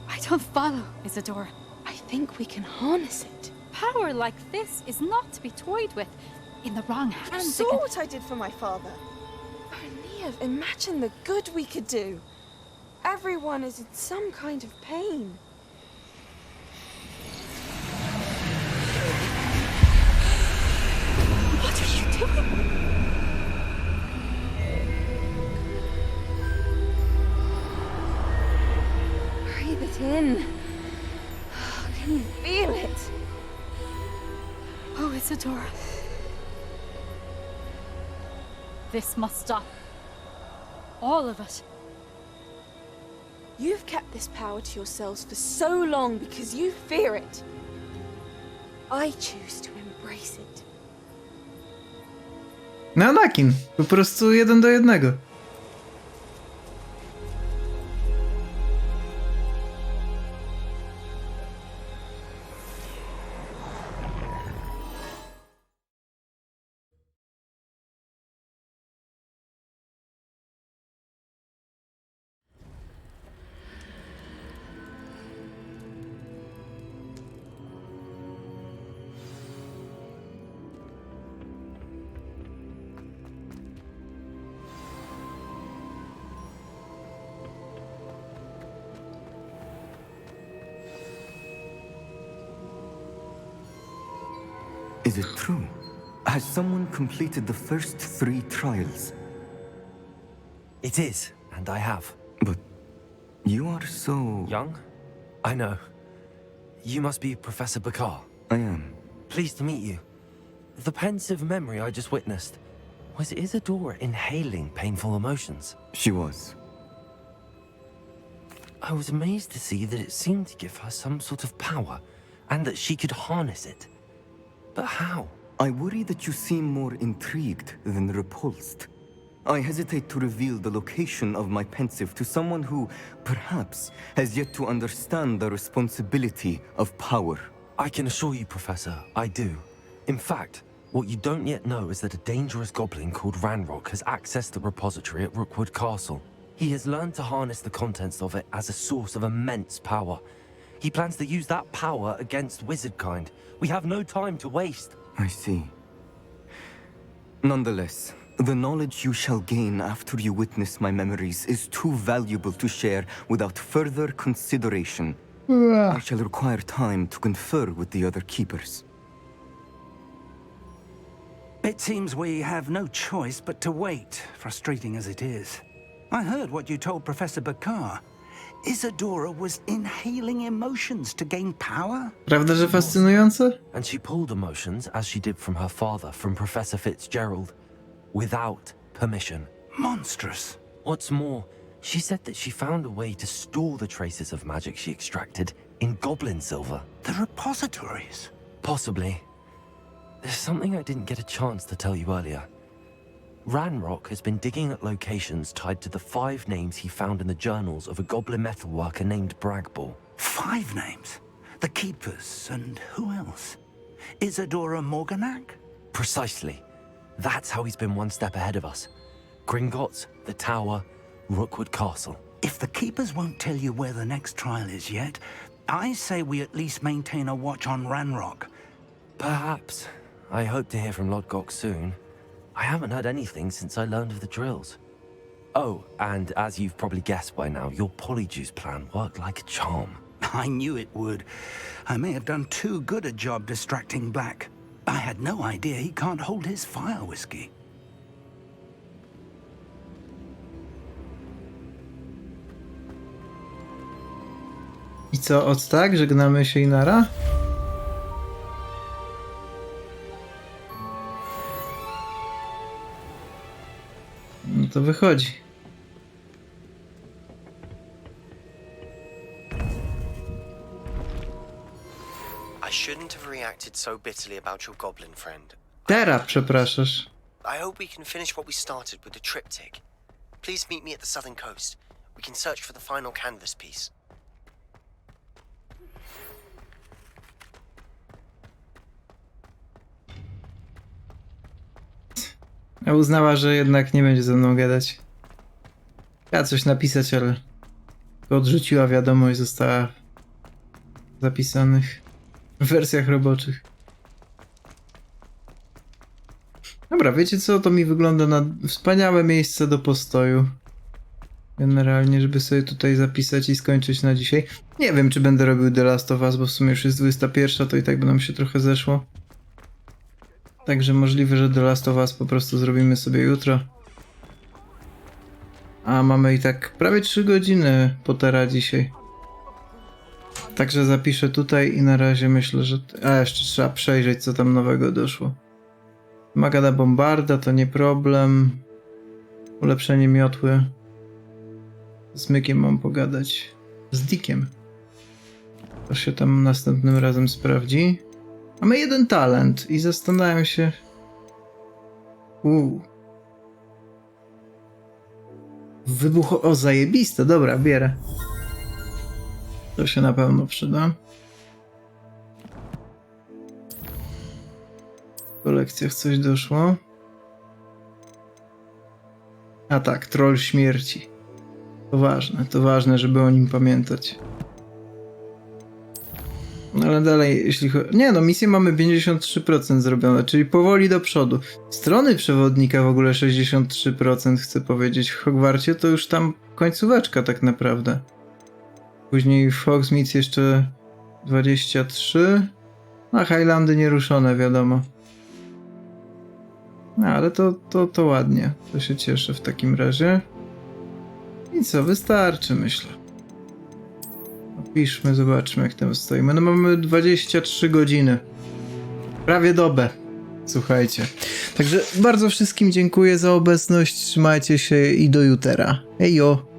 I don't follow, Isadora. I think we can harness it. Power like this is not to be toyed with. In the wrong hands. You saw what I did for my father. Neve, imagine the good we could do. Everyone is in some kind of pain. What are you doing? Breathe it in. Can you feel it? Oh, Isadora. This must stop. All of it. You've kept this power to yourselves for so long because you fear it. I choose to embrace it. No Anakin, po prostu 1:1. Is it true? Has someone completed the first 3 trials? It is, and I have. But you are so... Young? I know. You must be Professor Bakar. I am. Pleased to meet you. The pensive memory I just witnessed, was Isadora inhaling painful emotions? She was. I was amazed to see that it seemed to give her some sort of power, and that she could harness it. But how? I worry that you seem more intrigued than repulsed. I hesitate to reveal the location of my pensive to someone who, perhaps, has yet to understand the responsibility of power. I can assure you, Professor, I do. In fact, what you don't yet know is that a dangerous goblin called Ranrock has accessed the repository at Rookwood Castle. He has learned to harness the contents of it as a source of immense power. He plans to use that power against wizardkind. We have no time to waste. I see. Nonetheless, the knowledge you shall gain after you witness my memories is too valuable to share without further consideration. I shall require time to confer with the other keepers. It seems we have no choice but to wait, frustrating as it is. I heard what you told Professor Bakar. Isadora was inhaling emotions to gain power? Prawda, że fascynujące? And she pulled emotions, as she did from her father, from Professor Fitzgerald, without permission. Monstrous. What's more, she said that she found a way to store the traces of magic she extracted in goblin silver. The repositories? Possibly. There's something I didn't get a chance to tell you earlier. Ranrock has been digging at locations tied to the 5 names he found in the journals of a goblin metalworker named Bragball. 5 names? The Keepers, and who else? Isadora Morganac? Precisely. That's how he's been one step ahead of us. Gringotts, the Tower, Rookwood Castle. If the Keepers won't tell you where the next trial is yet, I say we at least maintain a watch on Ranrock. Perhaps. I hope to hear from Lodgok soon. I haven't heard anything since I learned of the drills. Oh, and as you've probably guessed by now, your polyjuice plan worked like a charm. I knew it would. I may have done too good a job distracting Black. I had no idea he can't hold his fire whiskey. I co, od tak? Żegnamy się i nara? to wychodzi. I shouldn't have reacted so bitterly about your goblin friend. Teraz przepraszasz. I hope we can finish what we started with the triptych. Please meet me at the southern coast. We can search for the final canvas piece. A uznała, że jednak nie będzie ze mną gadać. Chciała coś napisać, ale tylko odrzuciła wiadomość, została w zapisanych wersjach roboczych. Dobra, wiecie co? To mi wygląda na wspaniałe miejsce do postoju. Generalnie, żeby sobie tutaj zapisać i skończyć na dzisiaj. Nie wiem, czy będę robił The Last of Us, bo w sumie już jest 21, to i tak by nam się trochę zeszło. Także możliwe, że The Last of Us po prostu zrobimy sobie jutro. A mamy i tak prawie 3 godziny potera dzisiaj. Także zapiszę tutaj i na razie myślę, że... A, jeszcze trzeba przejrzeć, co tam nowego doszło. Magada bombarda to nie problem. Ulepszenie miotły. Z Mykiem mam pogadać. Z Dickiem. To się tam następnym razem sprawdzi. Mamy 1 talent i zastanawiam się... Wybuch... O, zajebiste, dobra, bierę. To się na pewno przyda. W kolekcjach coś doszło. A tak, troll śmierci. To ważne, żeby o nim pamiętać. No ale dalej, jeśli chodzi... Nie no, misję mamy 53% zrobione, czyli powoli do przodu. Strony przewodnika w ogóle 63% chcę powiedzieć. W Hogwarcie to już tam końcóweczka tak naprawdę. Później w Hogsmeade jeszcze 23. A Highlandy nieruszone, wiadomo. No ale to ładnie. To się cieszę w takim razie. I co, wystarczy, myślę. Opiszmy, zobaczmy jak tam stoimy. No mamy 23 godziny. Prawie dobę. Słuchajcie. Także bardzo wszystkim dziękuję za obecność. Trzymajcie się i do jutera. Hejo!